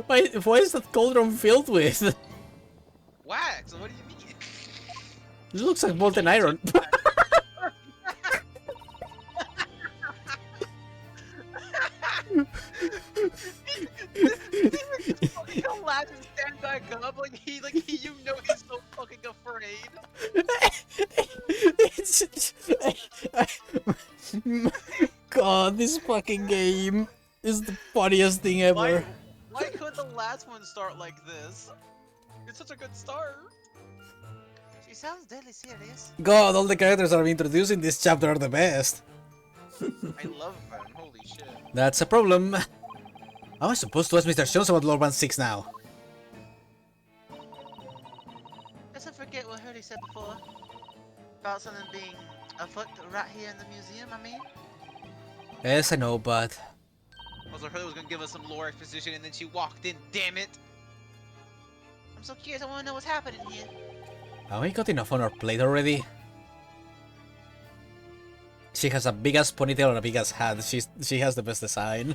Why is that cauldron filled with? It Wax? What do you mean? looks like molten iron. He'll laugh and stand back up like he you know he's so fucking afraid. God, this fucking game is the funniest thing ever. Why could the last one start like this? It's such a good start. She sounds deadly serious. God, all the characters that are introduced in this chapter are the best. I love them. Holy shit. That's a problem. I was supposed to ask Mr. Jones about Lord 6 now. Let's not forget what Hurley said before. About something being afoot right here in the museum, I mean. Yes, I know, but... Also, Hurley was gonna give us some lore exposition and then she walked in, damn it! I'm so curious, I wanna know what's happening here. Have we got enough on our plate already? She has a big ass ponytail and a big ass hat. She has the best design.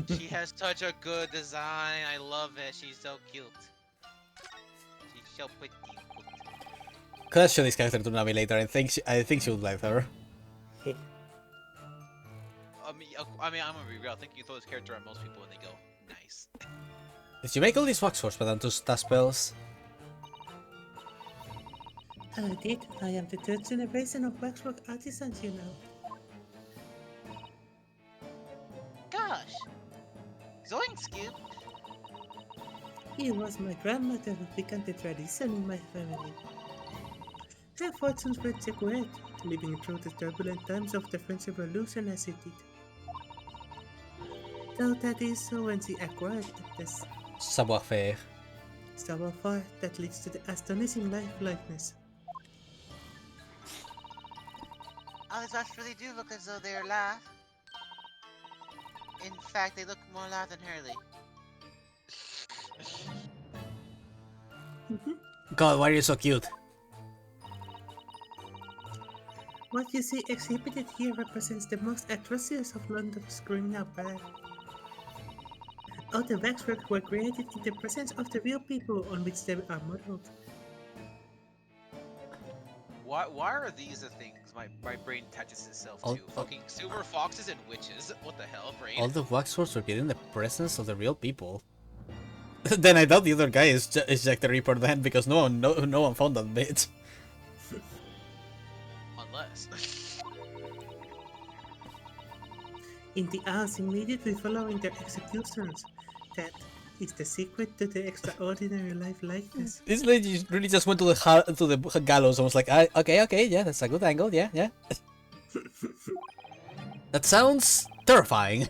She has such a good design. I love it. She's so cute. She's so pretty. Could I show this character to Navi later? I think she would like her. I mean, I'm gonna be real. I think you throw this character at most people and they go, nice. Did you make all these wax swords, Madame Tusta spells? I did. I am the third generation of waxwork artisans, you know. Gosh. Zoink, Scoop. It was my grandmother who began the tradition in my family. Her fortunes were checkered, living through the turbulent times of the French Revolution as it did. Though that is when she acquired this Savoir-faire. savoir-faire that leads to the astonishing lifelessness. All these rats really do look as though they're alive. In fact, they look more alive than Hurley. God, why are you so cute? What you see exhibited here represents the most atrocious of London's growing up era. All the waxworks were created in the presence of the real people on which they are modeled. Why are these the things my brain attaches itself All- to? Fucking silver foxes and witches. What the hell, brain? All the wax swords were created in the presence of the real people. Then I doubt the other guy is Jack the Reaper then, because no one found that bit. Unless. In the hours immediately following their executions, that is the secret to the extraordinary life likeness. This lady really just went to the gallows and was like, okay, yeah, that's a good angle, yeah. That sounds terrifying.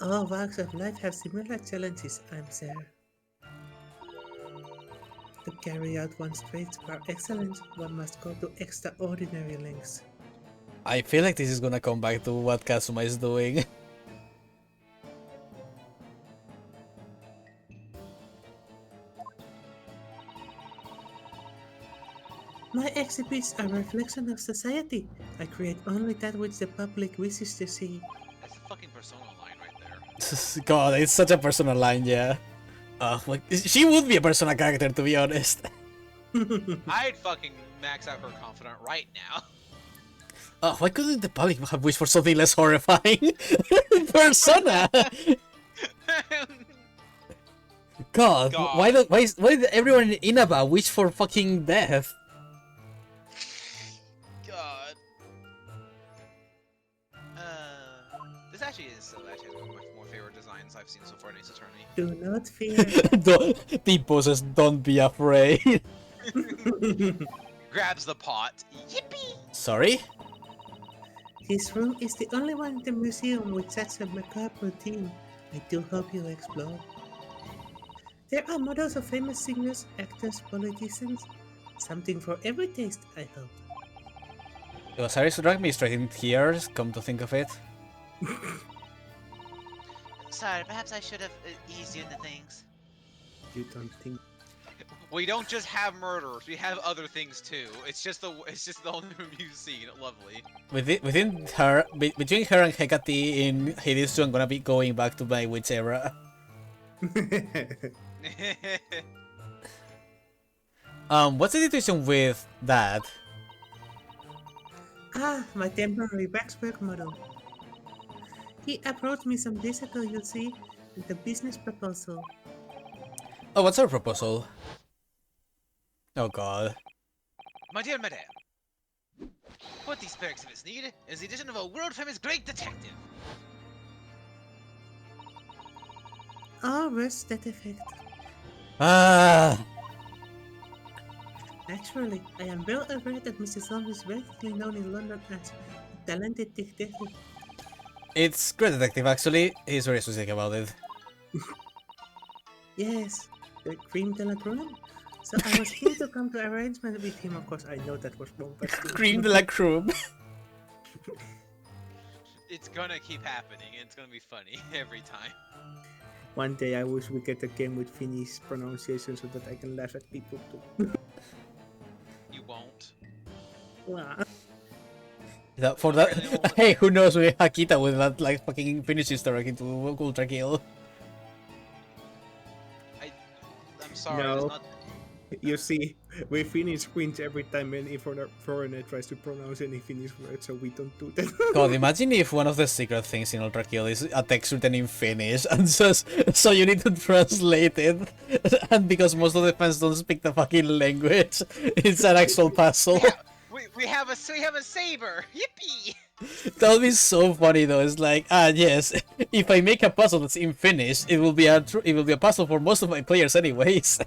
All walks of life have similar challenges, I'm sure. To carry out one's traits for excellence, one must go to extraordinary lengths. I feel like this is gonna come back to what Kazuma is doing. My exhibits are a reflection of society. I create only that which the public wishes to see. That's a fucking persona line right there. God, it's such a personal line, yeah. Like, she would be a personal character, to be honest. I'd fucking max out her confidant right now. Why couldn't the public have wished for something less horrifying? Persona! God, God. why did everyone in Inaba wish for fucking death? God. This actually is actually one of my more favorite designs I've seen so far in Ace Attorney. Do not fear. The bosses, don't be afraid. Grabs the pot. Yippee! Sorry? This room is the only one in the museum with such a macabre theme. I do hope you explore. There are models of famous singers, actors, politicians. Something for every taste, I hope. Osiris dragged me straight in here, come to think of it. Sorry, perhaps I should have eased you into things. You don't think We don't just have murderers, we have other things too. It's just the only room you've seen. Lovely. Between her and Hecate in Hades 2, I'm gonna be going back to my witch era. What's the situation with that? Ah, my temporary waxwork model. He approached me some days ago, you see, with a business proposal. Oh, what's our proposal? Oh god. My dear madame, what these barracks of us need is the addition of a world-famous great detective. Oh, where's that effect? Ah, Naturally, I am well aware that Mr. Holmes is relatively known in London as a talented detective. it's great detective actually. He's very specific about it. Yes, the cream de la creme. So I was keen to come to arrangement with him. Of course, I know that was wrong, but still. Cream de la creme. It's gonna keep happening, and it's gonna be funny every time. one day I wish we get a game with Finnish pronunciation so that I can laugh at people too. You won't. Wow. For that, hey, who knows with Hakita with that like fucking Finnish historic into Ultra Kill. I'm sorry. No. It's not. You see, we Finnish cringe every time any foreigner tries to pronounce any Finnish word, so we don't do that. God, imagine if one of the secret things in Ultra Kill is a text written in Finnish, and so you need to translate it, and because most of the fans don't speak the fucking language, it's an actual puzzle. We have a saber. Yippee! That would be so funny though. It's like, yes, if I make a puzzle that's in Finnish, it will be a puzzle for most of my players anyways.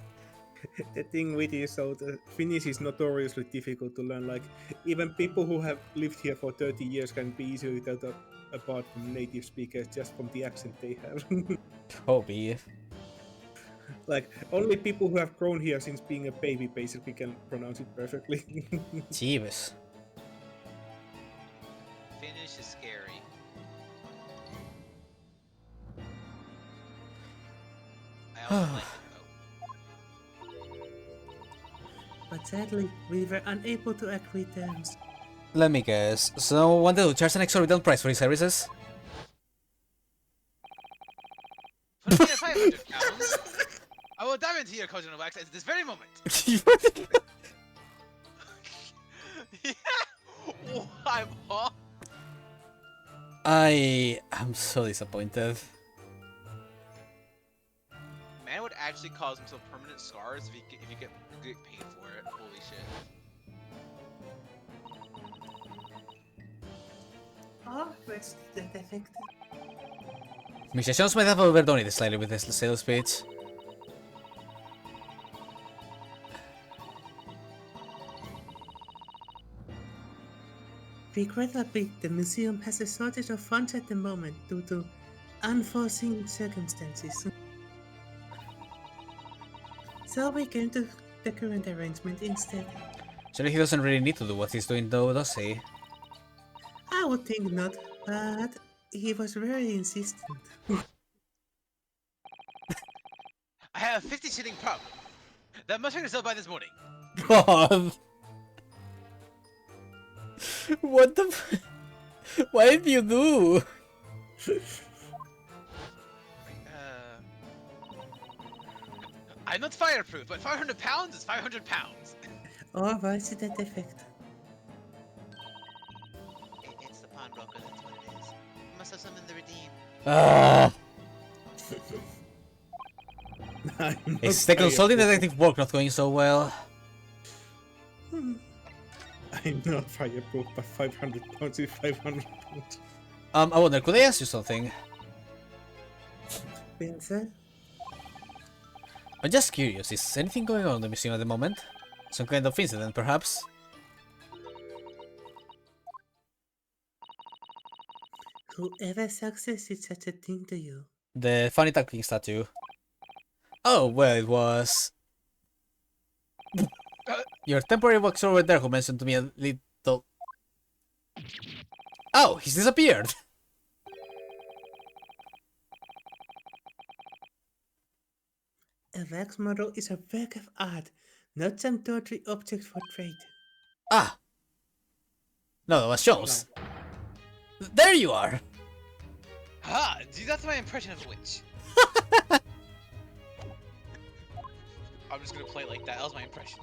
The thing with it is, so the Finnish is notoriously difficult to learn. Like, even people who have lived here for 30 years can be easily tell apart from native speakers just from the accent they have. Toby. Like, only people who have grown here since being a baby basically can pronounce it perfectly. Jeeves. Finnish is scary. I also like it But sadly, we were unable to agree terms. Let me guess. Someone wanted to charge an exorbitant price for his services? though. For 500 pounds, I will dive into your collagen wax at this very moment. Yeah. Oh, I'm hot. I am so disappointed. Man would actually cause himself permanent scars if you get paid for it. Holy shit. Oh, where's that effect? Musicians might have overdone it slightly with this sales pitch. Regrettably, the museum has a shortage of funds at the moment due to unforeseen circumstances. So we came to the current arrangement instead. Surely he doesn't really need to do what he's doing though, does he? I would think not, but he was very insistent. I have a 50 shilling problem. That must be resolved by this morning. God! What the What did you do? I'm not fireproof, but 500 pounds is 500 pounds. Or was it that effect? It's the pawnbroker, that's what it is. You must have something to redeem. Ah! I'm not Is the consulting fireproof. detective work not going so well? I'm not fireproof, but 500 pounds is 500 pounds. I wonder, could I ask you something? Vincent? I'm just curious, is anything going on in the museum at the moment? Some kind of incident, perhaps? Whoever suggested such a thing to you? The funny talking statue. Oh, well, it was... Your temporary box over there who mentioned to me a little... Oh, he's disappeared! A wax model is a work of art, not some tawdry object for trade. Ah! No, that was Jones. There you are! Ha! See, that's my impression of a witch. I'm just gonna play it like that. That was my impression.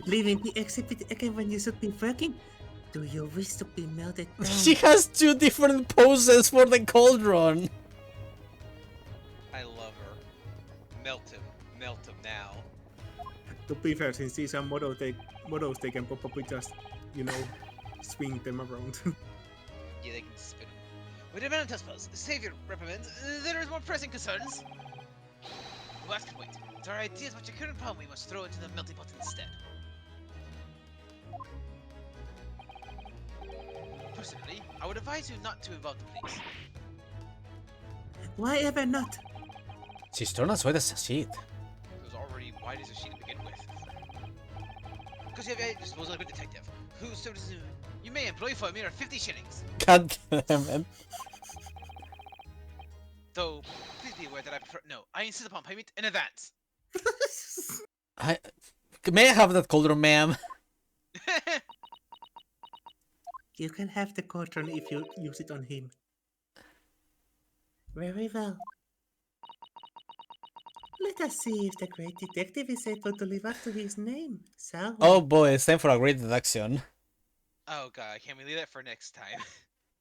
Leaving the exhibit again when you should be working? Do you wish to be melted down? She has two different poses for the cauldron! I love her. Melt him now. To be fair, since these are models, they can probably just, swing them around. Yeah, they can spin him. Wait a minute, Tuspels. Save your reprimands. There is more pressing concerns. Last can wait. It's our ideas about your current problem we must throw into the melting pot instead. Personally, I would advise you not to involve the police. Why ever not? She's turned as white as a sheet. It was already white as a sheet to begin with. Because you have a disposal of a detective, who, so to speak, you may employ for a mere 50 shillings. God damn it. Though, please be aware that I prefer. No, I insist upon payment in advance. May I have that cauldron, ma'am? You can have the cauldron if you use it on him. Very well. Let us see if the great detective is able to live up to his name, shall we? Oh boy, it's time for a great deduction. Oh god, can we leave that for next time?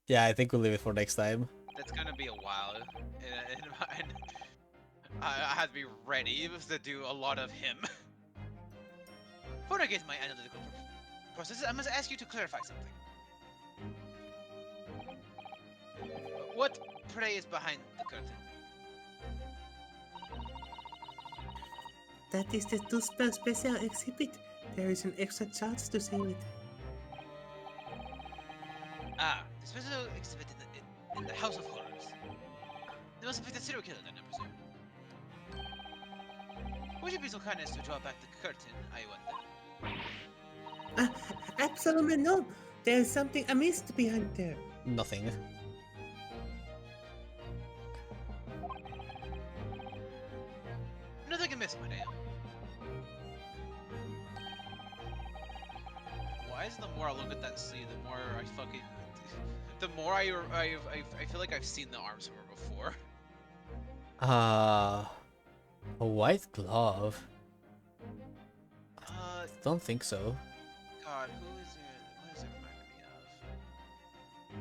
Yeah, I think we'll leave it for next time. That's gonna be a while. And I have to be ready to do a lot of him. Before I get to my analytical process, I must ask you to clarify something. What prey is behind the curtain? That is the two-spell special exhibit. There is an extra charge to save it. Ah, the special exhibit in the House of Horrors. They must have picked a serial killer then, I presume. Would you be so kind as to draw back the curtain, I wonder? Absolutely no. There is something amiss behind there. Nothing. Nothing amiss, my damn. Why is the more I look at that sleeve, the more I fucking... The more I feel like I've seen the arm somewhere before. A white glove? Don't think so. God, who is it? What does it remind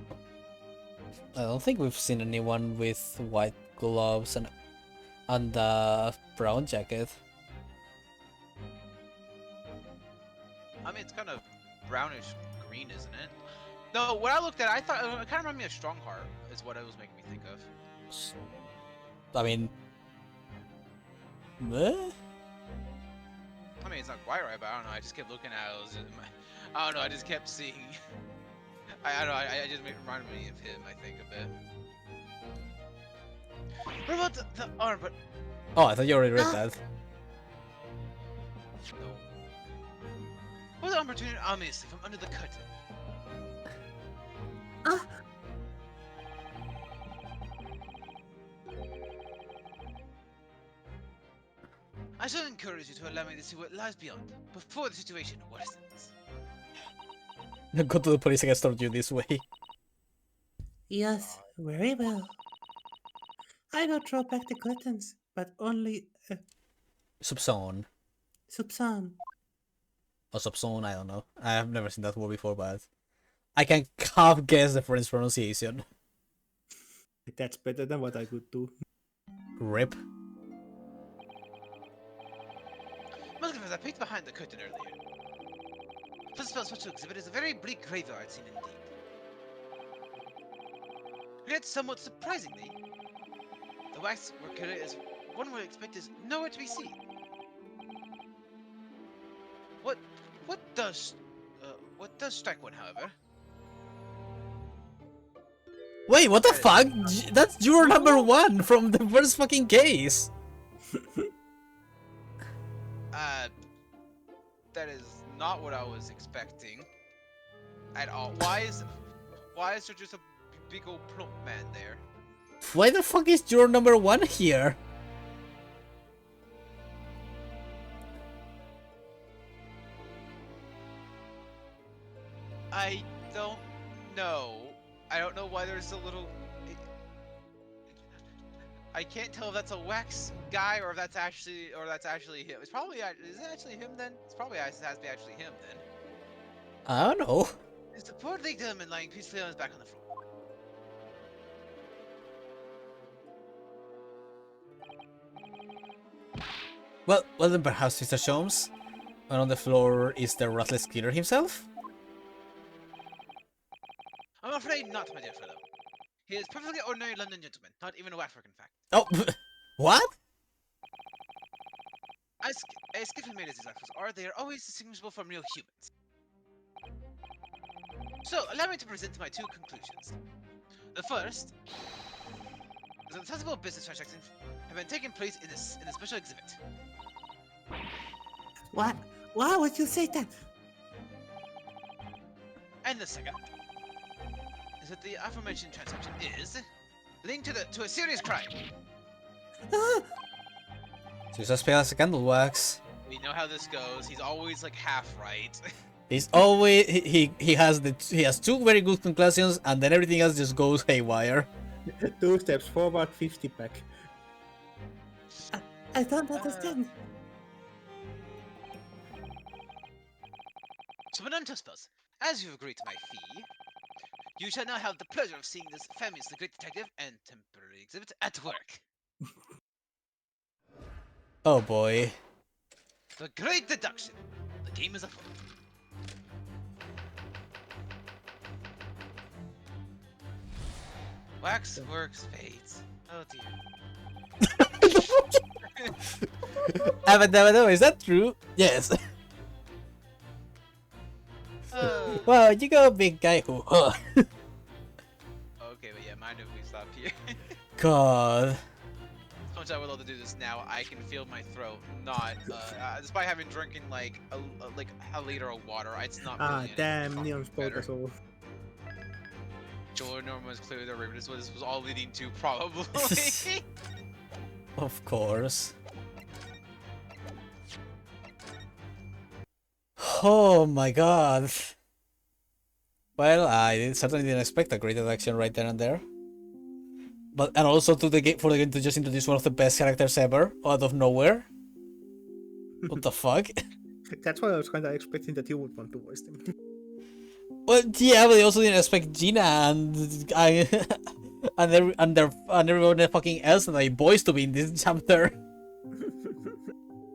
me of? I don't think we've seen anyone with white gloves and a brown jacket. I mean, it's kind of brownish green, isn't it? No, what I looked at, I thought it kind of reminded me of Strongheart, is what it was making me think of. I mean... eh? I mean, it's not quite right, but I don't know. I just kept looking at it. I don't know. I just kept seeing. I don't know. I just reminded me of him. I think a bit. What about the arm? But Oh, I thought you already read that. no. What was the arm between obviously from under the curtain? I shall encourage you to allow me to see what lies beyond before the situation worsens. Go to the police, I can start you this way. Yes, very well. I will draw back the curtains, but only Subzone. Subsan. Or Subzone, I don't know. I have never seen that word before, but I can half guess the French pronunciation. That's better than what I could do. Rip. Must confess, I peeked behind the curtain earlier. Principal Special Exhibit is a very bleak graveyard scene indeed. Yet, somewhat surprisingly, the wax worker, as one would expect, is nowhere to be seen. What does strike one, however? Wait, what the That is- fuck? That's juror number 1 from the first fucking case. That is not what I was expecting at all. Why is there just a big old plump man there? Why the fuck is juror number 1 here? I don't know. I don't know why there's a little. I can't tell if that's a wax guy or if that's actually him. It's probably is it actually him then? It's probably has to be actually him then. I don't know. It's a poor league gentleman lying peacefully on his back on the floor. Well then perhaps Mr. Sholmes. And on the floor is the Ruthless Killer himself? I'm afraid not, my dear fellow. He is perfectly ordinary London gentleman, not even a waxwork, in fact. Oh, what? As skillfully made as these rifles are, they are always distinguishable from real humans. So, allow me to present my 2 conclusions. The first is that sensible business transactions have been taking place in the special exhibit. What? Why would you say that? And the second is that the aforementioned transaction is linked to a serious crime. Ah, She's as pale as a candle wax. We know how this goes. He's always like half right. He's always he has 2 very good conclusions and then everything else just goes haywire. 2 steps forward, 50 back. I don't understand. So, Menantospos, as you've agreed to my fee, you shall now have the pleasure of seeing this famous The Great Detective and temporary exhibit at work. Oh boy. The Great Deduction. The game is afoot. Wax works fades. Oh dear. Abadabado, is that true? Yes. Wow, you got a big guy who. Okay, but yeah, mind if we stop here? God. As much as I would love to do this now, I can feel my throat not. Despite having drinking like a liter of water, it's not. Ah, Really damn, any Neon spoke better. us all. Jordan was clearly the river. This was all leading to, probably. Of course. Oh my god. Well, I certainly didn't expect a great action right there and there. But and also to the game for the game to just introduce one of the best characters ever out of nowhere. What the fuck? That's why I was kind of expecting that you would want to voice them. Well, yeah, but they also didn't expect Gina and and everyone fucking else and my boys to be in this chapter.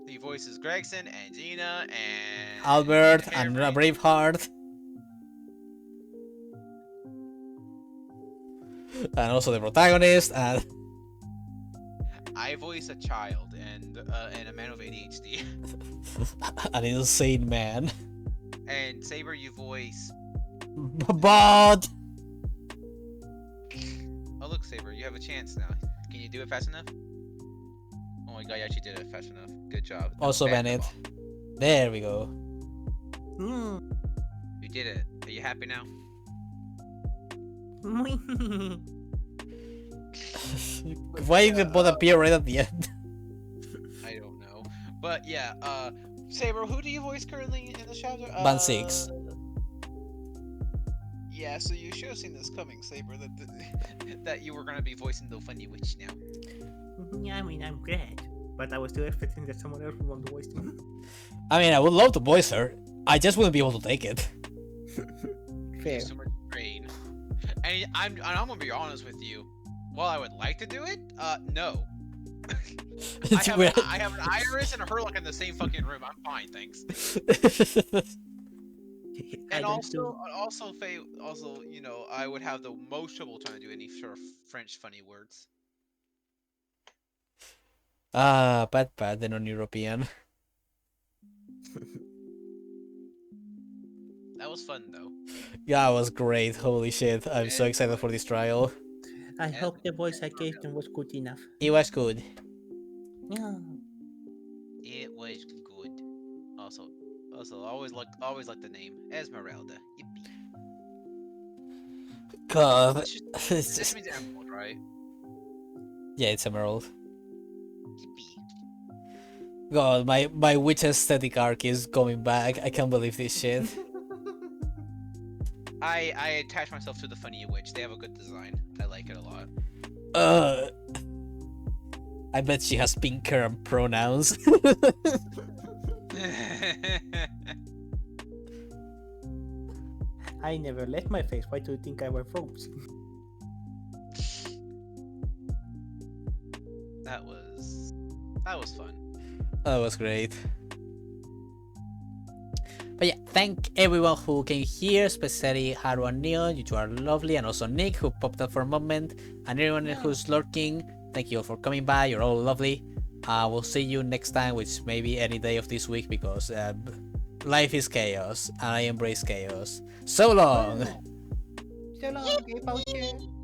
He voices Gregson and Gina and Albert and Harry. Braveheart. And also the protagonist and I voice a child and a man with ADHD. an insane man. And Saber, you voice. But Oh look, Saber, you have a chance now. Can you do it fast enough? Oh my god, you actually did it fast enough. Good job. also Bennett. Basketball. There we go. Hmm. You did it. Are you happy now? Why did the bot appear right at the end? I don't know. But yeah, Saber, who do you voice currently in the chapter? Band 6. Yeah, so you should have seen this coming, Saber, that you were gonna be voicing the funny witch now. Yeah, I mean, I'm glad. But I was still expecting that someone else would want to voice them. I mean, I would love to voice her. I just wouldn't be able to take it. Fair. So much brain. And I'm gonna be honest with you. While I would like to do it, no. I have an Iris and a Herlock in the same fucking room. I'm fine, thanks. I And don't do. also, Faye, also, you know, I would have the most trouble trying to do any sort of French funny words. Ah, bad, the non-European. That was fun though. Yeah, it was great. Holy shit! I'm so It excited was. for this trial. I And hope the voice I gave them was good enough. It was good. Yeah. it was good. Also, always like the name Esmeralda. Yippee. God, This just it's this just means emerald, right? yeah, it's Emerald. Yippee. God, my witch aesthetic arc is coming back. I can't believe this shit. I attach myself to the funny witch. They have a good design. I like it a lot. Uh, I bet she has pink hair and pronouns. I never left my face. Why do you think I wear robes? that was fun. That was great. But yeah, thank everyone who came here, especially Haru and Neon. You two are lovely, and also Nick, who popped up for a moment, and everyone who's lurking. Thank you all for coming by. You're all lovely. We'll see you next time, which may be any day of this week, because life is chaos, and I embrace chaos. So long! So long, gay voucher.